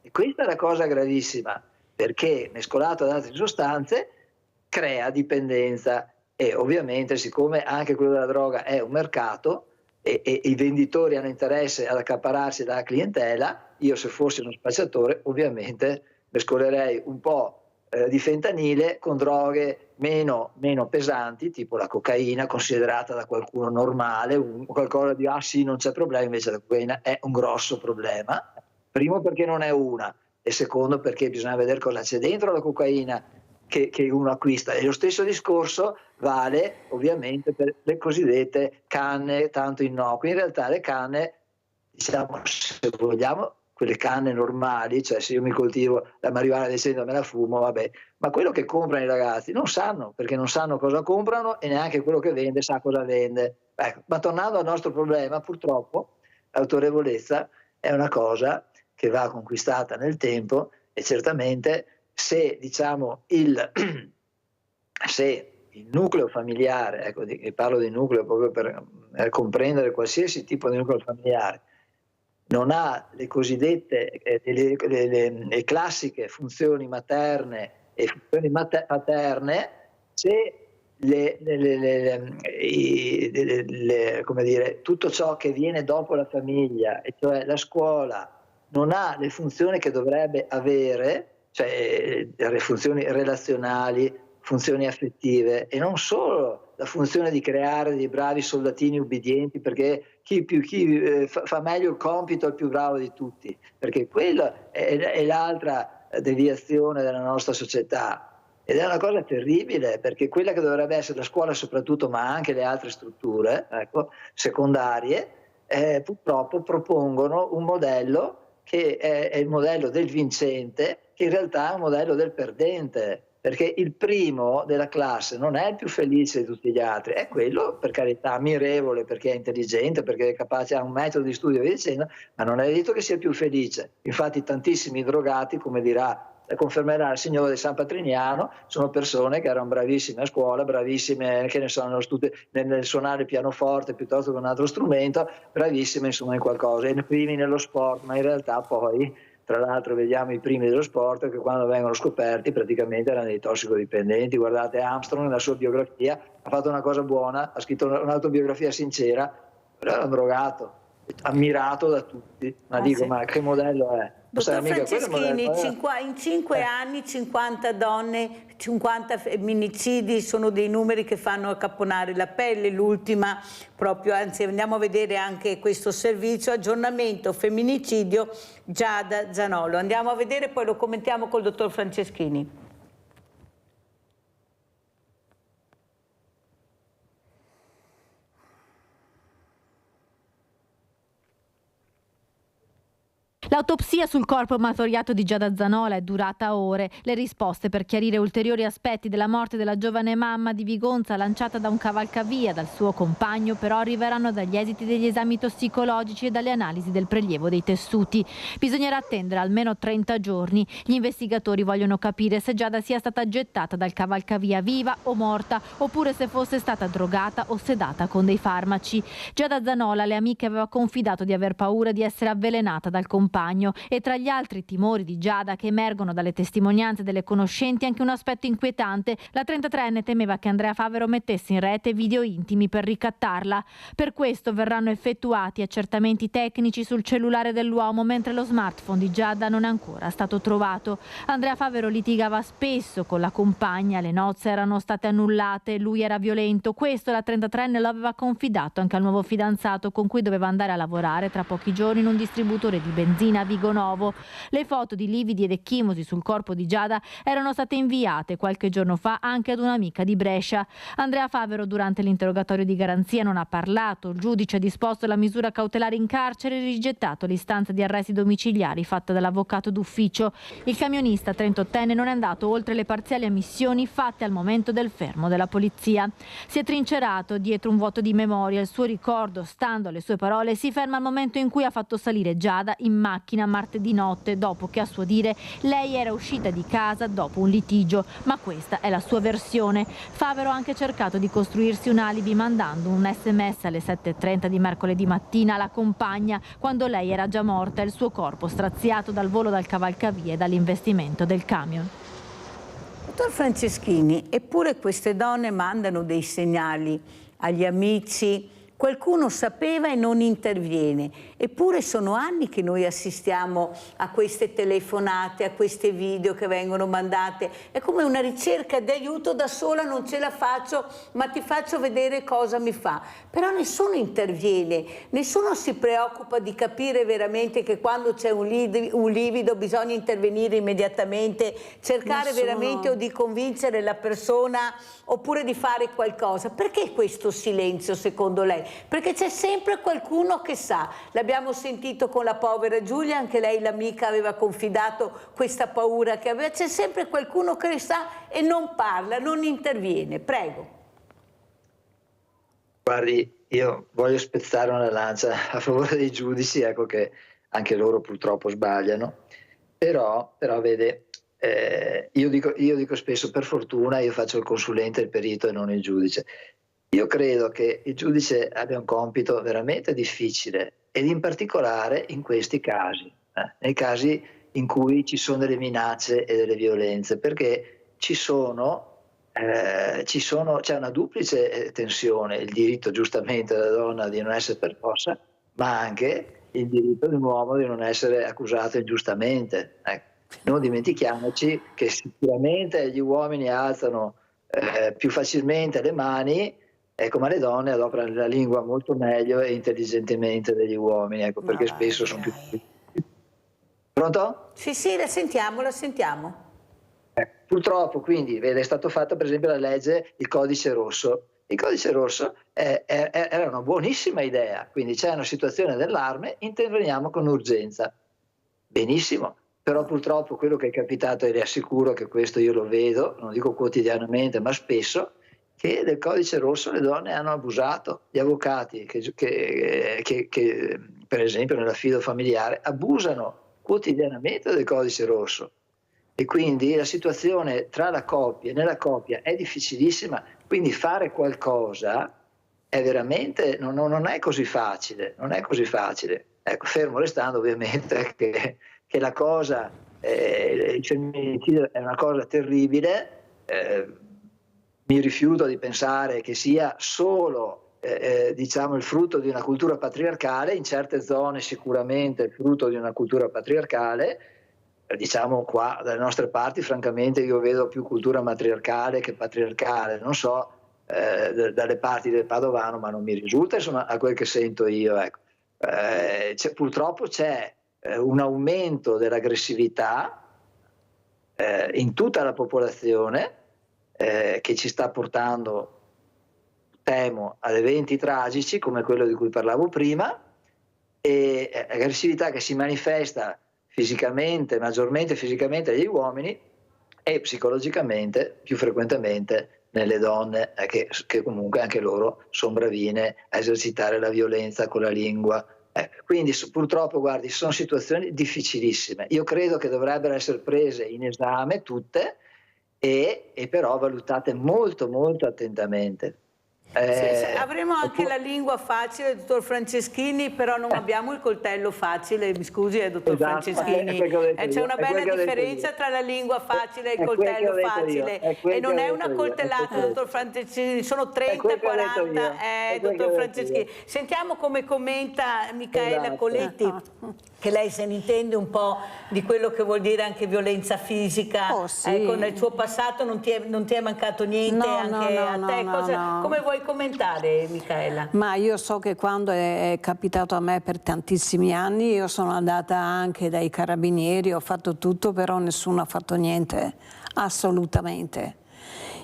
E questa è la cosa gravissima, perché mescolato ad altre sostanze crea dipendenza, e ovviamente, siccome anche quello della droga è un mercato e i venditori hanno interesse ad accaparrarsi dalla clientela, io se fossi uno spacciatore ovviamente mescolerei un po' di fentanile con droghe meno pesanti, tipo la cocaina, considerata da qualcuno normale, qualcosa di sì, non c'è problema, invece la cocaina è un grosso problema. Primo perché non è una, e secondo perché bisogna vedere cosa c'è dentro la cocaina che uno acquista. E lo stesso discorso vale ovviamente per le cosiddette canne tanto innocue. In realtà le canne, diciamo, se vogliamo, quelle canne normali, cioè se io mi coltivo la marijuana dicendo me la fumo, vabbè, ma quello che comprano i ragazzi non sanno, perché non sanno cosa comprano e neanche quello che vende sa cosa vende. Ecco, ma tornando al nostro problema, purtroppo l'autorevolezza è una cosa che va conquistata nel tempo, e certamente se diciamo se il nucleo familiare, ecco, parlo di nucleo proprio per comprendere qualsiasi tipo di nucleo familiare, non ha le cosiddette le classiche funzioni materne e funzioni paterne, se come dire, tutto ciò che viene dopo la famiglia, e cioè la scuola, non ha le funzioni che dovrebbe avere, cioè le funzioni relazionali, funzioni affettive, e non solo la funzione di creare dei bravi soldatini ubbidienti, perché chi fa meglio il compito è il più bravo di tutti, perché quella è l'altra deviazione della nostra società, ed è una cosa terribile, perché quella che dovrebbe essere la scuola soprattutto, ma anche le altre strutture, ecco, secondarie, purtroppo propongono un modello che è il modello del vincente, che in realtà è un modello del perdente, perché il primo della classe non è il più felice di tutti gli altri, è quello, per carità, ammirevole perché è intelligente, perché è capace, ha un metodo di studio e via dicendo, ma non è detto che sia il più felice. Infatti tantissimi drogati, come confermerà il signore di San Patrignano, sono persone che erano bravissime a scuola, bravissime, che ne so, nel suonare il pianoforte piuttosto che un altro strumento, bravissime insomma in qualcosa, e primi nello sport, ma in realtà poi, tra l'altro, vediamo i primi dello sport che quando vengono scoperti praticamente erano dei tossicodipendenti. Guardate Armstrong nella sua biografia, ha fatto una cosa buona, ha scritto un'autobiografia sincera, però era un drogato, ammirato da tutti, ma dico, sì. Ma che modello è? Dottor Franceschini, in 5 anni 50 donne, 50 femminicidi sono dei numeri che fanno accapponare la pelle. L'ultima proprio, anzi andiamo a vedere anche questo servizio, aggiornamento femminicidio Giada Zanollo. Andiamo a vedere, poi lo commentiamo col dottor Franceschini. L'autopsia sul corpo martoriato di Giada Zanola è durata ore. Le risposte per chiarire ulteriori aspetti della morte della giovane mamma di Vigonza lanciata da un cavalcavia dal suo compagno però arriveranno dagli esiti degli esami tossicologici e dalle analisi del prelievo dei tessuti. Bisognerà attendere almeno 30 giorni. Gli investigatori vogliono capire se Giada sia stata gettata dal cavalcavia viva o morta, oppure se fosse stata drogata o sedata con dei farmaci. Giada Zanola alle amiche aveva confidato di aver paura di essere avvelenata dal compagno, e tra gli altri timori di Giada che emergono dalle testimonianze delle conoscenti anche un aspetto inquietante. La 33enne temeva che Andrea Favero mettesse in rete video intimi per ricattarla. Per questo verranno effettuati accertamenti tecnici sul cellulare dell'uomo, mentre lo smartphone di Giada non è ancora stato trovato. Andrea Favero litigava spesso con la compagna, le nozze erano state annullate, lui era violento. Questo la 33enne lo aveva confidato anche al nuovo fidanzato, con cui doveva andare a lavorare tra pochi giorni in un distributore di benzina a Vigonovo. Le foto di lividi ed ecchimosi sul corpo di Giada erano state inviate qualche giorno fa anche ad un'amica di Brescia. Andrea Favero durante l'interrogatorio di garanzia non ha parlato. Il giudice ha disposto la misura cautelare in carcere e rigettato l'istanza di arresti domiciliari fatta dall'avvocato d'ufficio. Il camionista 38enne non è andato oltre le parziali ammissioni fatte al momento del fermo della polizia. Si è trincerato dietro un vuoto di memoria. Il suo ricordo, stando alle sue parole, si ferma al momento in cui ha fatto salire Giada in macchina martedì notte, dopo che a suo dire lei era uscita di casa dopo un litigio, ma questa è la sua versione. Favero ha anche cercato di costruirsi un alibi mandando un SMS alle 7:30 di mercoledì mattina alla compagna, quando lei era già morta e il suo corpo straziato dal volo dal cavalcavia e dall'investimento del camion. Dottor Franceschini, eppure queste donne mandano dei segnali agli amici. Qualcuno sapeva e non interviene, eppure sono anni che noi assistiamo a queste telefonate, a queste video che vengono mandate. È come una ricerca di aiuto, da sola non ce la faccio, ma ti faccio vedere cosa mi fa. Però nessuno interviene, nessuno si preoccupa di capire veramente che quando c'è un livido bisogna intervenire immediatamente, cercare veramente o di convincere la persona oppure di fare qualcosa. Perché questo silenzio secondo lei? Perché c'è sempre qualcuno che sa. L'abbiamo sentito con la povera Giulia, anche lei, l'amica, aveva confidato questa paura che aveva. C'è sempre qualcuno che sa e non parla, non interviene. Prego. Guardi, io voglio spezzare una lancia a favore dei giudici, ecco che anche loro purtroppo sbagliano, però vede, io dico spesso, per fortuna io faccio il consulente, il perito e non il giudice. Io credo che il giudice abbia un compito veramente difficile, ed in particolare in questi casi, nei casi in cui ci sono delle minacce e delle violenze, perché c'è una duplice tensione: il diritto giustamente della donna di non essere percossa, ma anche il diritto di un uomo di non essere accusato ingiustamente. Non dimentichiamoci che sicuramente gli uomini alzano più facilmente le mani, ecco, ma le donne adoperano la lingua molto meglio e intelligentemente degli uomini, ecco, perché spesso sono più... Pronto? Sì, la sentiamo. Purtroppo, quindi, vede, è stato fatto per esempio la legge, il codice rosso. Il codice rosso era una buonissima idea, quindi c'è una situazione d'allarme, interveniamo con urgenza. Benissimo, però purtroppo quello che è capitato, e le assicuro che questo io lo vedo, non dico quotidianamente, ma spesso, che del codice rosso le donne hanno abusato. Gli avvocati che per esempio nell'affido familiare abusano quotidianamente del codice rosso, e quindi la situazione tra la coppia e nella coppia è difficilissima. Quindi fare qualcosa è veramente non è così facile, Ecco, fermo restando ovviamente che la cosa, il femminicidio è una cosa terribile. Mi rifiuto di pensare che sia solo diciamo il frutto di una cultura patriarcale. In certe zone sicuramente è il frutto di una cultura patriarcale, diciamo qua dalle nostre parti francamente io vedo più cultura matriarcale che patriarcale, non so dalle parti del Padovano, ma non mi risulta, insomma, a quel che sento io, ecco. Purtroppo c'è un aumento dell'aggressività in tutta la popolazione, che ci sta portando, temo, ad eventi tragici come quello di cui parlavo prima, e aggressività che si manifesta fisicamente, maggiormente fisicamente agli uomini e psicologicamente più frequentemente nelle donne, che comunque anche loro sono bravine a esercitare la violenza con la lingua. Quindi purtroppo, guardi, sono situazioni difficilissime. Io credo che dovrebbero essere prese in esame tutte e però valutate molto molto attentamente. Avremo anche la lingua facile, dottor Franceschini, però non abbiamo il coltello facile, mi scusi, dottor Franceschini. C'è una bella differenza tra la lingua facile e il coltello facile, e non è una coltellata, dottor Franceschini, sono 30-40, dottor Franceschini. Sentiamo come commenta Micaela Coletti, che lei se ne intende un po' di quello che vuol dire anche violenza fisica. Ecco, nel suo passato non ti è mancato niente, anche a te? Come vuoi commentare, Micaela? Ma io so che quando è capitato a me per tantissimi anni, io sono andata anche dai carabinieri, ho fatto tutto, però nessuno ha fatto niente, assolutamente.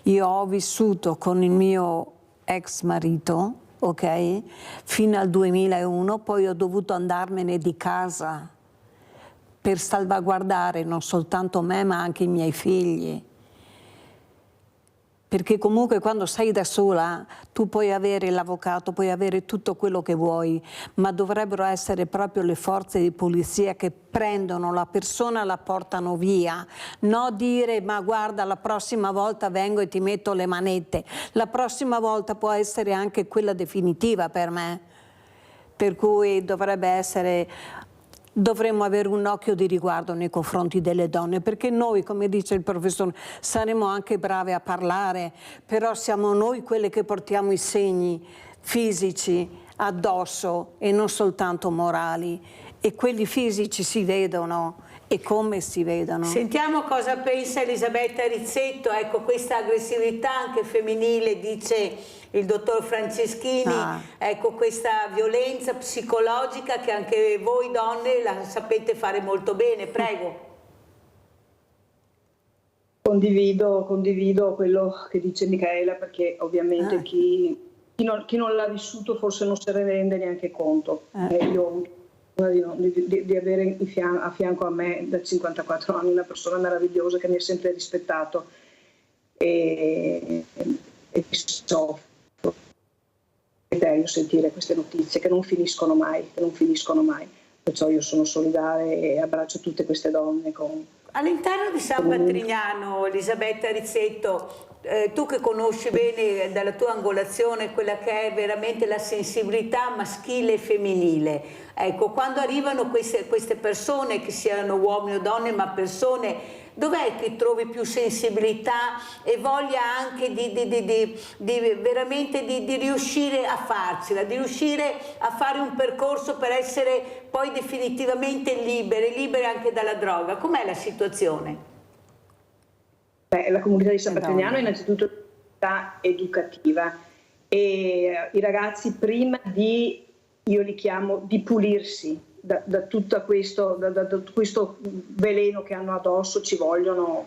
Io ho vissuto con il mio ex marito, ok, fino al 2001, poi ho dovuto andarmene di casa per salvaguardare non soltanto me ma anche i miei figli. Perché comunque quando sei da sola tu puoi avere l'avvocato, puoi avere tutto quello che vuoi, ma dovrebbero essere proprio le forze di polizia che prendono la persona e la portano via, no dire ma guarda la prossima volta vengo e ti metto le manette, la prossima volta può essere anche quella definitiva per me, per cui dovremmo avere un occhio di riguardo nei confronti delle donne, perché noi, come dice il professore, saremo anche brave a parlare, però siamo noi quelle che portiamo i segni fisici addosso e non soltanto morali, e quelli fisici si vedono e come si vedono. Sentiamo cosa pensa Elisabetta Rizzetto. Ecco, questa aggressività anche femminile, dice il dottor Franceschini, ecco, questa violenza psicologica che anche voi donne la sapete fare molto bene. Prego. Condivido quello che dice Micaela, perché ovviamente chi non l'ha vissuto forse non se ne rende neanche conto. Io ho di avere a fianco a me da 54 anni una persona meravigliosa che mi ha sempre rispettato e so sentire queste notizie che non finiscono mai, perciò io sono solidale e abbraccio tutte queste donne. All'interno di San Patrignano, Elisabetta Rizzetto, tu che conosci bene dalla tua angolazione quella che è veramente la sensibilità maschile e femminile, ecco, quando arrivano queste persone, che siano uomini o donne, ma persone, dov'è che trovi più sensibilità e voglia anche veramente di riuscire a farcela, di riuscire a fare un percorso per essere poi definitivamente libere anche dalla droga? Com'è la situazione? La comunità di San Patrignano è innanzitutto una comunità educativa e i ragazzi prima io li chiamo, di pulirsi da tutto questo veleno che hanno addosso, ci vogliono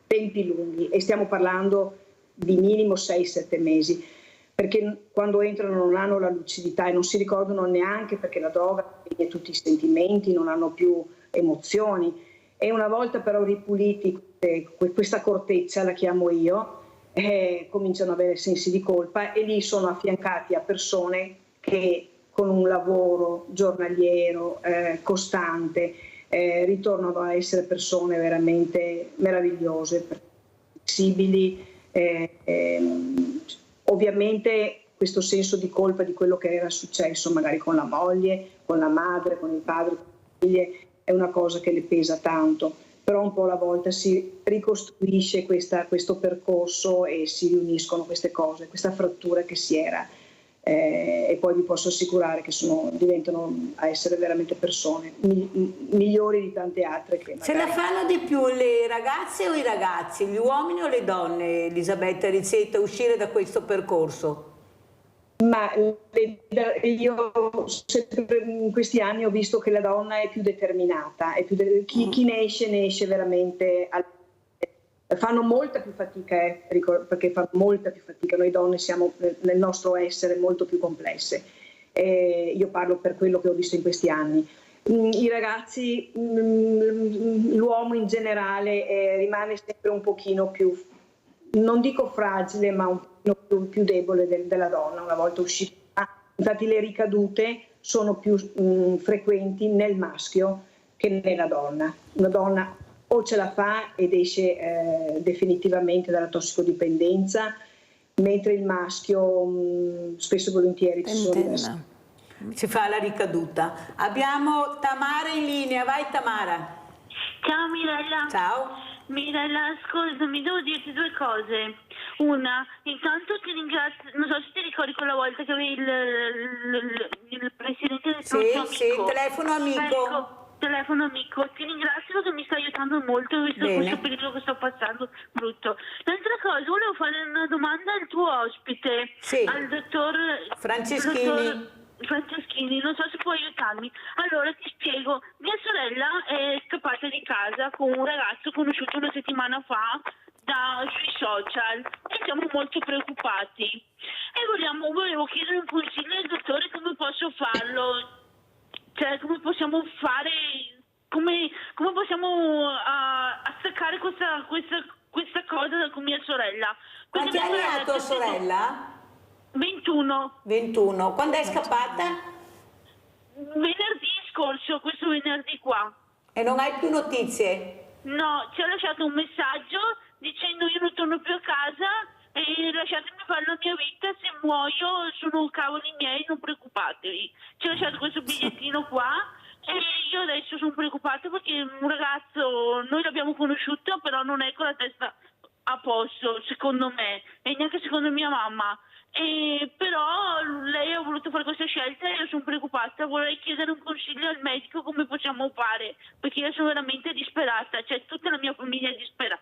tempi lunghi e stiamo parlando di minimo 6-7 mesi, perché quando entrano non hanno la lucidità e non si ricordano neanche, perché la droga spegne tutti i sentimenti, non hanno più emozioni, e una volta però ripuliti questa corteccia, la chiamo io, cominciano ad avere sensi di colpa e lì sono affiancati a persone che con un lavoro giornaliero costante ritornano a essere persone veramente meravigliose, flessibili. Ovviamente questo senso di colpa di quello che era successo magari con la moglie, con la madre, con il padre, con le figlie, è una cosa che le pesa tanto, però un po' alla volta si ricostruisce questo percorso e si riuniscono queste cose, questa frattura che si era. E poi vi posso assicurare che diventano a essere veramente persone migliori di tante altre che magari... Se la fanno di più le ragazze o i ragazzi, gli uomini o le donne, Elisabetta Rizzetto, uscire da questo percorso? Ma io in questi anni ho visto che la donna è più determinata, chi ne esce veramente fanno molta più fatica, perché fanno molta più fatica, noi donne siamo nel nostro essere molto più complesse io parlo per quello che ho visto in questi anni. I ragazzi, l'uomo in generale rimane sempre un pochino più, non dico fragile, ma un pochino più debole della donna una volta uscita. Infatti le ricadute sono più frequenti nel maschio che nella donna. Una donna o ce la fa ed esce definitivamente dalla tossicodipendenza, mentre il maschio spesso e volentieri si fa la ricaduta. Abbiamo Tamara in linea, vai Tamara. Ciao Mirella. Ciao. Mirella, ascoltami, devo dirti due cose. Una, intanto ti ringrazio, non so se ti ricordi quella volta che avevi il presidente del tuo amico. Sì, telefono amico. Ecco, telefono amico, ti ringrazio perché mi sta aiutando molto visto questo periodo che sto passando brutto. L'altra cosa, volevo fare una domanda al tuo ospite, al dottor Franceschini, non so se può aiutarmi. Allora ti spiego, mia sorella è scappata di casa con un ragazzo conosciuto una settimana fa sui social e siamo molto preoccupati e volevo chiedere un consiglio al dottore come posso farlo. Cioè, come possiamo fare, come possiamo attaccare questa cosa con mia sorella. Quanti anni ha tua sorella? 21. 21. Quando è scappata? Venerdì scorso, questo venerdì qua. E non hai più notizie? No, ci ha lasciato un messaggio dicendo io non torno più a casa e lasciatemi fare la mia vita, se muoio sono cavoli miei, non preoccupatevi. Ci ha lasciato questo bigliettino qua e io adesso sono preoccupata perché un ragazzo, noi l'abbiamo conosciuto però non è con la testa a posto secondo me e neanche secondo mia mamma. Però lei ha voluto fare questa scelta e io sono preoccupata, vorrei chiedere un consiglio al medico come possiamo fare, perché io sono veramente disperata, cioè tutta la mia famiglia è disperata.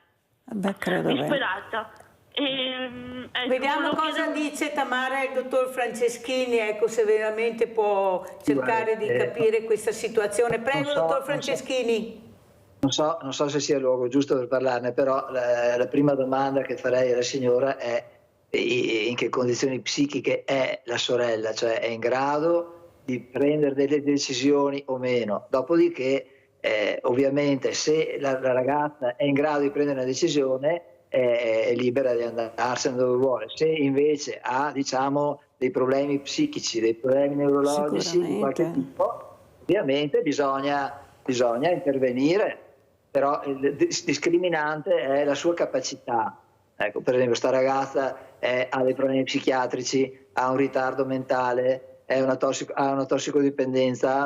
Vediamo cosa dice Tamara il dottor Franceschini, ecco, se veramente può cercare di capire questa situazione. Prego, dottor Franceschini. Non so se sia il luogo giusto per parlarne, però la prima domanda che farei alla signora è in che condizioni psichiche è la sorella, cioè è in grado di prendere delle decisioni o meno. Dopodiché, ovviamente, se la ragazza è in grado di prendere una decisione, è libera di andarsene dove vuole. Se invece ha, diciamo, dei problemi psichici, dei problemi neurologici di qualche tipo, ovviamente bisogna intervenire, però il discriminante è la sua capacità. Ecco, per esempio, sta ragazza ha dei problemi psichiatrici, ha un ritardo mentale, ha una tossicodipendenza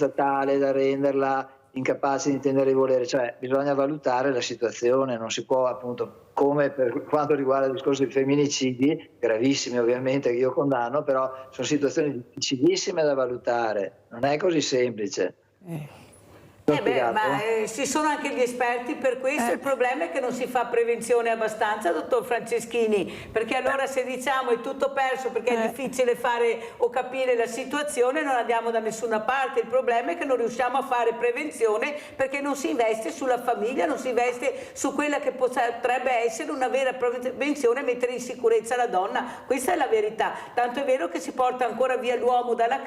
tale da renderla incapace di intendere e volere, cioè bisogna valutare la situazione, non si può, appunto, come per quanto riguarda il discorso dei femminicidi, gravissimi ovviamente che io condanno, però sono situazioni difficilissime da valutare, non è così semplice. Ci sono anche gli esperti per questo, il problema è che non si fa prevenzione abbastanza, dottor Franceschini, perché allora se diciamo è tutto perso perché è difficile fare o capire la situazione non andiamo da nessuna parte. Il problema è che non riusciamo a fare prevenzione perché non si investe sulla famiglia, non si investe su quella che potrebbe essere una vera prevenzione, mettere in sicurezza la donna. Questa è la verità, tanto è vero che si porta ancora via l'uomo dalla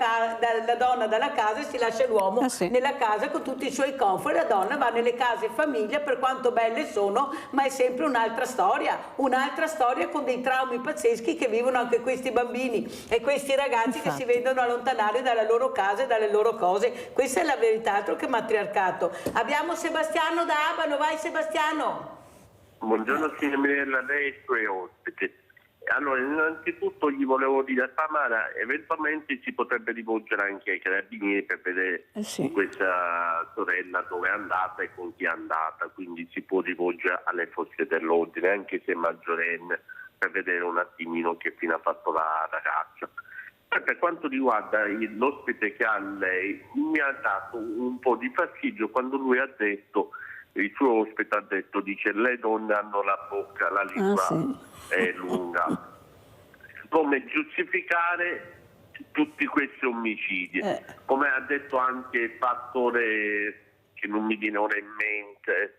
donna dalla casa e si lascia l'uomo nella casa con tutti i suoi comfort. La donna va nelle case famiglia, per quanto belle sono, ma è sempre un'altra storia con dei traumi pazzeschi che vivono anche questi bambini e questi ragazzi che si vedono allontanare dalla loro casa e dalle loro cose. Questa è la verità, altro che matriarcato. Abbiamo Sebastiano da Abano, vai Sebastiano. Buongiorno signora Mirella, lei e i suoi ospiti. Allora, innanzitutto gli volevo dire a Tamara, eventualmente si potrebbe rivolgere anche ai carabinieri per vedere questa sorella dove è andata e con chi è andata, quindi si può rivolgere alle forze dell'ordine, anche se è maggiorenne, per vedere un attimino che fine ha fatto la ragazza. Per quanto riguarda l'ospite che ha lei, mi ha dato un po' di fastidio quando lui ha detto, il suo ospite ha detto, dice, le donne hanno la bocca, la lingua è lunga. Come giustificare tutti questi omicidi? Come ha detto anche il fattore che non mi viene ora in mente,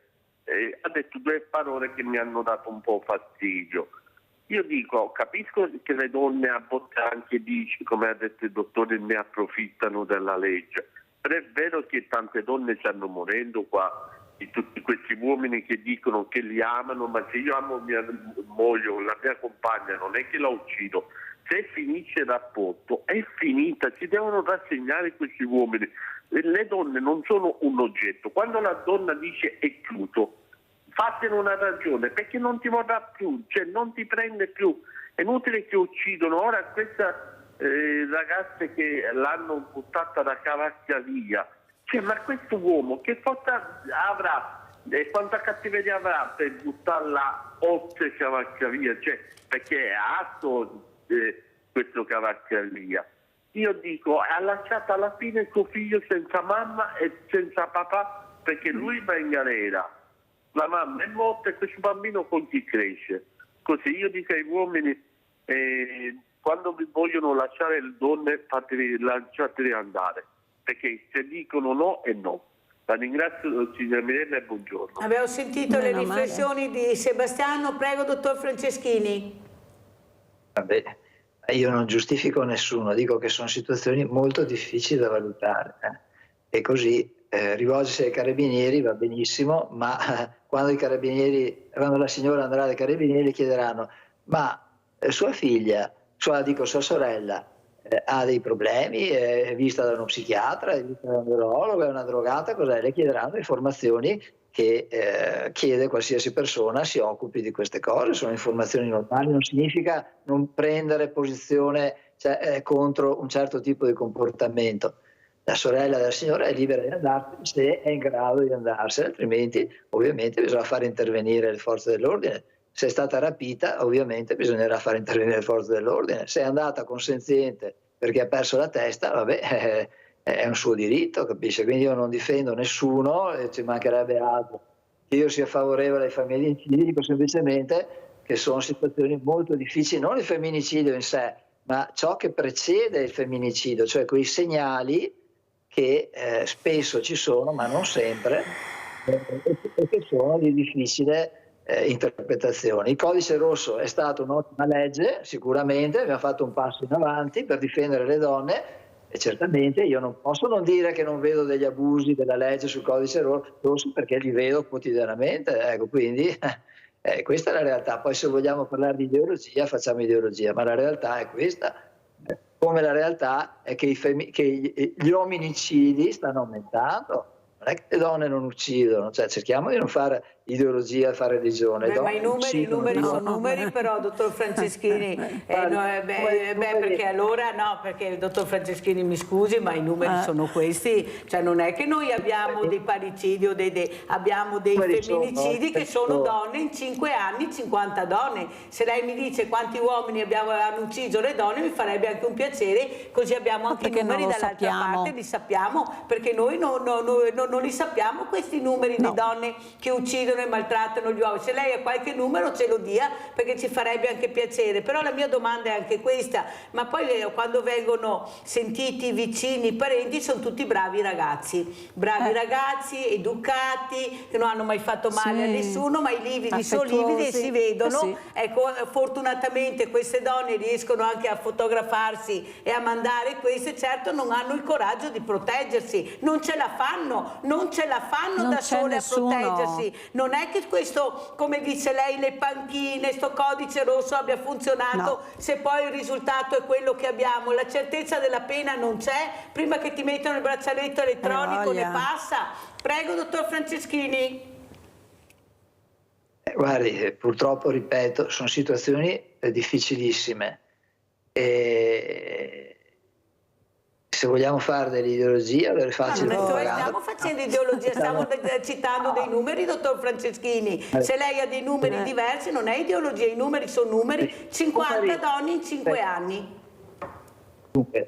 ha detto due parole che mi hanno dato un po' fastidio. Io dico, capisco che le donne a volte anche come ha detto il dottore, ne approfittano della legge, però è vero che tante donne stanno morendo qua, di tutti questi uomini che dicono che li amano, ma se io amo mia moglie, la mia compagna, non è che la uccido. Se finisce il rapporto è finita, si devono rassegnare questi uomini. Le donne non sono un oggetto. Quando la donna dice è chiuso, fatene una ragione, perché non ti vorrà più, cioè non ti prende più. È inutile che uccidono. Ora questa ragazze che l'hanno buttata da cavalcavia, cioè, ma questo uomo che forza avrà e quanta cattiveria avrà per buttarla oltre cavalcavia, cioè, perché è atto questo cavalcavia. Io dico, ha lasciato alla fine suo figlio senza mamma e senza papà, perché lui va in galera, la mamma è morta e questo bambino con chi cresce? Così io dico ai uomini, quando vi vogliono lasciare le donne, lasciateli andare, perché se dicono no è no. La ringrazio, signora Mirella, e buongiorno. Abbiamo sentito le riflessioni di Sebastiano. Prego, dottor Franceschini. Vabbè, io non giustifico nessuno, dico che sono situazioni molto difficili da valutare. E così rivolgersi ai carabinieri va benissimo, ma quando la signora andrà ai carabinieri chiederanno: ma sua figlia, sua sorella, ha dei problemi, è vista da uno psichiatra, è vista da un neurologo, è una drogata, cos'è? Le chiederanno informazioni che chiede qualsiasi persona si occupi di queste cose. Sono informazioni normali, non significa non prendere posizione contro un certo tipo di comportamento. La sorella della signora è libera di andarsene se è in grado di andarsene, altrimenti ovviamente bisogna fare intervenire le forze dell'ordine. Se è stata rapita, ovviamente bisognerà fare intervenire le forze dell'ordine. Se è andata consenziente perché ha perso la testa, vabbè, è un suo diritto, capisce? Quindi io non difendo nessuno, ci mancherebbe altro che io sia favorevole ai femminicidi, dico semplicemente che sono situazioni molto difficili, non il femminicidio in sé, ma ciò che precede il femminicidio, cioè quei segnali che spesso ci sono, ma non sempre, e che sono di difficile interpretazione. Il codice rosso è stata un'ottima legge, sicuramente abbiamo fatto un passo in avanti per difendere le donne, e certamente io non posso non dire che non vedo degli abusi della legge sul codice rosso, perché li vedo quotidianamente, ecco, quindi questa è la realtà. Poi se vogliamo parlare di ideologia facciamo ideologia, ma la realtà è questa, come la realtà è che gli omicidi stanno aumentando. Non è che le donne non uccidono, cioè cerchiamo di non fare ideologia e fare religione. Ma i numeri sono numeri, però, dottor Franceschini, perché allora no, perché il dottor Franceschini mi scusi, ma i numeri sono questi, cioè non è che noi abbiamo dei parricidi o abbiamo dei femminicidi che sono donne in 5 anni, 50 donne. Se lei mi dice quanti uomini hanno ucciso le donne, mi farebbe anche un piacere, così abbiamo anche i numeri dall'altra parte, li sappiamo, perché noi non li sappiamo questi numeri di donne che uccidono e maltrattano gli uomini. Se lei ha qualche numero ce lo dia, perché ci farebbe anche piacere. Però la mia domanda è anche questa: ma poi quando vengono sentiti i vicini, i parenti, sono tutti bravi ragazzi, educati, che non hanno mai fatto male a nessuno, ma i lividi sono lividi e si vedono. Ecco, fortunatamente queste donne riescono anche a fotografarsi e a mandare queste, certo non hanno il coraggio di proteggersi, non ce la fanno da sole a proteggersi. Non è che questo, come dice lei, le panchine, sto codice rosso abbia funzionato, se poi il risultato è quello che abbiamo. La certezza della pena non c'è, prima che ti mettono il braccialetto elettronico ne passa. Prego, dottor Franceschini. Guardi, purtroppo, ripeto, sono situazioni difficilissime. Se vogliamo fare dell'ideologia, allora è facile. Stiamo facendo ideologia, stiamo citando dei numeri, dottor Franceschini. Se lei ha dei numeri diversi, non è ideologia, i numeri sono numeri. 50 donne in 5 anni.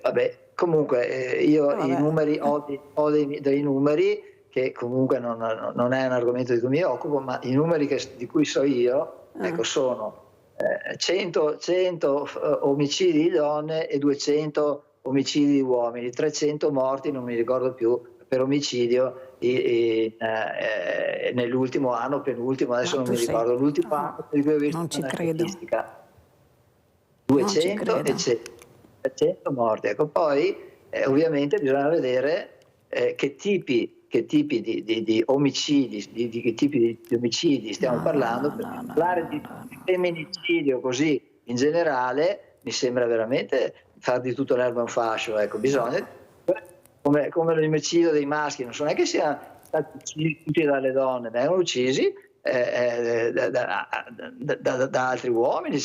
Vabbè, comunque io i numeri ho dei numeri che comunque non è un argomento di cui mi occupo, ma i numeri di cui so io, ecco, sono 100 omicidi di donne e 200 omicidi di uomini, 300 morti, non mi ricordo più, per omicidio nell'ultimo anno, penultimo, adesso non mi ricordo, l'ultimo anno per cui ho visto una statistica. 200 e 100 morti. Ecco, poi ovviamente bisogna vedere che tipi di omicidi, di che tipi di omicidi stiamo parlando. Parlare di femminicidio così in generale mi sembra veramente far di tutto l'erba un fascio. Ecco, bisogna, come l'omicidio dei maschi, non so neanche che siano stati uccisi tutti dalle donne, vengono uccisi da altri uomini.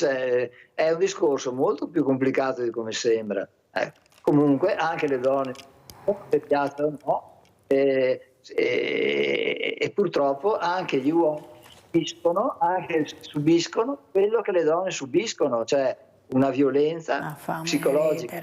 È un discorso molto più complicato di come sembra. Comunque anche le donne, se piacciono o no, e purtroppo anche gli uomini subiscono quello che le donne subiscono, cioè una violenza psicologica.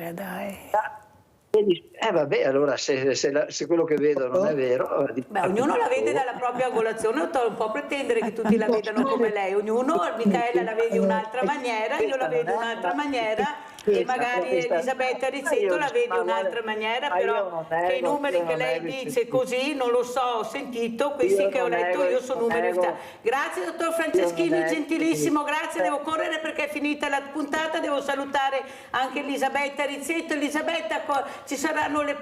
Vabbè, allora se quello che vedo non è vero... ognuno la vede dalla propria angolazione, non può pretendere che tutti la vedano come lei, ognuno, Micaela la vede in un'altra maniera, io la vedo in un'altra maniera e magari Elisabetta Rizzetto la vede in un'altra maniera, però che i numeri che lei dice così non lo so, ho sentito, questi che ho letto io sono numeri. Grazie dottor Franceschini, gentilissimo, grazie, devo correre perché è finita la puntata, devo salutare anche Elisabetta Rizzetto. Elisabetta, ci saranno le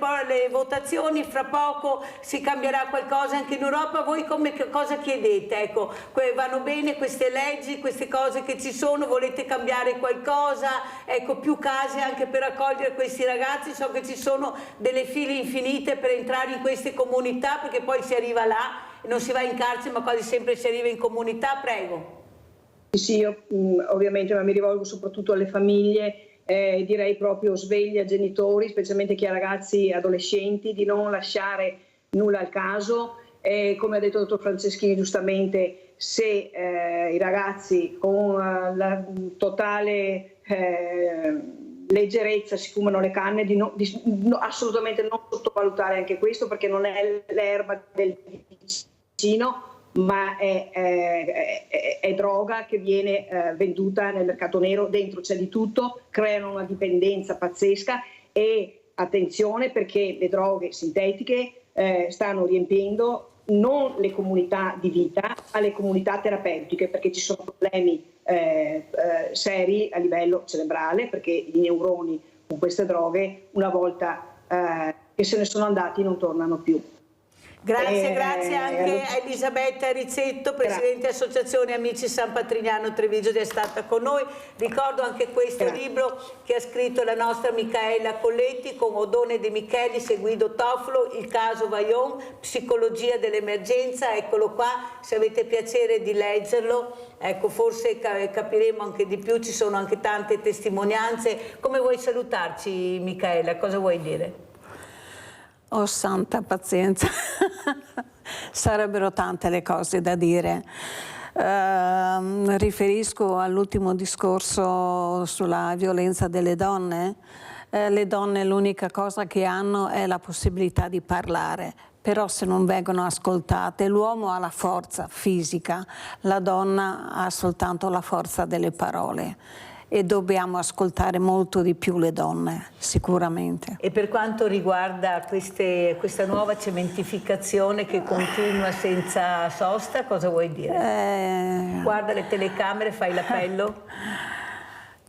votazioni, fra poco si cambierà qualcosa anche in Europa, voi cosa chiedete? Ecco, vanno bene queste leggi, queste cose che ci sono, volete cambiare qualcosa? Ecco, più case anche per accogliere questi ragazzi, so che ci sono delle file infinite per entrare in queste comunità, perché poi si arriva là, non si va in carcere ma quasi sempre si arriva in comunità, prego. Sì, io ovviamente, ma mi rivolgo soprattutto alle famiglie, direi proprio sveglia genitori, specialmente chi ha ragazzi adolescenti, di non lasciare nulla al caso. Come ha detto il dottor Franceschini giustamente, se i ragazzi con la totale leggerezza si fumano le canne, assolutamente non sottovalutare anche questo, perché non è l'erba del vicino, ma è droga che viene venduta nel mercato nero, dentro c'è di tutto, creano una dipendenza pazzesca. E attenzione, perché le droghe sintetiche stanno riempiendo non le comunità di vita, ma le comunità terapeutiche, perché ci sono problemi seri a livello cerebrale, perché i neuroni con queste droghe, una volta che se ne sono andati, non tornano più. Grazie anche a Elisabetta Rizzetto, Presidente Associazione Amici San Patrignano Treviso, di essere stata con noi. Ricordo anche questo libro che ha scritto la nostra Micaela Colletti con Odone De Michelis e Guido Tofolo, Il caso Vaillon, Psicologia dell'emergenza. Eccolo qua, se avete piacere di leggerlo, ecco, forse capiremo anche di più, ci sono anche tante testimonianze. Come vuoi salutarci, Micaela? Cosa vuoi dire? Oh santa pazienza, sarebbero tante le cose da dire. Riferisco all'ultimo discorso sulla violenza delle donne. Le donne l'unica cosa che hanno è la possibilità di parlare, però se non vengono ascoltate, l'uomo ha la forza fisica, la donna ha soltanto la forza delle parole. E dobbiamo ascoltare molto di più le donne, sicuramente. E per quanto riguarda questa nuova cementificazione che continua senza sosta, cosa vuoi dire? Guarda le telecamere, fai l'appello?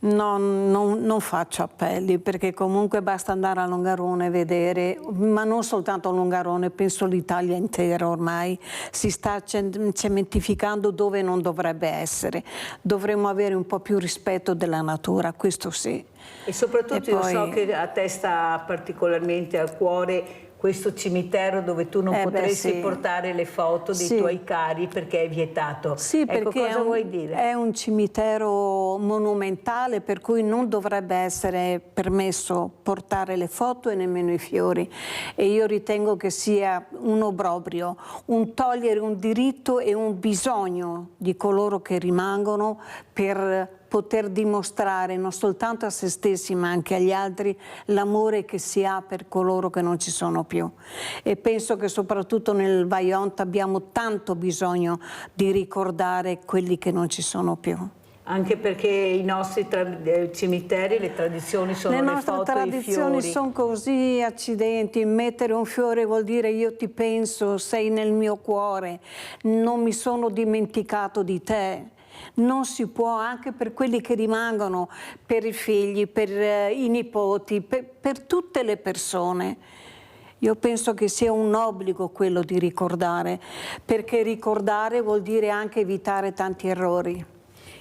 Non faccio appelli, perché comunque basta andare a Longarone e vedere, ma non soltanto a Longarone, penso l'Italia intera ormai si sta cementificando dove non dovrebbe essere. Dovremmo avere un po' più rispetto della natura, questo sì. E soprattutto io so che a te sta particolarmente al cuore questo cimitero dove tu non potresti portare le foto dei tuoi cari perché è vietato. Sì, ecco, perché cosa vuoi dire? È un cimitero monumentale, per cui non dovrebbe essere permesso portare le foto e nemmeno i fiori. E io ritengo che sia un obbrobrio, un togliere un diritto e un bisogno di coloro che rimangono per poter dimostrare non soltanto a se stessi ma anche agli altri l'amore che si ha per coloro che non ci sono più. E penso che soprattutto nel Vajont abbiamo tanto bisogno di ricordare quelli che non ci sono più. Anche perché i nostri cimiteri, le tradizioni sono le foto e i fiori. Le nostre tradizioni sono così, accidenti, mettere un fiore vuol dire io ti penso, sei nel mio cuore, non mi sono dimenticato di te. non si può, anche per quelli che rimangono, per i figli, per i nipoti, per tutte le persone. Io penso che sia un obbligo quello di ricordare, perché ricordare vuol dire anche evitare tanti errori.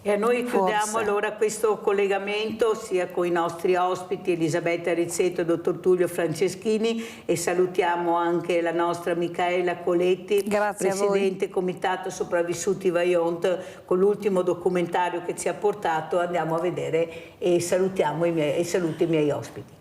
E a noi chiudiamo Forse. allora questo collegamento sia con i nostri ospiti Elisabetta Rizzetto e dottor Tullio Franceschini, e salutiamo anche la nostra Micaela Coletti, presidente Comitato Sopravvissuti Vajont, con l'ultimo documentario che ci ha portato. Andiamo a vedere e salutiamo e saluto i miei ospiti.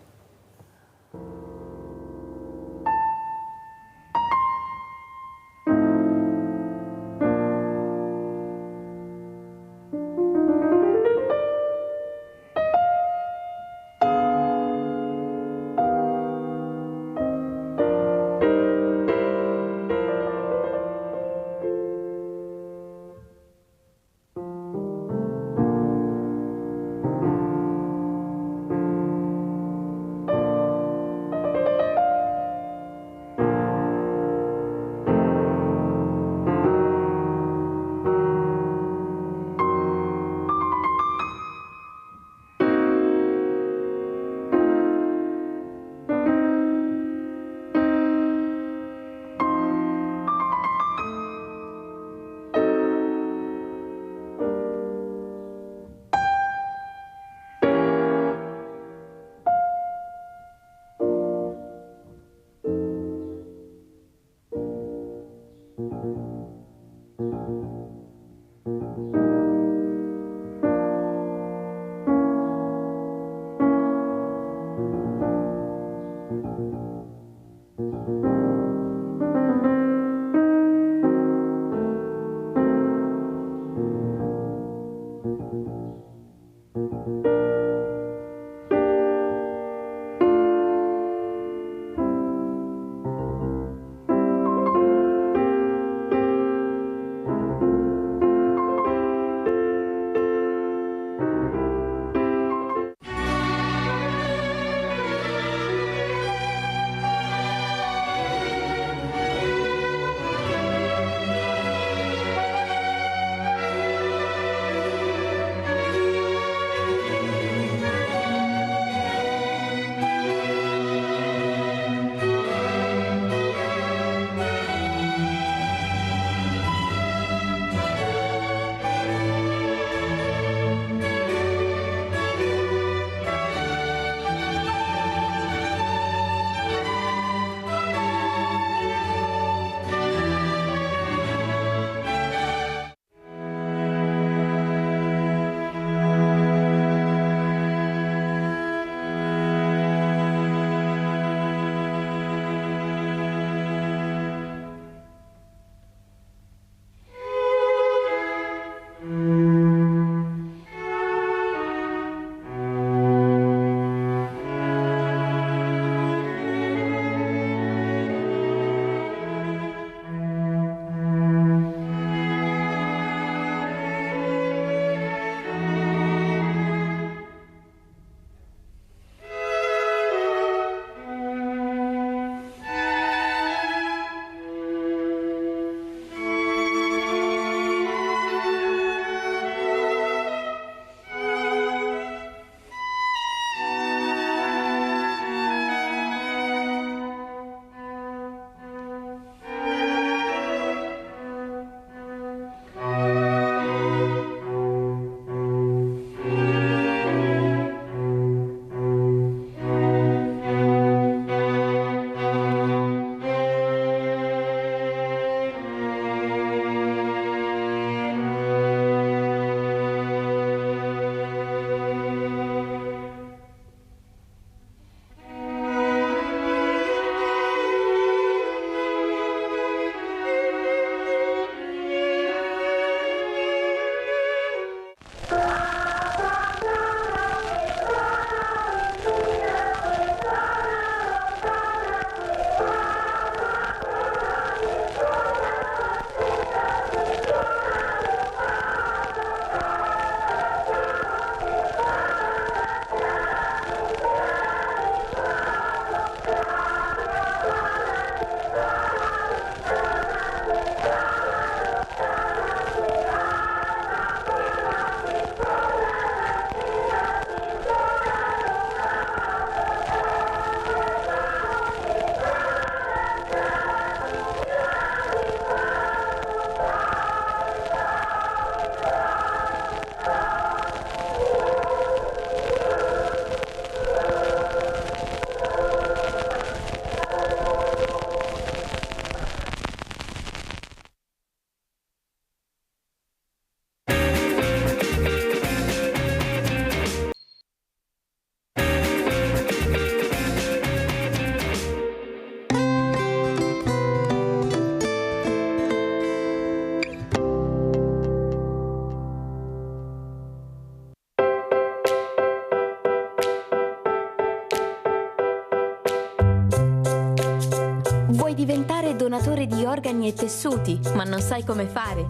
Vuoi diventare donatore di organi e tessuti, ma non sai come fare?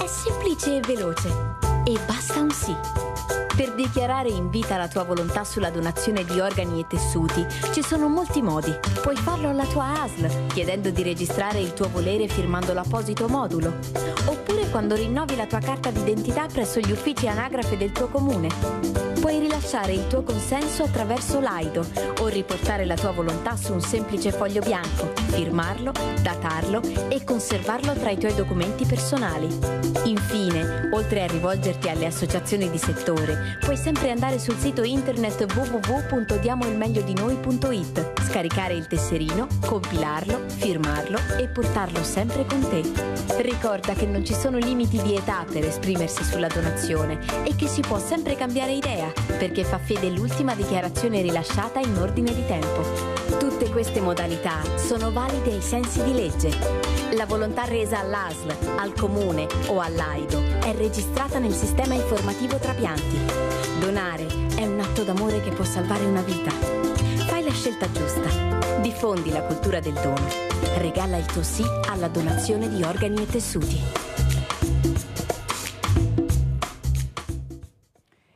È semplice e veloce, e basta un sì. Per dichiarare in vita la tua volontà sulla donazione di organi e tessuti ci sono molti modi. Puoi farlo alla tua ASL, chiedendo di registrare il tuo volere firmando l'apposito modulo. Oppure quando rinnovi la tua carta d'identità presso gli uffici anagrafe del tuo comune. Puoi rilasciare il tuo consenso attraverso l'AIDO o riportare la tua volontà su un semplice foglio bianco, firmarlo, datarlo e conservarlo tra i tuoi documenti personali. Infine, oltre a rivolgerti alle associazioni di settore, puoi sempre andare sul sito internet www.diamoilmegliodinoi.it, scaricare il tesserino, compilarlo, firmarlo e portarlo sempre con te. Ricorda che non ci sono limiti di età per esprimersi sulla donazione e che si può sempre cambiare idea, perché fa fede l'ultima dichiarazione rilasciata in ordine di tempo. Tutte queste modalità sono valide ai sensi di legge. La volontà resa all'ASL, al comune o all'AIDO è registrata nel sistema informativo Trapianti. Donare è un atto d'amore che può salvare una vita. Fai la scelta giusta. Diffondi la cultura del dono. Regala il tuo sì alla donazione di organi e tessuti.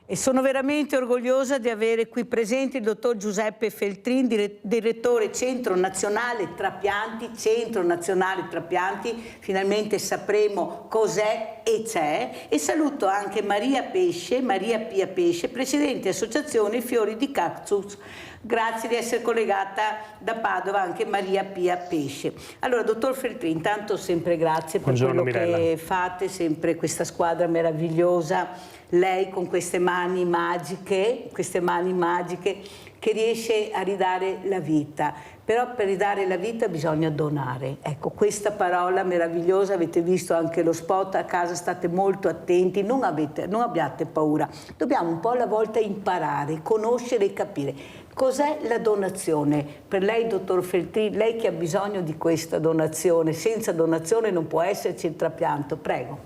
E sono veramente orgogliosa di avere qui presente il dottor Giuseppe Feltrin, direttore Centro Nazionale Trapianti, finalmente sapremo cos'è e c'è, e saluto anche Maria Pia Pesce, Presidente Associazione Fiori di Cactus. Grazie di essere collegata da Padova anche Maria Pia Pesce. Allora, dottor Feltrin, intanto sempre grazie per quello che fate, sempre questa squadra meravigliosa. Lei con queste mani magiche che riesce a ridare la vita. Però per ridare la vita bisogna donare. Ecco, questa parola meravigliosa, avete visto anche lo spot, a casa state molto attenti, non abbiate paura. Dobbiamo un po' alla volta imparare, conoscere e capire. Cos'è la donazione? Per lei, dottor Feltrin, lei che ha bisogno di questa donazione, senza donazione non può esserci il trapianto, prego.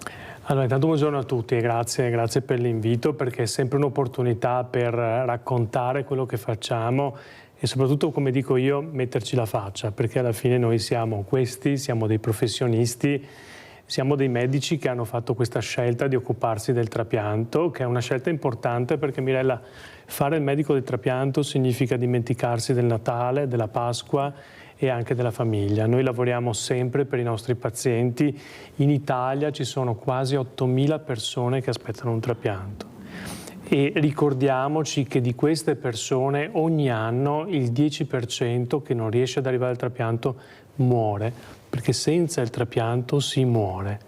Allora, intanto buongiorno a tutti e grazie per l'invito, perché è sempre un'opportunità per raccontare quello che facciamo e soprattutto, come dico io, metterci la faccia, perché alla fine noi siamo dei professionisti, siamo dei medici che hanno fatto questa scelta di occuparsi del trapianto, che è una scelta importante perché, Mirella, fare il medico del trapianto significa dimenticarsi del Natale, della Pasqua e anche della famiglia. Noi lavoriamo sempre per i nostri pazienti. In Italia ci sono quasi 8.000 persone che aspettano un trapianto. E ricordiamoci che di queste persone ogni anno il 10% che non riesce ad arrivare al trapianto muore, perché senza il trapianto si muore.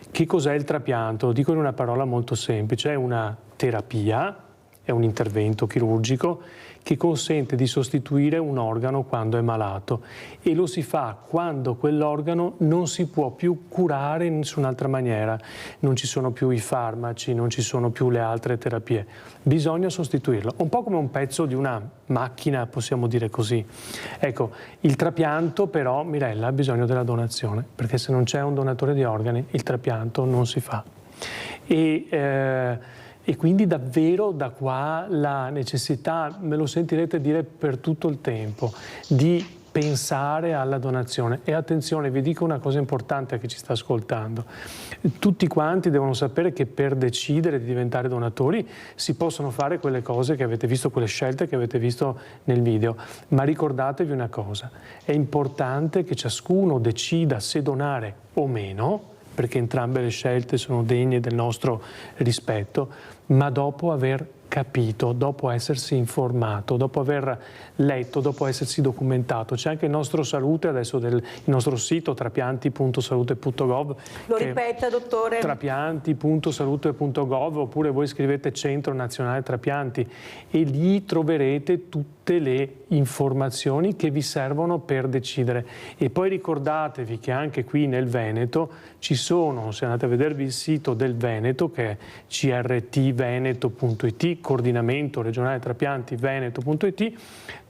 Che cos'è il trapianto? Lo dico in una parola molto semplice: è una terapia, è un intervento chirurgico che consente di sostituire un organo quando è malato, e lo si fa quando quell'organo non si può più curare in nessun'altra maniera, non ci sono più i farmaci, non ci sono più le altre terapie, bisogna sostituirlo, un po' come un pezzo di una macchina, possiamo dire così. Ecco, il trapianto però, Mirella, ha bisogno della donazione, perché se non c'è un donatore di organi il trapianto non si fa. E quindi davvero da qua la necessità, me lo sentirete dire per tutto il tempo, di pensare alla donazione. E attenzione, vi dico una cosa importante a chi ci sta ascoltando. Tutti quanti devono sapere che per decidere di diventare donatori si possono fare quelle cose che avete visto, quelle scelte che avete visto nel video. Ma ricordatevi una cosa, è importante che ciascuno decida se donare o meno, perché entrambe le scelte sono degne del nostro rispetto, ma dopo aver capito, dopo essersi informato, dopo aver letto, dopo essersi documentato. C'è anche il nostro salute adesso, il nostro sito trapianti.salute.gov. Lo ripeta, dottore? Trapianti.salute.gov, oppure voi scrivete Centro Nazionale Trapianti e lì troverete tutte le informazioni che vi servono per decidere. E poi ricordatevi che anche qui nel Veneto ci sono, se andate a vedervi il sito del Veneto, che è crtveneto.it, coordinamento regionale trapianti veneto.it,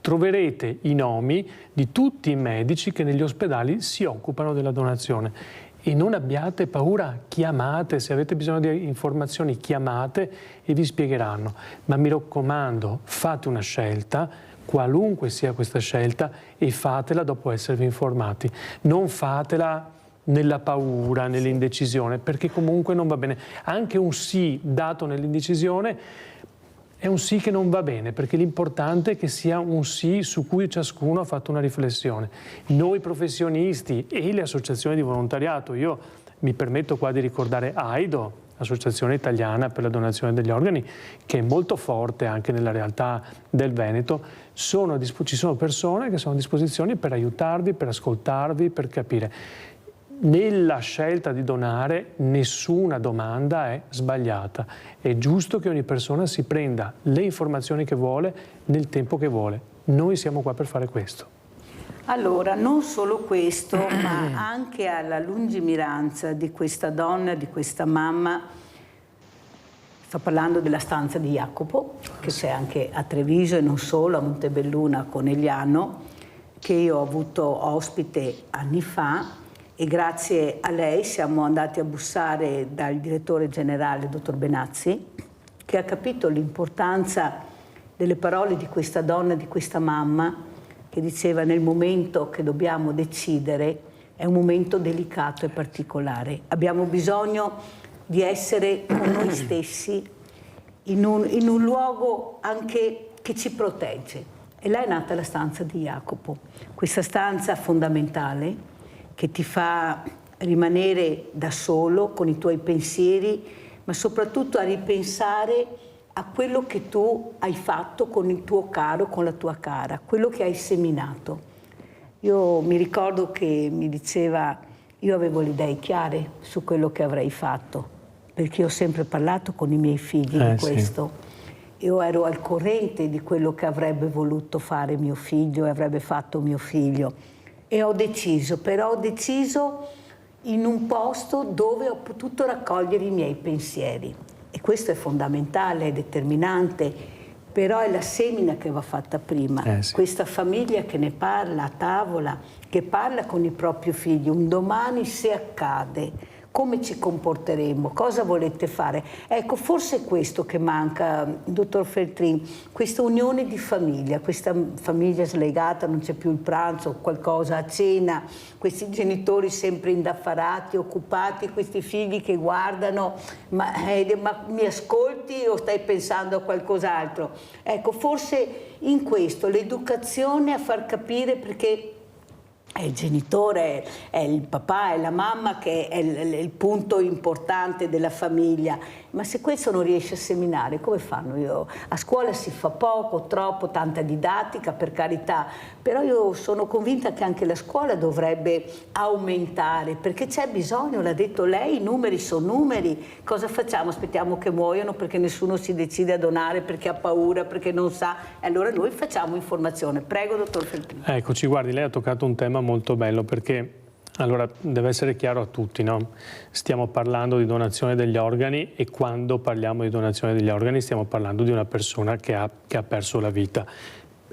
troverete i nomi di tutti i medici che negli ospedali si occupano della donazione. E non abbiate paura, chiamate, se avete bisogno di informazioni chiamate e vi spiegheranno. Ma mi raccomando, fate una scelta qualunque sia questa scelta, e fatela dopo esservi informati. Non fatela nella paura, nell'indecisione, perché comunque non va bene. Anche un sì dato nell'indecisione è un sì che non va bene, perché l'importante è che sia un sì su cui ciascuno ha fatto una riflessione. Noi professionisti e le associazioni di volontariato, io mi permetto qua di ricordare AIDO, Associazione Italiana per la Donazione degli Organi, che è molto forte anche nella realtà del Veneto, ci sono persone che sono a disposizione per aiutarvi, per ascoltarvi, per capire. Nella scelta di donare nessuna domanda è sbagliata, è giusto che ogni persona si prenda le informazioni che vuole nel tempo che vuole. Noi siamo qua per fare questo. Allora, non solo questo, ma anche alla lungimiranza di questa donna, di questa mamma. Sto parlando della stanza di Jacopo, che c'è anche a Treviso e non solo, a Montebelluna, a Conegliano, che io ho avuto ospite anni fa, e grazie a lei siamo andati a bussare dal direttore generale, dottor Benazzi, che ha capito l'importanza delle parole di questa donna, di questa mamma, che diceva: nel momento che dobbiamo decidere è un momento delicato e particolare. Abbiamo bisogno di essere con noi stessi in un luogo anche che ci protegge. E là è nata la stanza di Jacopo, questa stanza fondamentale che ti fa rimanere da solo con i tuoi pensieri, ma soprattutto a ripensare a quello che tu hai fatto con il tuo caro, con la tua cara, quello che hai seminato. Io mi ricordo che mi diceva: io avevo le idee chiare su quello che avrei fatto, perché ho sempre parlato con i miei figli di questo. Sì. Io ero al corrente di quello che avrebbe voluto fare mio figlio e avrebbe fatto mio figlio. E ho deciso, però ho deciso in un posto dove ho potuto raccogliere i miei pensieri. E questo è fondamentale, è determinante, però è la semina che va fatta prima. Sì. Questa famiglia che ne parla a tavola, che parla con i propri figli, un domani se accade, come ci comporteremo, cosa volete fare? Ecco, forse è questo che manca, dottor Feltrin, questa unione di famiglia, questa famiglia slegata, non c'è più il pranzo, qualcosa a cena, questi genitori sempre indaffarati, occupati, questi figli che guardano, ma mi ascolti o stai pensando a qualcos'altro? Ecco, forse in questo l'educazione a far capire, perché è il genitore, è il papà, è la mamma che è il punto importante della famiglia, ma se questo non riesce a seminare, come fanno? A scuola si fa poco, troppo, tanta didattica, per carità, però io sono convinta che anche la scuola dovrebbe aumentare, perché c'è bisogno, l'ha detto lei, i numeri sono numeri. Cosa facciamo? Aspettiamo che muoiano perché nessuno si decide a donare, perché ha paura, perché non sa, e allora noi facciamo informazione. Prego, dottor Feltrin. Eccoci, guardi, lei ha toccato un tema molto bello, perché allora deve essere chiaro a tutti, no? Stiamo parlando di donazione degli organi, e quando parliamo di donazione degli organi stiamo parlando di una persona che ha perso la vita,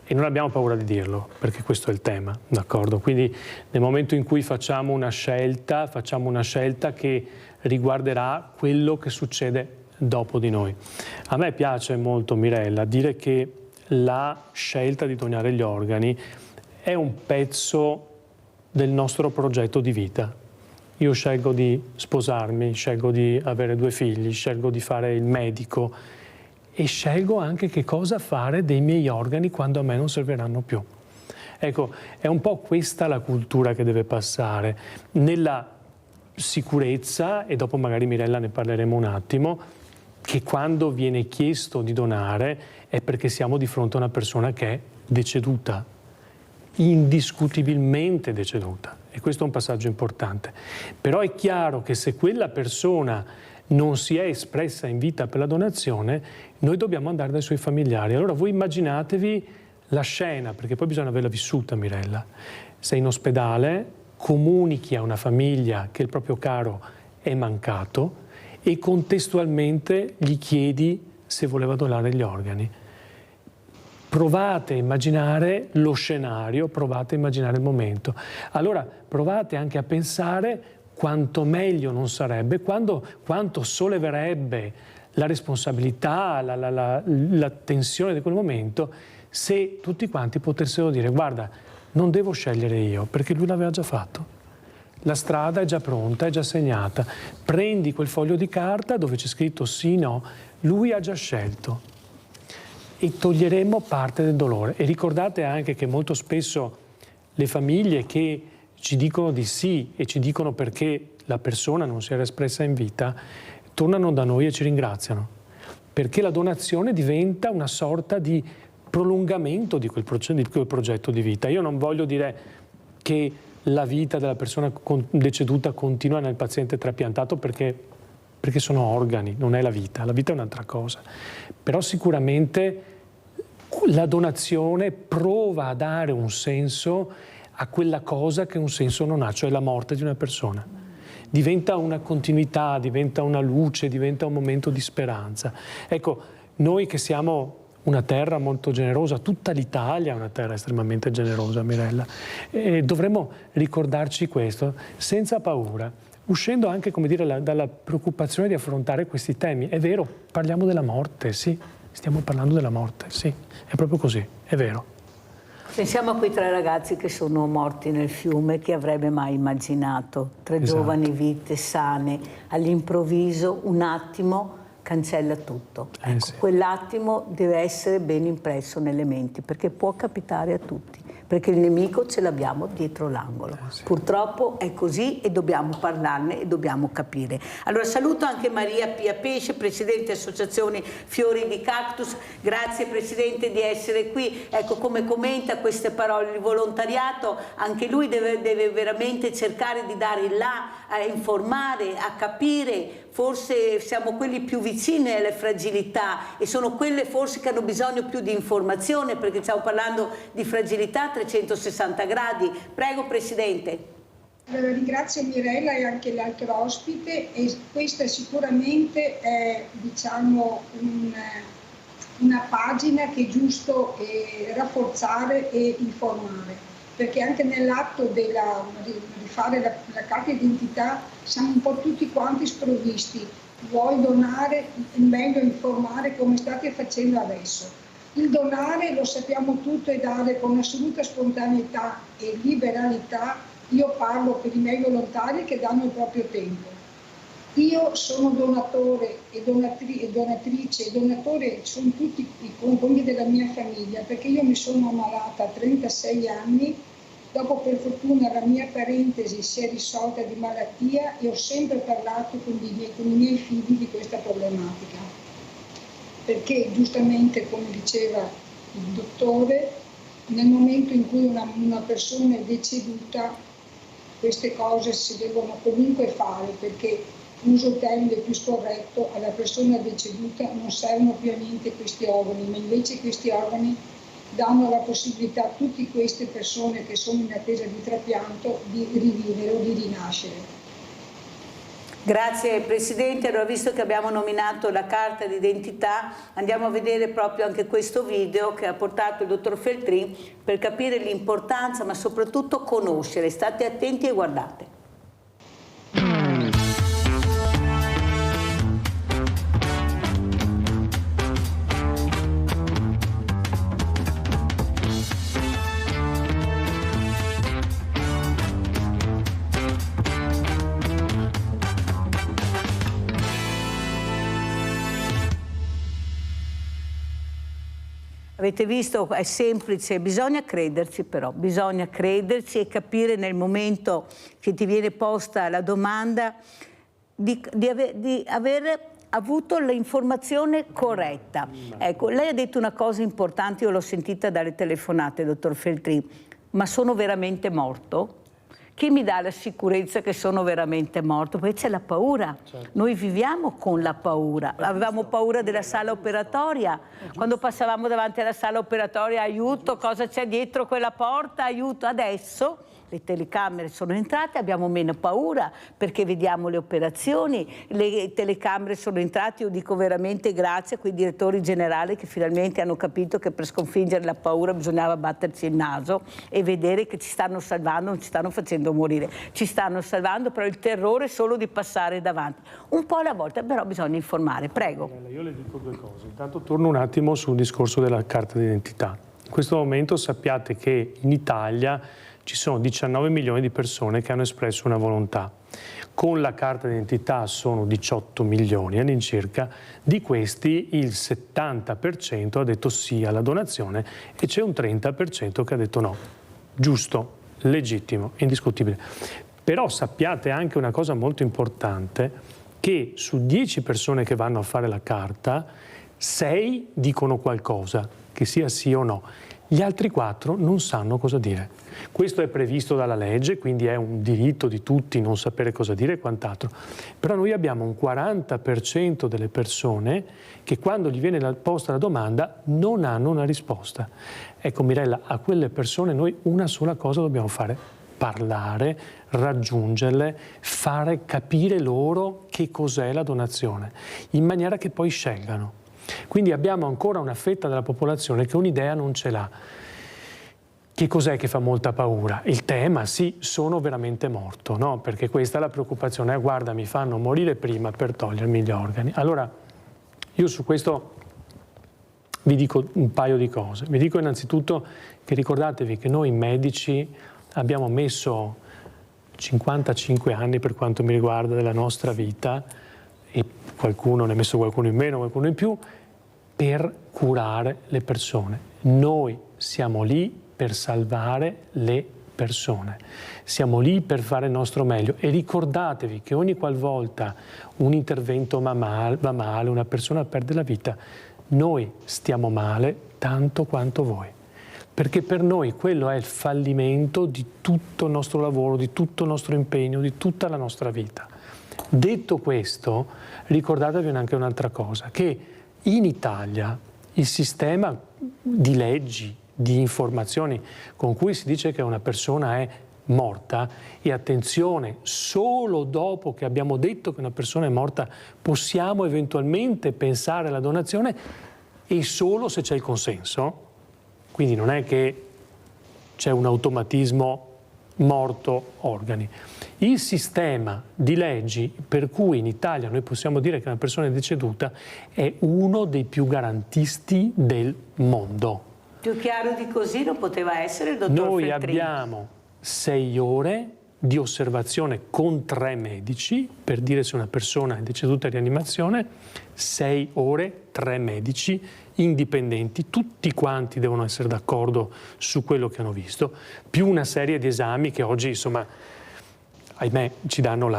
e non abbiamo paura di dirlo, perché questo è il tema, d'accordo? Quindi nel momento in cui facciamo una scelta che riguarderà quello che succede dopo di noi. A me piace molto, Mirella, dire che la scelta di donare gli organi è un pezzo del nostro progetto di vita. Io scelgo di sposarmi, scelgo di avere 2 figli, scelgo di fare il medico e scelgo anche che cosa fare dei miei organi quando a me non serviranno più. Ecco, è un po' questa la cultura che deve passare, nella sicurezza, e dopo magari Mirella ne parleremo un attimo, che quando viene chiesto di donare è perché siamo di fronte a una persona che è deceduta, indiscutibilmente deceduta, e questo è un passaggio importante. Però è chiaro che se quella persona non si è espressa in vita per la donazione, noi dobbiamo andare dai suoi familiari. Allora voi immaginatevi la scena, perché poi bisogna averla vissuta, Mirella. Sei in ospedale, comunichi a una famiglia che il proprio caro è mancato e contestualmente gli chiedi se voleva donare gli organi. Provate a immaginare lo scenario, provate a immaginare il momento. Allora provate anche a pensare quanto meglio non sarebbe, quanto solleverebbe la responsabilità, la tensione di quel momento, se tutti quanti potessero dire guarda, non devo scegliere io, perché lui l'aveva già fatto. La strada è già pronta, è già segnata. Prendi quel foglio di carta dove c'è scritto sì, no, lui ha già scelto. E toglieremo parte del dolore. E ricordate anche che molto spesso le famiglie che ci dicono di sì e ci dicono perché la persona non si era espressa in vita, tornano da noi e ci ringraziano. Perché la donazione diventa una sorta di prolungamento di quel progetto di vita. Io non voglio dire che la vita della persona deceduta continua nel paziente trapiantato perché sono organi, non è la vita è un'altra cosa. Però sicuramente la donazione prova a dare un senso a quella cosa che un senso non ha, cioè la morte di una persona. Diventa una continuità, diventa una luce, diventa un momento di speranza. Ecco, noi che siamo una terra molto generosa, tutta l'Italia è una terra estremamente generosa, Mirella, e dovremmo ricordarci questo senza paura, uscendo anche, come dire, dalla preoccupazione di affrontare questi temi. È vero, parliamo della morte, sì, stiamo parlando della morte, sì, è proprio così, è vero. Pensiamo a quei 3 ragazzi che sono morti nel fiume, chi avrebbe mai immaginato? 3 giovani vite sane, all'improvviso un attimo cancella tutto. Ecco, sì. Quell'attimo deve essere ben impresso nelle menti, perché può capitare a tutti, perché il nemico ce l'abbiamo dietro l'angolo. Sì. Purtroppo è così e dobbiamo parlarne e dobbiamo capire. Allora saluto anche Maria Pia Pesce, Presidente Associazione Fiori di Cactus. Grazie Presidente di essere qui. Ecco come commenta queste parole il volontariato, anche lui deve veramente cercare di dare là, a informare, a capire. Forse siamo quelli più vicini alle fragilità e sono quelle forse che hanno bisogno più di informazione, perché stiamo parlando di fragilità a 360 gradi. Prego Presidente. Ringrazio Mirella e anche l'altro ospite, e questa sicuramente è, diciamo, una pagina che è giusto rafforzare e informare, perché anche nell'atto di fare la carta d'identità siamo un po' tutti quanti sprovvisti. Vuoi donare, è meglio informare come state facendo adesso. Il donare lo sappiamo tutto e dare con assoluta spontaneità e liberalità. Io parlo per i miei volontari che danno il proprio tempo. Io sono donatore e donatrice, e donatore sono tutti i compagni della mia famiglia, perché io mi sono ammalata a 36 anni, dopo per fortuna la mia parentesi si è risolta di malattia e ho sempre parlato con i miei figli di questa problematica, perché giustamente, come diceva il dottore, nel momento in cui una persona è deceduta queste cose si devono comunque fare, perché uso il termine più scorretto, alla persona deceduta non servono più a niente questi organi, ma invece questi organi danno la possibilità a tutte queste persone che sono in attesa di trapianto di rivivere o di rinascere. Grazie Presidente. Allora, visto che abbiamo nominato la carta d'identità, andiamo a vedere proprio anche questo video che ha portato il dottor Feltrin per capire l'importanza, ma soprattutto conoscere. State attenti e guardate. Avete visto, è semplice, bisogna crederci però, bisogna crederci e capire nel momento che ti viene posta la domanda di aver avuto l'informazione corretta. Ecco, lei ha detto una cosa importante, io l'ho sentita dalle telefonate, dottor Feltrin, ma sono veramente morto? Chi mi dà la sicurezza che sono veramente morto? Perché c'è la paura. Certo. Noi viviamo con la paura. Avevamo paura della sala operatoria. Quando passavamo davanti alla sala operatoria, aiuto, cosa c'è dietro quella porta? Aiuto. Adesso le telecamere sono entrate, abbiamo meno paura perché vediamo le operazioni, le telecamere sono entrate, io dico veramente grazie a quei direttori generali che finalmente hanno capito che per sconfiggere la paura bisognava batterci il naso e vedere che ci stanno salvando, non ci stanno facendo morire, ci stanno salvando, però il terrore è solo di passare davanti. Un po' alla volta, però bisogna informare, prego. Io le dico due cose, intanto torno un attimo sul discorso della carta d'identità. In questo momento sappiate che in Italia ci sono 19 milioni di persone che hanno espresso una volontà. Con la carta d'identità sono 18 milioni all'incirca, di questi il 70% ha detto sì alla donazione e c'è un 30% che ha detto no. Giusto, legittimo, indiscutibile. Però sappiate anche una cosa molto importante, che su 10 persone che vanno a fare la carta, 6 dicono qualcosa, che sia sì o no. Gli altri 4 non sanno cosa dire. Questo è previsto dalla legge, quindi è un diritto di tutti non sapere cosa dire e quant'altro. Però noi abbiamo un 40% delle persone che quando gli viene posta la domanda non hanno una risposta. Ecco Mirella, a quelle persone noi una sola cosa dobbiamo fare: parlare, raggiungerle, fare capire loro che cos'è la donazione, in maniera che poi scelgano. Quindi abbiamo ancora una fetta della popolazione che un'idea non ce l'ha. Che cos'è che fa molta paura? Il tema, sì, sono veramente morto, no? Perché questa è la preoccupazione, guarda, mi fanno morire prima per togliermi gli organi. Allora, io su questo vi dico un paio di cose. Vi dico innanzitutto che ricordatevi che noi medici abbiamo messo 55 anni, per quanto mi riguarda, della nostra vita, e qualcuno ne ha messo qualcuno in meno, qualcuno in più, per curare le persone. Noi siamo lì per salvare le persone, siamo lì per fare il nostro meglio e ricordatevi che ogni qualvolta un intervento va male, una persona perde la vita, noi stiamo male tanto quanto voi, perché per noi quello è il fallimento di tutto il nostro lavoro, di tutto il nostro impegno, di tutta la nostra vita. Detto questo, ricordatevi anche un'altra cosa, che in Italia il sistema di leggi, di informazioni con cui si dice che una persona è morta, e attenzione, solo dopo che abbiamo detto che una persona è morta possiamo eventualmente pensare alla donazione, e solo se c'è il consenso, quindi non è che c'è un automatismo morto organi. Il sistema di leggi per cui in Italia noi possiamo dire che una persona è deceduta è uno dei più garantisti del mondo. Più chiaro di così non poteva essere il dottor Noi Feltrin. abbiamo 6 ore di osservazione con 3 medici per dire se una persona è deceduta in rianimazione, 6 ore, 3 medici indipendenti, tutti quanti devono essere d'accordo su quello che hanno visto, più una serie di esami che oggi, insomma, ahimè, ci danno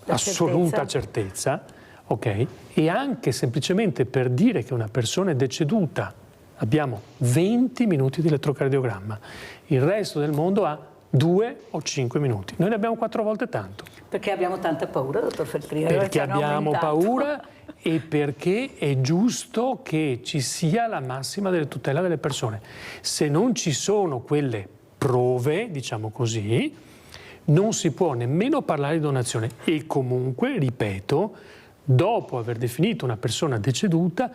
l'assoluta certezza, ok? E anche semplicemente per dire che una persona è deceduta abbiamo 20 minuti di elettrocardiogramma, il resto del mondo ha 2 o 5 minuti. Noi ne abbiamo 4 volte tanto. Perché abbiamo tanta paura, dottor Feltrin? Perché abbiamo paura e perché è giusto che ci sia la massima delle tutela delle persone. Se non ci sono quelle prove, diciamo così, non si può nemmeno parlare di donazione. E comunque, ripeto, dopo aver definito una persona deceduta,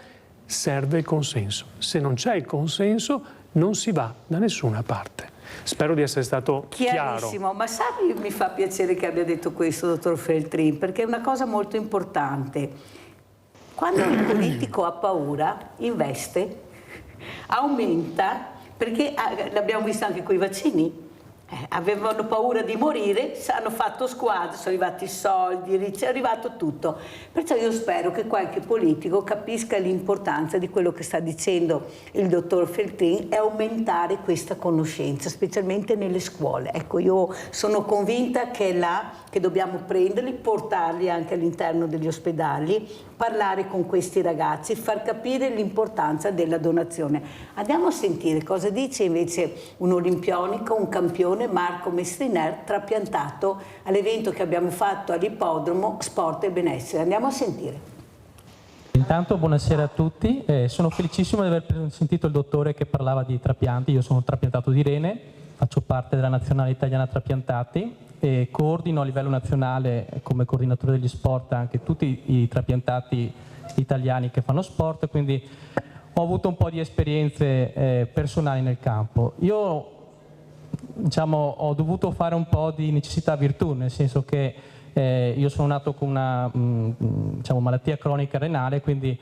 serve il consenso. Se non c'è il consenso, non si va da nessuna parte. Spero di essere stato chiarissimo, chiaro. Ma sa, mi fa piacere che abbia detto questo, dottor Feltrin, perché è una cosa molto importante. Quando il politico ha paura, investe, aumenta, perché l'abbiamo visto anche con i vaccini. Avevano paura di morire, hanno fatto squadre, sono arrivati i soldi, è arrivato tutto. Perciò io spero che qualche politico capisca l'importanza di quello che sta dicendo il dottor Feltrin e aumentare questa conoscenza, specialmente nelle scuole. Ecco, io sono convinta che è là che dobbiamo prenderli, portarli anche all'interno degli ospedali, parlare con questi ragazzi, far capire l'importanza della donazione. Andiamo a sentire cosa dice invece un olimpionico, un campione, Marco Mestriner, trapiantato all'evento che abbiamo fatto all'ippodromo Sport e Benessere. Andiamo a sentire. Intanto buonasera a tutti, sono felicissimo di aver sentito il dottore che parlava di trapianti. Io sono trapiantato di rene, faccio parte della Nazionale Italiana Trapiantati e coordino a livello nazionale come coordinatore degli sport anche tutti i trapiantati italiani che fanno sport, quindi ho avuto un po' di esperienze personali nel campo. Io diciamo, ho dovuto fare un po' di necessità virtù, nel senso che io sono nato con una malattia cronica renale, quindi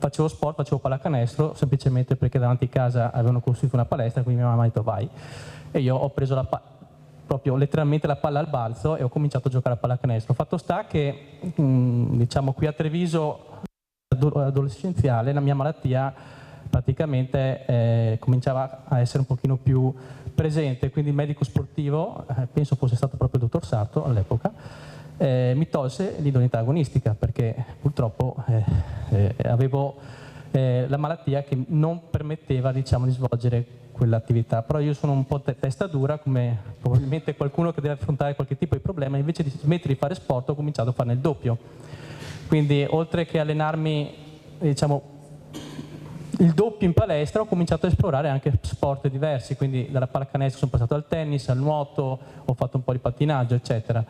facevo sport, facevo pallacanestro, semplicemente perché davanti a casa avevano costruito una palestra, quindi mia mamma mi ha detto vai. E io ho preso proprio letteralmente la palla al balzo e ho cominciato a giocare a pallacanestro. Fatto sta che, diciamo, qui a Treviso, adolescenziale, la mia malattia praticamente cominciava a essere un pochino più presente, quindi il medico sportivo, penso fosse stato proprio il dottor Sarto all'epoca, mi tolse l'idoneità agonistica perché purtroppo avevo la malattia che non permetteva, diciamo, di svolgere quell'attività. Però io sono un po' testa dura, come probabilmente qualcuno che deve affrontare qualche tipo di problema, invece di smettere di fare sport ho cominciato a farne il doppio. Quindi oltre che allenarmi, diciamo, il doppio in palestra, ho cominciato a esplorare anche sport diversi, quindi dalla pallacanestro sono passato al tennis, al nuoto, ho fatto un po' di pattinaggio, eccetera.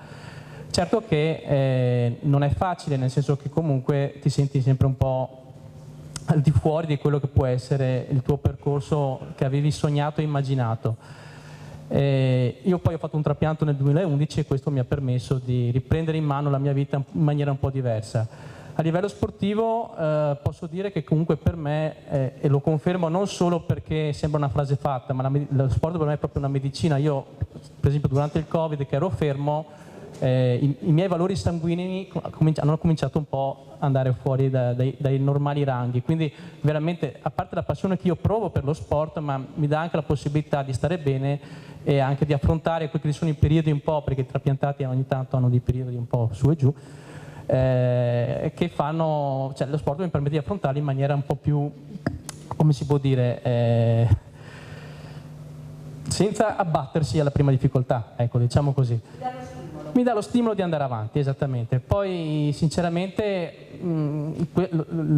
Certo che non è facile, nel senso che comunque ti senti sempre un po' al di fuori di quello che può essere il tuo percorso che avevi sognato e immaginato. Io poi ho fatto un trapianto nel 2011 e questo mi ha permesso di riprendere in mano la mia vita in maniera un po' diversa. A livello sportivo posso dire che comunque per me, e lo confermo non solo perché sembra una frase fatta, ma lo sport per me è proprio una medicina. Io, per esempio, durante il Covid, che ero fermo, i miei valori sanguigni hanno cominciato un po' ad andare fuori dai normali ranghi, quindi veramente, a parte la passione che io provo per lo sport, ma mi dà anche la possibilità di stare bene e anche di affrontare quelli che sono i periodi un po', perché i trapiantati ogni tanto hanno dei periodi un po' su e giù, che fanno, cioè lo sport mi permette di affrontarli in maniera un po' più, come si può dire, senza abbattersi alla prima difficoltà, ecco, diciamo così. Mi dà lo stimolo di andare avanti, esattamente. Poi sinceramente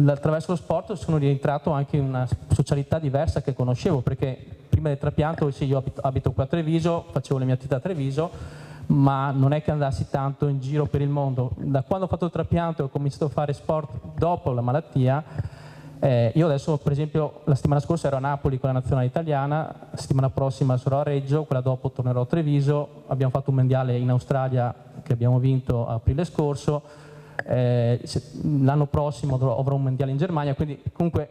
attraverso lo sport sono rientrato anche in una socialità diversa che conoscevo, perché prima del trapianto, sì, io abito qua a Treviso, facevo le mie attività a Treviso, ma non è che andassi tanto in giro per il mondo. Da quando ho fatto il trapianto e ho cominciato a fare sport dopo la malattia, io adesso, per esempio, la settimana scorsa ero a Napoli con la nazionale italiana, la settimana prossima sarò a Reggio, quella dopo tornerò a Treviso, abbiamo fatto un mondiale in Australia che abbiamo vinto a aprile scorso, l'anno prossimo avrò un mondiale in Germania, quindi comunque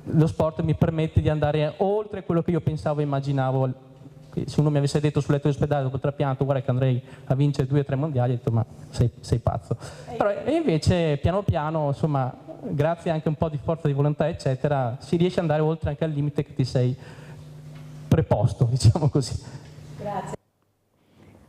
lo sport mi permette di andare oltre quello che io pensavo e immaginavo. Se uno mi avesse detto sul letto di ospedale dopo il trapianto, guarda che andrei a vincere 2 o 3 mondiali, ho detto ma sei pazzo. Però invece piano piano, insomma, grazie anche a un po' di forza di volontà eccetera, si riesce ad andare oltre anche al limite che ti sei preposto, diciamo così. Grazie.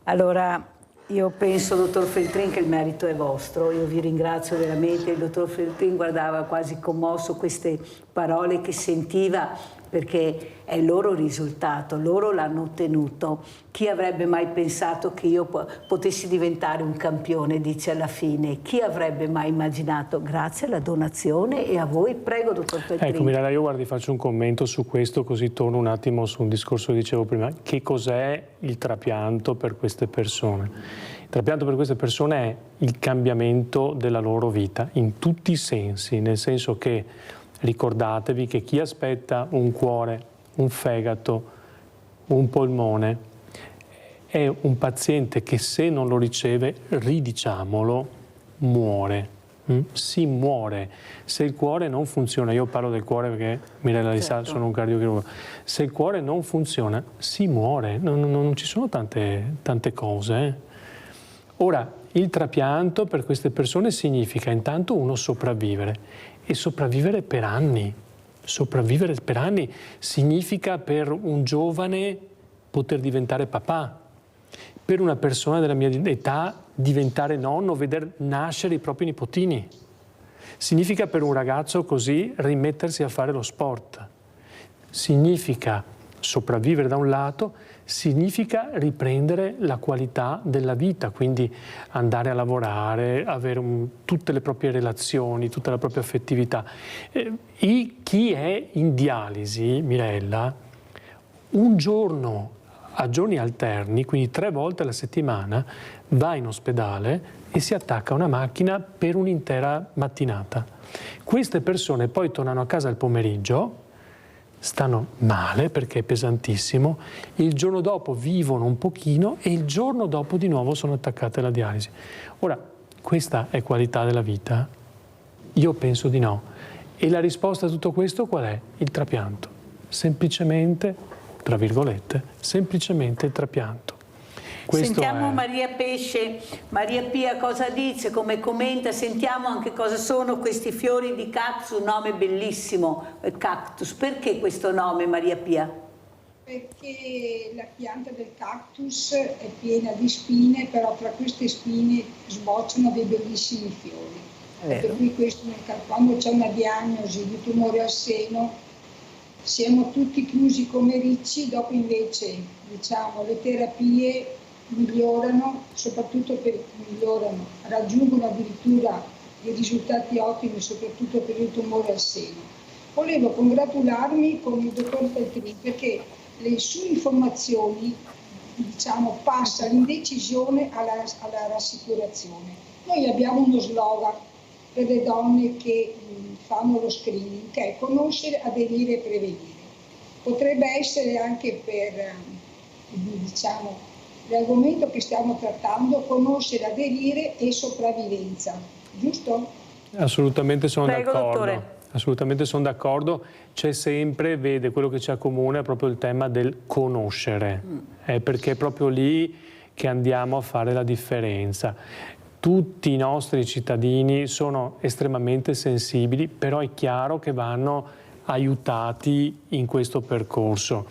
Allora, io penso, dottor Feltrin, che il merito è vostro. Io vi ringrazio veramente. Il dottor Feltrin guardava quasi commosso queste parole che sentiva, perché è il loro risultato, loro l'hanno ottenuto. Chi avrebbe mai pensato che io potessi diventare un campione, dice alla fine. Chi avrebbe mai immaginato? Grazie alla donazione e a voi. Prego, dottor Feltrin. Ecco, Mirella, io guardi, faccio un commento su questo, così torno un attimo su un discorso che dicevo prima. Che cos'è il trapianto per queste persone? Il trapianto per queste persone è il cambiamento della loro vita, in tutti i sensi, nel senso che ricordatevi che chi aspetta un cuore, un fegato, un polmone è un paziente che se non lo riceve, ridiciamolo, muore. Si muore. Se il cuore non funziona, io parlo del cuore perché Mirella li sa, sono un cardiochirurgo, se il cuore non funziona, si muore, non ci sono tante cose. Ora, il trapianto per queste persone significa intanto uno sopravvivere. E sopravvivere per anni. Sopravvivere per anni significa per un giovane poter diventare papà, per una persona della mia età diventare nonno, veder nascere i propri nipotini. Significa per un ragazzo così rimettersi a fare lo sport. Significa sopravvivere da un lato, significa riprendere la qualità della vita, quindi andare a lavorare, avere tutte le proprie relazioni, tutta la propria affettività. Chi è in dialisi, Mirella, un giorno a giorni alterni, quindi 3 volte alla settimana, va in ospedale e si attacca a una macchina per un'intera mattinata. Queste persone poi tornano a casa al pomeriggio, stanno male perché è pesantissimo, il giorno dopo vivono un pochino e il giorno dopo di nuovo sono attaccate alla dialisi. Ora, questa è qualità della vita? Io penso di no. E la risposta a tutto questo qual è? Il trapianto. Semplicemente, tra virgolette, semplicemente il trapianto. Questo sentiamo è... Maria Pesce. Maria Pia cosa dice, come commenta, sentiamo anche cosa sono questi fiori di cactus, un nome bellissimo, cactus. Perché questo nome, Maria Pia? Perché la pianta del cactus è piena di spine, però tra queste spine sbocciano dei bellissimi fiori. Per cui questo, quando c'è una diagnosi di tumore al seno, siamo tutti chiusi come ricci, dopo invece diciamo le terapie migliorano, soprattutto raggiungono addirittura dei risultati ottimi, soprattutto per il tumore al seno. Volevo congratularmi con il dottor Feltrin perché le sue informazioni, diciamo, passa l'indecisione alla rassicurazione. Noi abbiamo uno slogan per le donne che fanno lo screening, che è conoscere, aderire e prevenire. Potrebbe essere anche per, diciamo, l'argomento che stiamo trattando, conoscere, aderire e sopravvivenza, giusto? Assolutamente sono Prego, d'accordo. dottore. Assolutamente sono d'accordo, c'è sempre, vede, quello che ci accomuna è proprio il tema del conoscere, perché è proprio lì che andiamo a fare la differenza. Tutti i nostri cittadini sono estremamente sensibili, però è chiaro che vanno aiutati in questo percorso.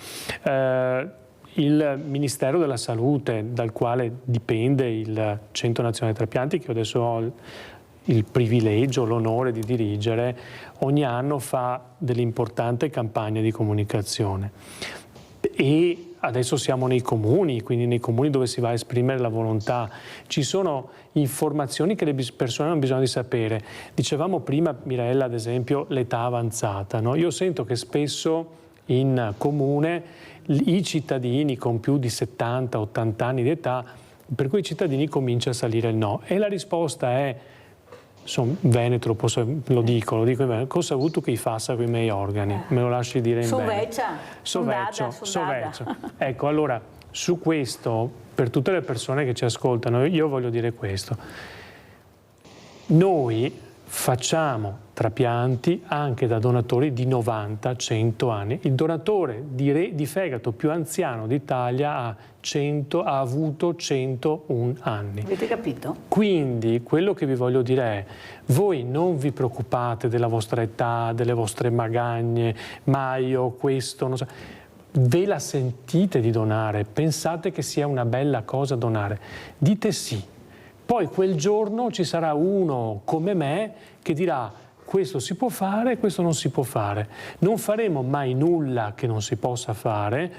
Il Ministero della Salute, dal quale dipende il Centro Nazionale Trapianti, che io adesso ho il privilegio, l'onore di dirigere, ogni anno fa delle importanti campagne di comunicazione. E adesso siamo nei comuni, quindi nei comuni dove si va a esprimere la volontà. Ci sono informazioni che le persone hanno bisogno di sapere. Dicevamo prima, Mirella, ad esempio, l'età avanzata, no? Io sento che spesso in comune i cittadini con più di 70-80 anni di età, per cui i cittadini comincia a salire il no. E la risposta è: sono veneto, lo dico in veneto, cosa ho avuto che fassa con i miei organi? Me lo lasci dire in veneto. Soveccia. Ecco, allora, su questo, per tutte le persone che ci ascoltano, io voglio dire questo. Noi facciamo trapianti anche da donatori di 90-100 anni. Il donatore di fegato più anziano d'Italia ha avuto 101 anni. Avete capito? Quindi quello che vi voglio dire è: voi non vi preoccupate della vostra età, delle vostre magagne, ma io questo non so. Ve la sentite di donare, pensate che sia una bella cosa donare, dite sì. Poi quel giorno ci sarà uno come me che dirà: questo si può fare, questo non si può fare. Non faremo mai nulla che non si possa fare,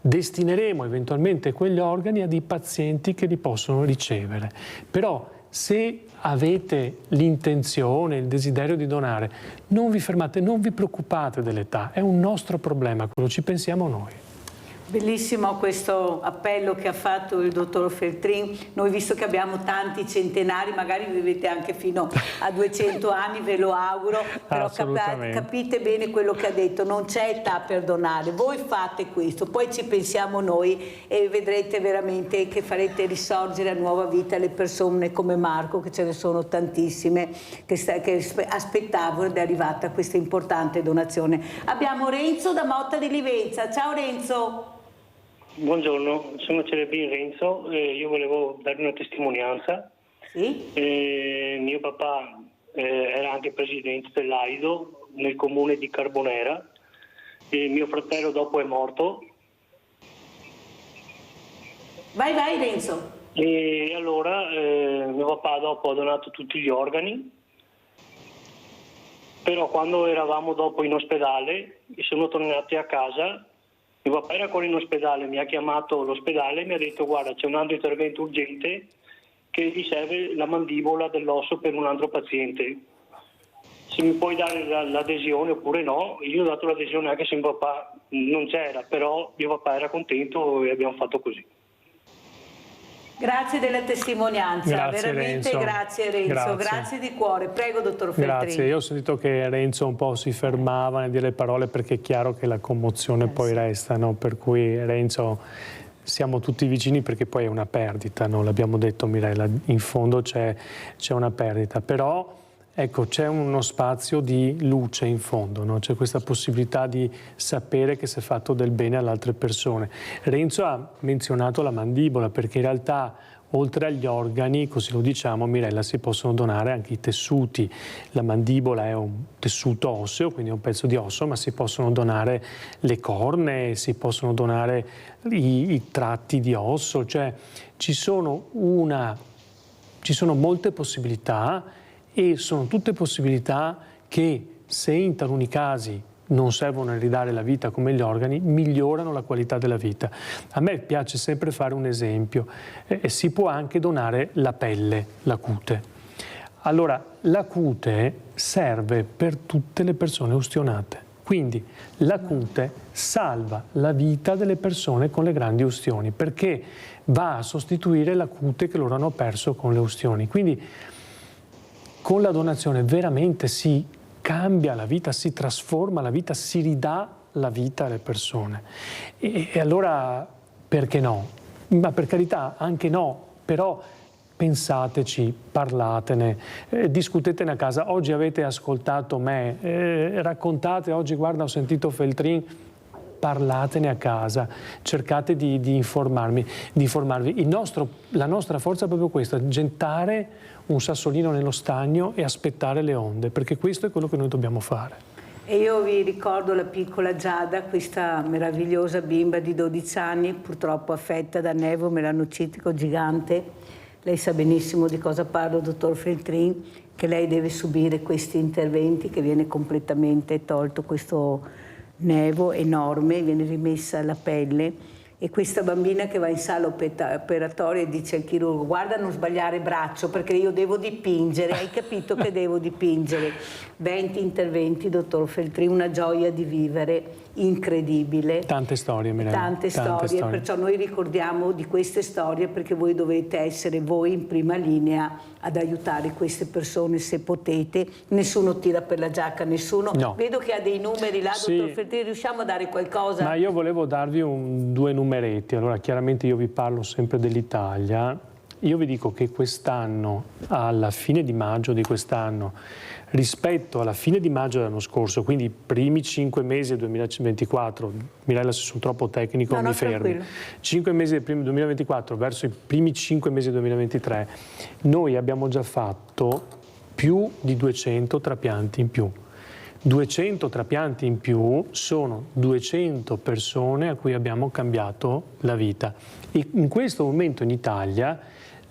destineremo eventualmente quegli organi a dei pazienti che li possono ricevere. Però se avete l'intenzione, il desiderio di donare, non vi fermate, non vi preoccupate dell'età, è un nostro problema, quello ci pensiamo noi. Bellissimo questo appello che ha fatto il dottor Feltrin. Noi, visto che abbiamo tanti centenari, magari vivete anche fino a 200 anni, ve lo auguro, però capite bene quello che ha detto, non c'è età per donare, voi fate questo, poi ci pensiamo noi e vedrete veramente che farete risorgere a nuova vita le persone come Marco, che ce ne sono tantissime, che aspettavano ed è arrivata questa importante donazione. Abbiamo Renzo da Motta di Livenza. Ciao Renzo. Buongiorno, sono Celebin Renzo, io volevo dare una testimonianza. Sì? Mio papà era anche presidente dell'AIDO nel comune di Carbonera e mio fratello dopo è morto. Vai Renzo. E allora mio papà dopo ha donato tutti gli organi, però quando eravamo dopo in ospedale e sono tornati a casa, mio papà era ancora in ospedale, mi ha chiamato l'ospedale e mi ha detto: guarda, c'è un altro intervento urgente che gli serve la mandibola dell'osso per un altro paziente. Se mi puoi dare l'adesione oppure no. Io ho dato l'adesione anche se mio papà non c'era, però mio papà era contento e abbiamo fatto così. Grazie della testimonianza, grazie, veramente Renzo. Grazie Renzo, grazie di cuore. Prego dottor Feltrin. Grazie, io ho sentito che Renzo un po' si fermava nel dire le parole perché è chiaro che la commozione poi resta, no? Per cui Renzo, siamo tutti vicini perché poi è una perdita, no? L'abbiamo detto Mirella, in fondo c'è una perdita, però ecco, c'è uno spazio di luce in fondo, no? C'è questa possibilità di sapere che si è fatto del bene alle altre persone. Renzo ha menzionato la mandibola, perché in realtà oltre agli organi, così lo diciamo, Mirella, si possono donare anche i tessuti. La mandibola è un tessuto osseo, quindi è un pezzo di osso, ma si possono donare le cornee, si possono donare i tratti di osso, cioè ci sono molte possibilità, e sono tutte possibilità che, se in taluni casi non servono a ridare la vita come gli organi, migliorano la qualità della vita. A me piace sempre fare un esempio. Si può anche donare la pelle, la cute. Allora, la cute serve per tutte le persone ustionate. Quindi la cute salva la vita delle persone con le grandi ustioni, perché va a sostituire la cute che loro hanno perso con le ustioni. Quindi con la donazione veramente si cambia la vita, si trasforma la vita, si ridà la vita alle persone. E allora perché no? Ma per carità, anche no, però pensateci, parlatene, discutetene a casa. Oggi avete ascoltato me, raccontate, oggi guarda ho sentito Feltrin, parlatene a casa, cercate di informarvi. La nostra forza è proprio questa, gettare un sassolino nello stagno e aspettare le onde, perché questo è quello che noi dobbiamo fare. E io vi ricordo la piccola Giada, questa meravigliosa bimba di 12 anni, purtroppo affetta da nevo melanocitico gigante. Lei sa benissimo di cosa parlo, dottor Feltrin, che lei deve subire questi interventi, che viene completamente tolto questo nevo enorme, viene rimessa la pelle, e questa bambina che va in sala operatoria e dice al chirurgo: guarda non sbagliare braccio perché io devo dipingere, hai capito che devo dipingere. 20 interventi, dottor Feltrin, una gioia di vivere incredibile. Tante storie, Mirella. Tante storie, perciò noi ricordiamo di queste storie, perché voi dovete essere voi in prima linea ad aiutare queste persone se potete. Nessuno tira per la giacca, nessuno. No. Vedo che ha dei numeri là, sì. dottor Feltrin, riusciamo a dare qualcosa? Ma io volevo darvi due numeretti. Allora, chiaramente io vi parlo sempre dell'Italia. Io vi dico che quest'anno, alla fine di maggio di quest'anno, rispetto alla fine di maggio dell'anno scorso, quindi i primi 5 mesi del 2024, Mirella se sono troppo tecnico mi fermi, 5 mesi del 2024 verso i primi 5 mesi del 2023, noi abbiamo già fatto più di 200 trapianti in più. 200 trapianti in più sono 200 persone a cui abbiamo cambiato la vita. E in questo momento in Italia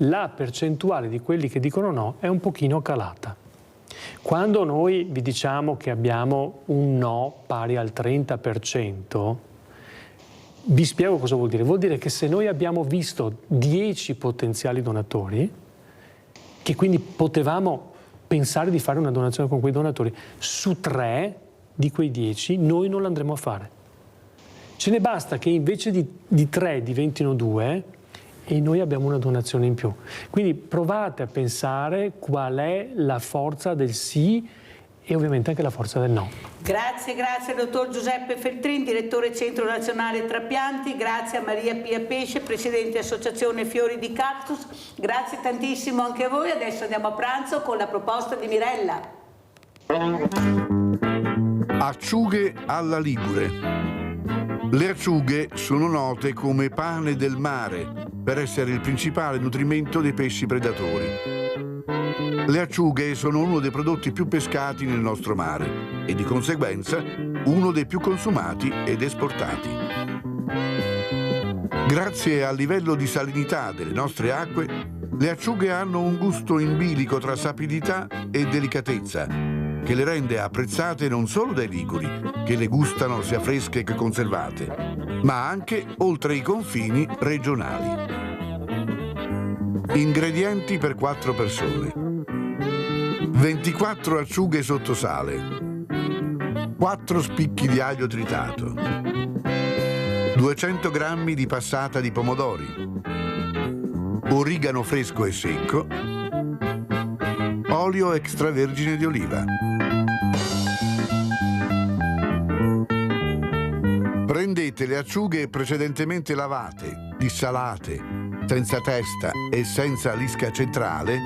la percentuale di quelli che dicono no è un pochino calata. Quando noi vi diciamo che abbiamo un no pari al 30%, vi spiego cosa vuol dire. Vuol dire che se noi abbiamo visto 10 potenziali donatori, che quindi potevamo pensare di fare una donazione con quei donatori, su 3 di quei 10 noi non l'andremo a fare. Ce ne basta che invece di 3 diventino 2 e noi abbiamo una donazione in più. Quindi provate a pensare qual è la forza del sì e ovviamente anche la forza del no. Grazie, grazie al dottor Giuseppe Feltrin, direttore Centro Nazionale Trapianti, grazie a Maria Pia Pesce, presidente Associazione Fiori di Cactus, grazie tantissimo anche a voi. Adesso andiamo a pranzo con la proposta di Mirella. Acciughe alla Ligure. Le acciughe sono note come pane del mare per essere il principale nutrimento dei pesci predatori. Le acciughe sono uno dei prodotti più pescati nel nostro mare e di conseguenza uno dei più consumati ed esportati. Grazie al livello di salinità delle nostre acque, le acciughe hanno un gusto in bilico tra sapidità e delicatezza, che le rende apprezzate non solo dai liguri, che le gustano sia fresche che conservate, ma anche oltre i confini regionali. Ingredienti per 4 persone: 24 acciughe sotto sale, 4 spicchi di aglio tritato, 200 g di passata di pomodori, origano fresco e secco, olio extravergine di oliva. Prendete le acciughe precedentemente lavate, dissalate, senza testa e senza lisca centrale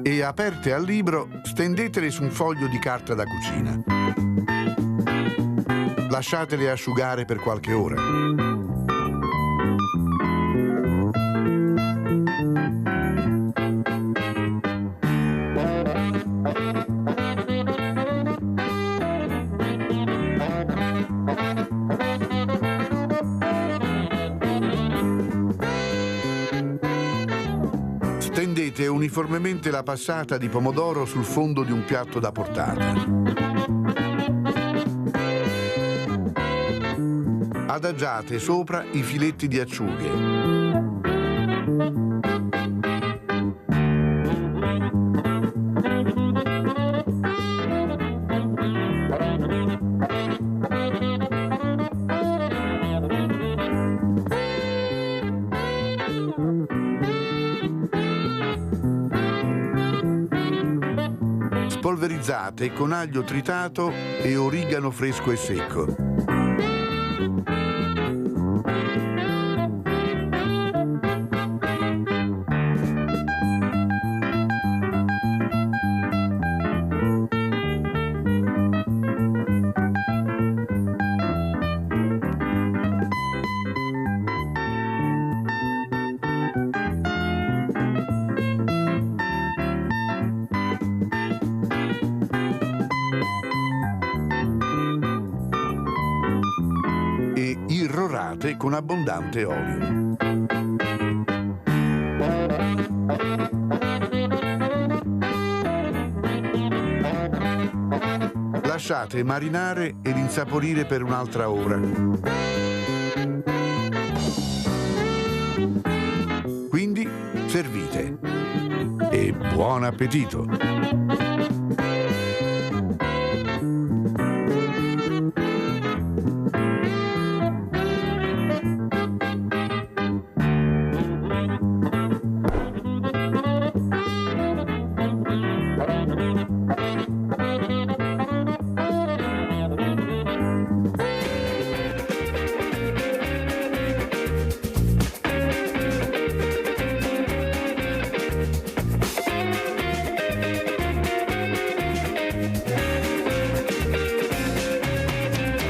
e, aperte al libro, stendetele su un foglio di carta da cucina. Lasciatele asciugare per qualche ora. Stendete uniformemente la passata di pomodoro sul fondo di un piatto da portata. Adagiate sopra i filetti di acciughe. Spolverizzate con aglio tritato e origano fresco e secco. Con abbondante olio. Lasciate marinare ed insaporire per un'altra ora. Quindi servite e buon appetito!